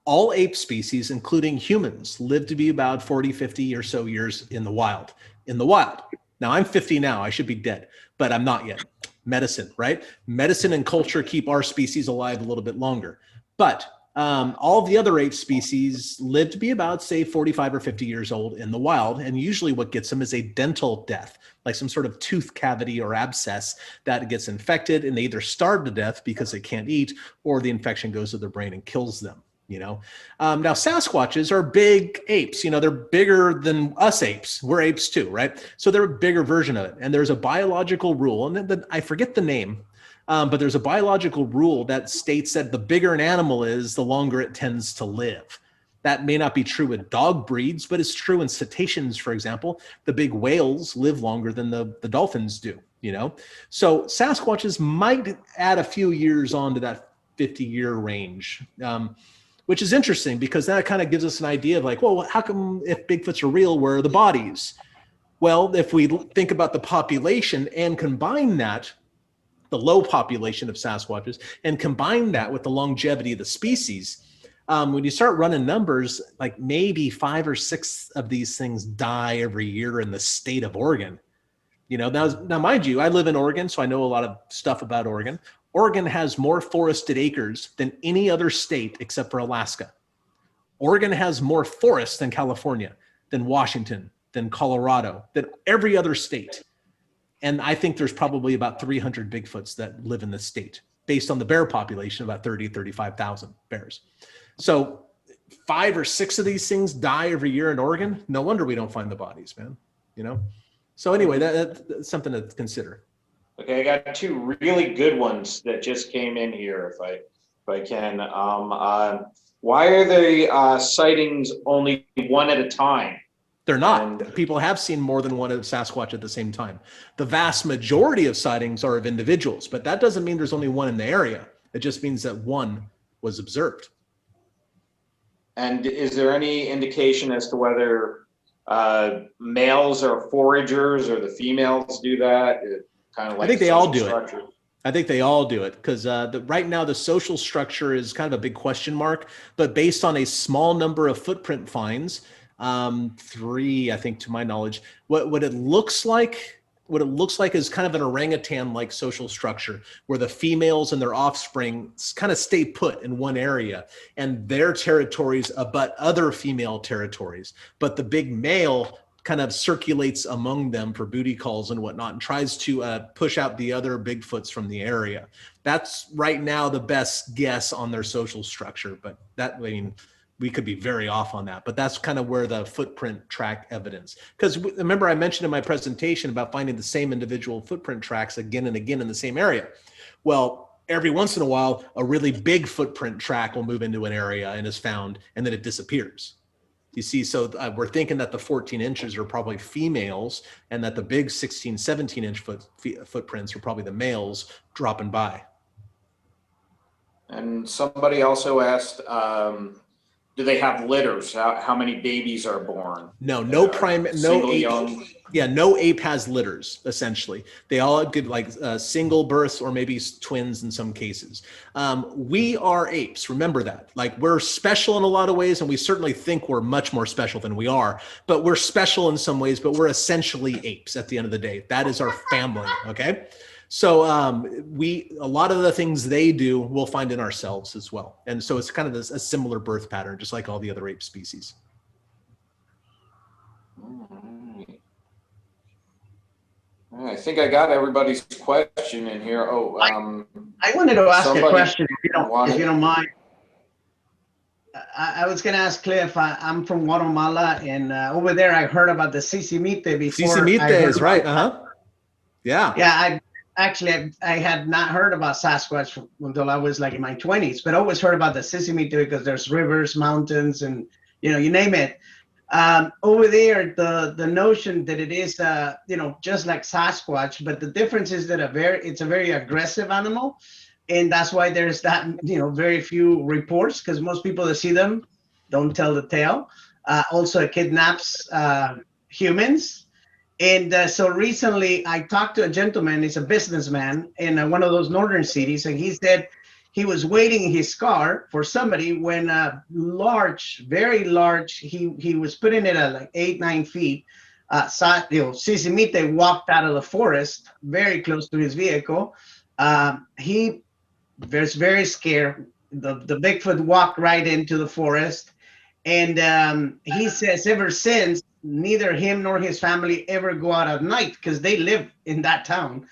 S11: All ape species, including humans, live to be about 40, 50 or so years in the wild. In the wild. Now, I'm 50 now. I should be dead, but I'm not yet. Medicine, right? Medicine and culture keep our species alive a little bit longer. But all the other ape species live to be about, say, 45 or 50 years old in the wild. And usually what gets them is a dental death, like some sort of tooth cavity or abscess that gets infected, and they either starve to death because they can't eat, or the infection goes to their brain and kills them. Now Sasquatches are big apes. They're bigger than us apes. We're apes too, right? So they're a bigger version of it. And there's a biological rule, and then I forget the name, but there's a biological rule that states that the bigger an animal is, the longer it tends to live. That may not be true with dog breeds, but it's true in cetaceans, for example. The big whales live longer than the dolphins do, So Sasquatches might add a few years onto that 50-year range. Which is interesting because that kind of gives us an idea of like, well, how come if Bigfoots are real, where are the bodies? Well, if we think about the population and combine that, the low population of Sasquatches, and combine that with the longevity of the species, when you start running numbers, like maybe 5 or 6 of these things die every year in the state of Oregon. Now, mind you, I live in Oregon, so I know a lot of stuff about Oregon. Oregon has more forested acres than any other state except for Alaska. Oregon has more forests than California, than Washington, than Colorado, than every other state. And I think there's probably about 300 Bigfoots that live in the state, based on the bear population, about 30, 35,000 bears. So 5 or 6 of these things die every year in Oregon. No wonder we don't find the bodies, man. So anyway, that's something to consider.
S8: Okay, I got 2 really good ones that just came in here, if I can. Why are the sightings only one at a time?
S11: They're not. People have seen more than one of Sasquatch at the same time. The vast majority of sightings are of individuals, but that doesn't mean there's only one in the area. It just means that one was observed.
S8: And is there any indication as to whether males are foragers or the females do that? Kind of like
S11: I think they all do it. I think they all do it because right now the social structure is kind of a big question mark. But based on a small number of footprint finds, 3, I think, to my knowledge, what it looks like is kind of an orangutan-like social structure where the females and their offspring kind of stay put in one area, and their territories abut other female territories. But the big male kind of circulates among them for booty calls and whatnot and tries to push out the other Bigfoots from the area. That's right now the best guess on their social structure, but we could be very off on that, but that's kind of where the footprint track evidence. Because remember I mentioned in my presentation about finding the same individual footprint tracks again and again in the same area. Well, every once in a while, a really big footprint track will move into an area and is found, and then it disappears. You see, so we're thinking that the 14 inches are probably females and that the big 16, 17 inch footprints are probably the males dropping by.
S8: And somebody also asked, do they have litters? How many babies are born?
S11: No
S8: Single
S11: ape.
S8: young?
S11: Yeah, no ape has litters. Essentially, they all get like single births or maybe twins in some cases. We are apes. Remember that. Like, we're special in a lot of ways, and we certainly think we're much more special than we are. But we're special in some ways. But we're essentially apes at the end of the day. That is our family. Okay. So a lot of the things they do, we'll find in ourselves as well. And so it's kind of a similar birth pattern, just like all the other ape species.
S8: I think I got everybody's question in here.
S17: I wanted to ask a question, if you don't mind. I was going to ask Cliff. I'm from Guatemala, and over there I heard about the Sisimite before.
S11: Sisimite is right. Yeah.
S17: Yeah. I had not heard about Sasquatch until I was like in my 20s, but I always heard about the Sisimite because there's rivers, mountains, and you name it. Over there, the notion that it is just like Sasquatch, but the difference is that it's a very aggressive animal, and that's why there's that very few reports, because most people that see them don't tell the tale. Also, it kidnaps humans. And so recently I talked to a gentleman, he's a businessman in one of those northern cities, and he said he was waiting in his car for somebody when very large, he was putting it at like 8-9 feet, Sisimite walked out of the forest very close to his vehicle. He was very scared. The Bigfoot walked right into the forest. And he says ever since, neither him nor his family ever go out at night because they live in that town.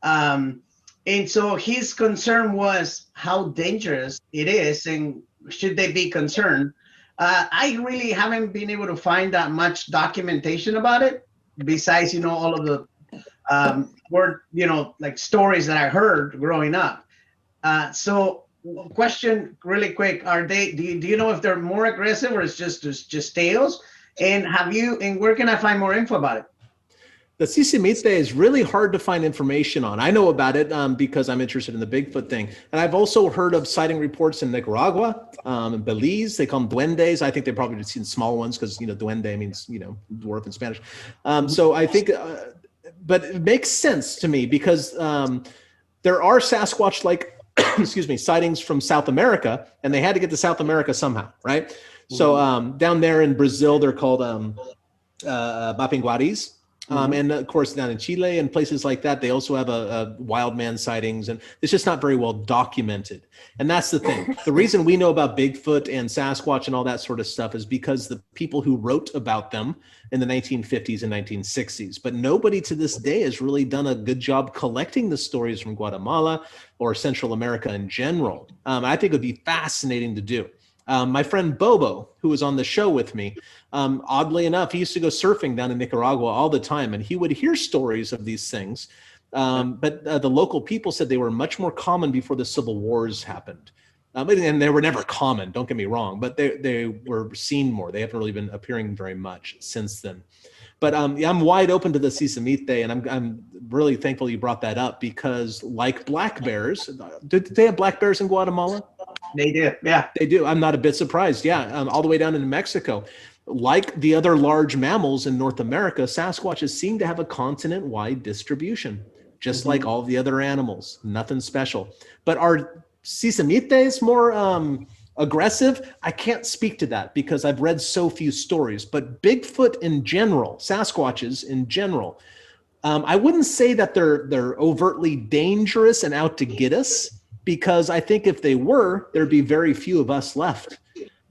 S17: And so his concern was how dangerous it is and should they be concerned. I really haven't been able to find that much documentation about it besides, all of the like stories that I heard growing up. So question really quick, do you know if they're more aggressive or it's just tails? And where can I find more info about it?
S11: The Sisimite is really hard to find information on. I know about it because I'm interested in the Bigfoot thing. And I've also heard of sighting reports in Nicaragua, in Belize. They call them duendes. I think they've probably seen small ones because, duende means, dwarf in Spanish. So I think, but it makes sense to me because there are Sasquatch-like, sightings from South America, and they had to get to South America somehow, right? So down there in Brazil, they're called Mapinguaris. And of course, down in Chile and places like that, they also have a wild man sightings, and it's just not very well documented. And that's the thing. The reason we know about Bigfoot and Sasquatch and all that sort of stuff is because the people who wrote about them in the 1950s and 1960s, but nobody to this day has really done a good job collecting the stories from Guatemala or Central America in general. I think it would be fascinating to do. My friend Bobo, who was on the show with me, oddly enough, he used to go surfing down in Nicaragua all the time, and he would hear stories of these things. But the local people said they were much more common before the Civil Wars happened. And they were never common, don't get me wrong, but they were seen more. They haven't really been appearing very much since then. But I'm wide open to the Sisimite, and I'm really thankful you brought that up because, like black bears, do they have black bears in Guatemala?
S17: They do, yeah.
S11: They do. I'm not a bit surprised. Yeah, all the way down into Mexico. Like the other large mammals in North America, Sasquatches seem to have a continent-wide distribution, just like all the other animals. Nothing special. But are Sisimites more aggressive? I can't speak to that because I've read so few stories. But Bigfoot in general, Sasquatches in general, I wouldn't say that they're overtly dangerous and out to get us, because I think if they were, there'd be very few of us left.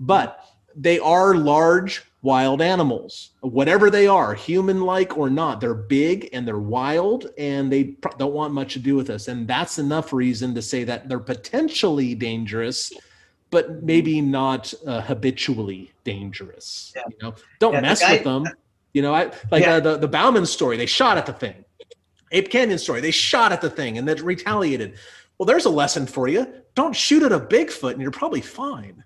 S11: But they are large, wild animals. Whatever they are, human-like or not, they're big and they're wild and they don't want much to do with us. And that's enough reason to say that they're potentially dangerous, but maybe not habitually dangerous.
S17: Yeah.
S11: Don't mess with them. The Bauman story, they shot at the thing. Ape Canyon story, they shot at the thing and then retaliated. Well, there's a lesson for you. Don't shoot at a Bigfoot and you're probably fine,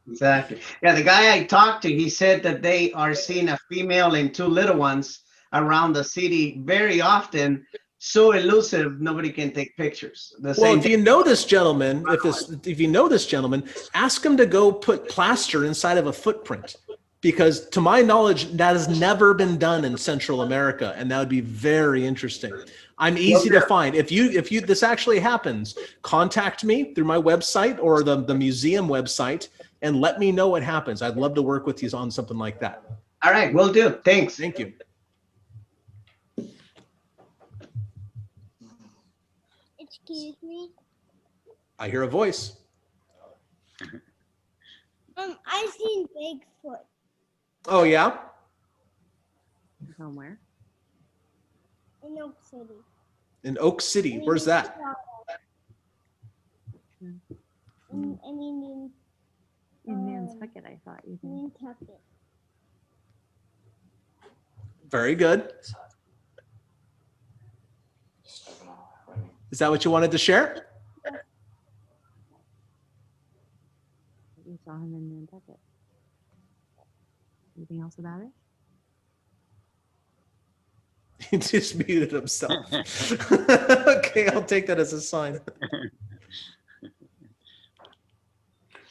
S17: Exactly. Yeah, the guy I talked to, he said that they are seeing a female and two little ones around the city very often. so elusive, nobody can take pictures. The
S11: Well,
S17: same
S11: if you know this gentleman, if you know this gentleman, ask him to go put plaster inside of a footprint, because to my knowledge, that has never been done in Central America, and that would be very interesting. I'm easy to find. If you this actually happens, contact me through my website or the museum website and let me know what happens. I'd love to work with you on something like that.
S17: All right, will do. Thanks.
S11: Thank you.
S14: Excuse me.
S11: I hear a voice.
S14: I've seen Bigfoot.
S11: Oh yeah?
S18: Somewhere.
S14: In Oak City.
S11: In Oak City. Where's that?
S14: In
S18: Nantucket, I thought you did.
S14: Nantucket.
S11: Very good. Is that what you wanted to share?
S18: You saw him in Nantucket. Anything else about it?
S11: He just muted himself. Okay, I'll take that as a sign.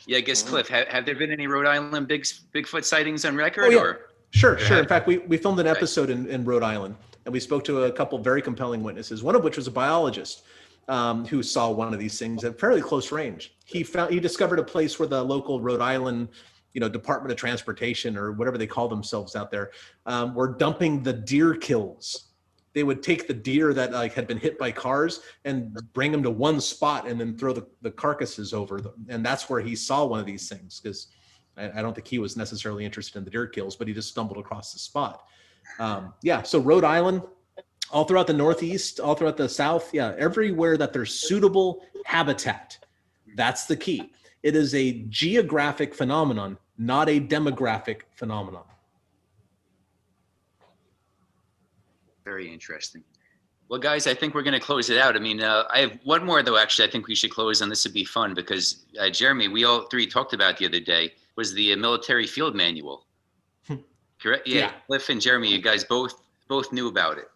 S9: Yeah, I guess, Cliff, have there been any Rhode Island Bigfoot sightings on record?
S11: Oh, yeah.
S9: Or?
S11: Sure. In fact, we filmed an episode in Rhode Island, and we spoke to a couple very compelling witnesses, one of which was a biologist who saw one of these things at fairly close range. He discovered a place where the local Rhode Island, Department of Transportation or whatever they call themselves out there, were dumping the deer kills. They would take the deer that had been hit by cars and bring them to one spot and then throw the carcasses over them. And that's where he saw one of these things, because I don't think he was necessarily interested in the deer kills, but he just stumbled across the spot. So Rhode Island, all throughout the Northeast, all throughout the South, everywhere that there's suitable habitat, that's the key. It is a geographic phenomenon, not a demographic phenomenon.
S9: Very interesting. Well, guys, I think we're going to close it out. I mean, I have one more, though, actually, I think we should close on. This would be fun because, Jeremy, we all three talked about the other day, was the military field manual. Correct? Yeah. Cliff and Jeremy, you guys both knew about it.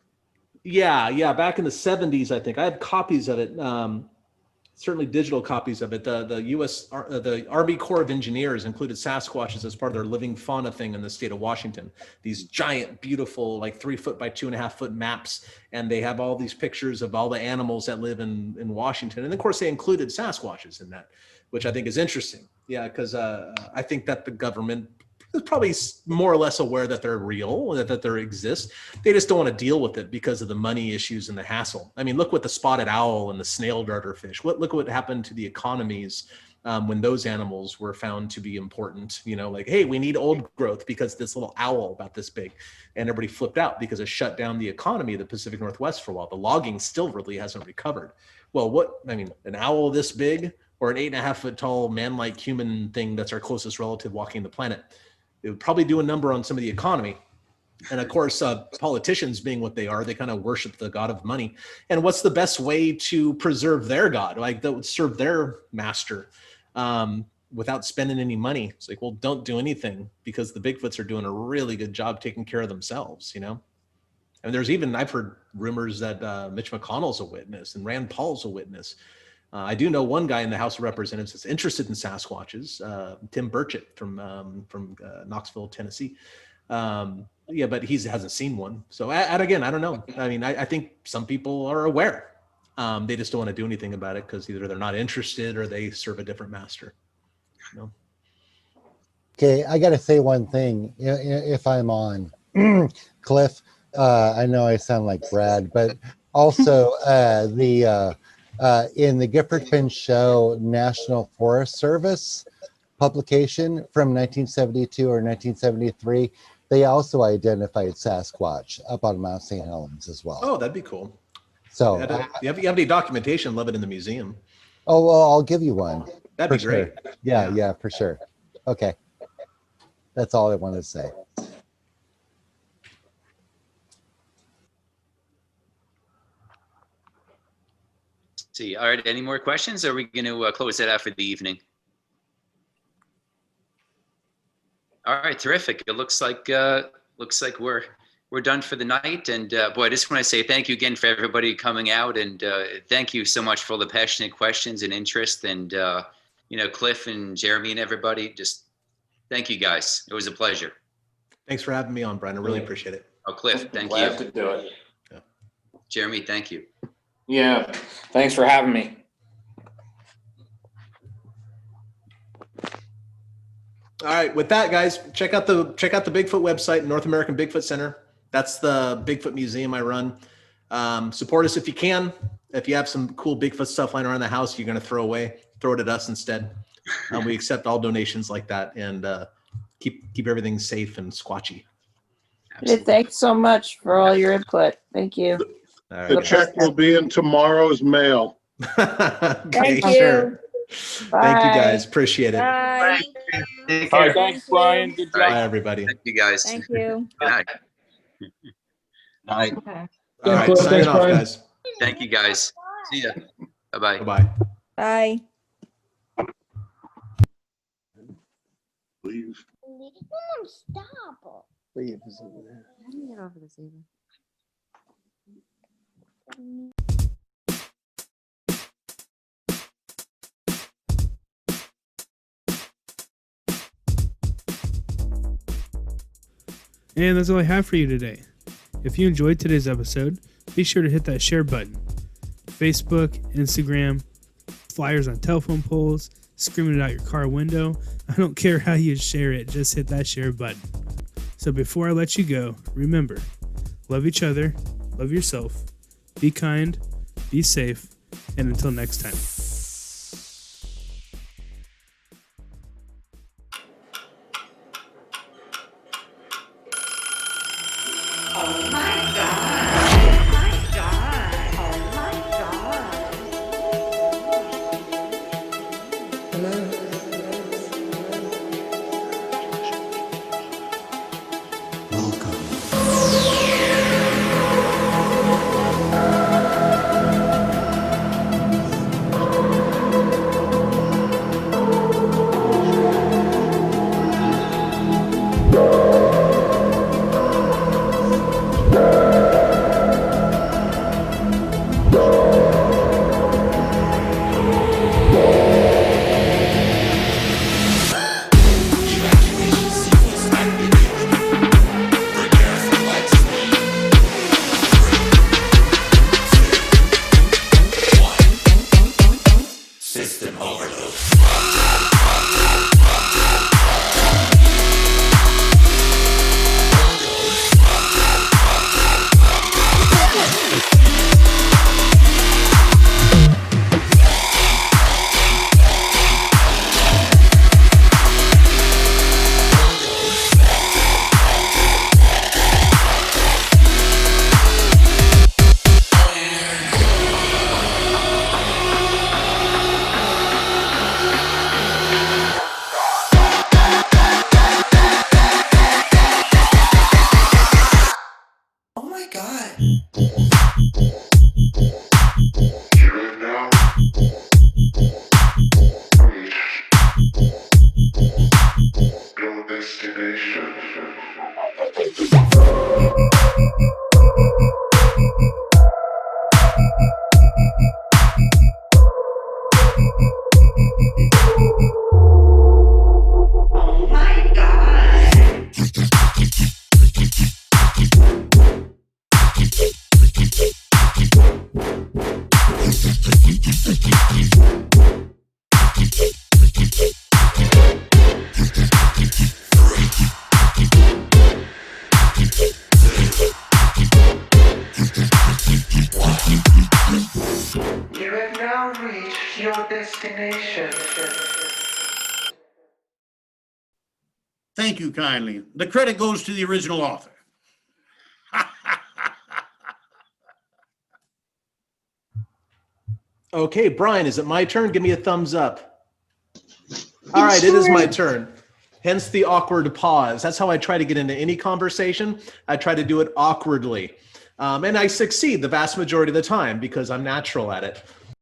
S11: Yeah. Back in the 70s, I think. I have copies of it. Certainly digital copies of it. The Army Corps of Engineers included Sasquatches as part of their living fauna thing in the state of Washington. These giant, beautiful, like 3 foot by 2.5 foot maps. And they have all these pictures of all the animals that live in Washington. And of course they included Sasquatches in that, which I think is interesting. Yeah, because I think that the government is probably more or less aware that they're real, that they exist. They just don't want to deal with it because of the money issues and the hassle. I mean, look what the spotted owl and the snail darter fish, look what happened to the economies when those animals were found to be important. Like, hey, we need old growth because this little owl about this big, and everybody flipped out because it shut down the economy of the Pacific Northwest for a while. The logging still really hasn't recovered. Well, an owl this big or an 8.5 foot tall man-like human thing that's our closest relative walking the planet, it would probably do a number on some of the economy. And of course, politicians being what they are, they kind of worship the god of money. And what's the best way to preserve their god, like that would serve their master without spending any money? It's like, well, don't do anything because the Bigfoots are doing a really good job taking care of themselves, And there's even, I've heard rumors that Mitch McConnell's a witness and Rand Paul's a witness. I do know one guy in the House of Representatives that's interested in Sasquatches, Tim Burchett from Knoxville, Tennessee. But he hasn't seen one. So again, I don't know. I mean, I think some people are aware. They just don't want to do anything about it because either they're not interested or they serve a different master.
S19: Okay, I got to say one thing. If I'm on, Cliff, I know I sound like Brad, but also in the Gifford Pinch Show National Forest Service publication from 1972 or 1973, they also identified Sasquatch up on Mount St. Helens as well.
S11: Oh, that'd be cool.
S19: So
S11: you have any documentation, love it in the museum.
S19: Oh, well, I'll give you one.
S11: That'd be great.
S19: Sure. Yeah, for sure. Okay. That's all I wanted to say.
S9: See, all right, any more questions? Or are we going to close that out for the evening? All right, terrific. It looks like we're we're done for the night. And boy, I just want to say thank you again for everybody coming out. And thank you so much for all the passionate questions and interest. And, Cliff and Jeremy and everybody, just thank you guys. It was a pleasure.
S11: Thanks for having me on, Brian. I really appreciate it.
S9: Oh, Cliff, thank
S8: Glad
S9: you.
S8: to do it.
S11: Yeah.
S9: Jeremy, thank you.
S8: Yeah, thanks for having me.
S11: All right, with that, guys, check out the Bigfoot website, North American Bigfoot Center. That's the Bigfoot museum I run. Support us if you can. If you have some cool Bigfoot stuff lying around the house you're going to throw away, throw it at us instead. We accept all donations like that, and keep everything safe and squatchy.
S20: Hey, thanks so much for all your input. Thank you.
S11: Right,
S21: the check will be in tomorrow's mail.
S20: Thank you.
S11: Sure.
S20: Bye.
S11: Thank you, guys. Appreciate it.
S20: Bye.
S21: All right, thanks, Brian. Good job.
S11: Bye, everybody.
S9: Thank you, guys.
S12: Thank you.
S9: Good night.
S13: Night.
S12: Okay.
S11: All right,
S21: Thanks,
S11: signing off,
S21: Brian.
S11: guys.
S9: Thank you, guys. See ya. Bye-bye.
S11: Bye-bye.
S12: Bye.
S21: Leave.
S14: Stop.
S10: Leave is over there.
S18: How do you get over this even?
S7: And that's all I have for you today. If you enjoyed today's episode, be sure to hit that share button. Facebook, Instagram, flyers on telephone poles, screaming it out your car window. I don't care how you share it, just hit that share button. So before I let you go, remember, love each other, love yourself, be kind, be safe, and until next time.
S5: Thank you kindly. The credit goes to the original author.
S11: Okay, Brian, is it my turn? Give me a thumbs up. All right, it is my turn. Hence the awkward pause. That's how I try to get into any conversation. I try to do it awkwardly. And I succeed the vast majority of the time because I'm natural at it.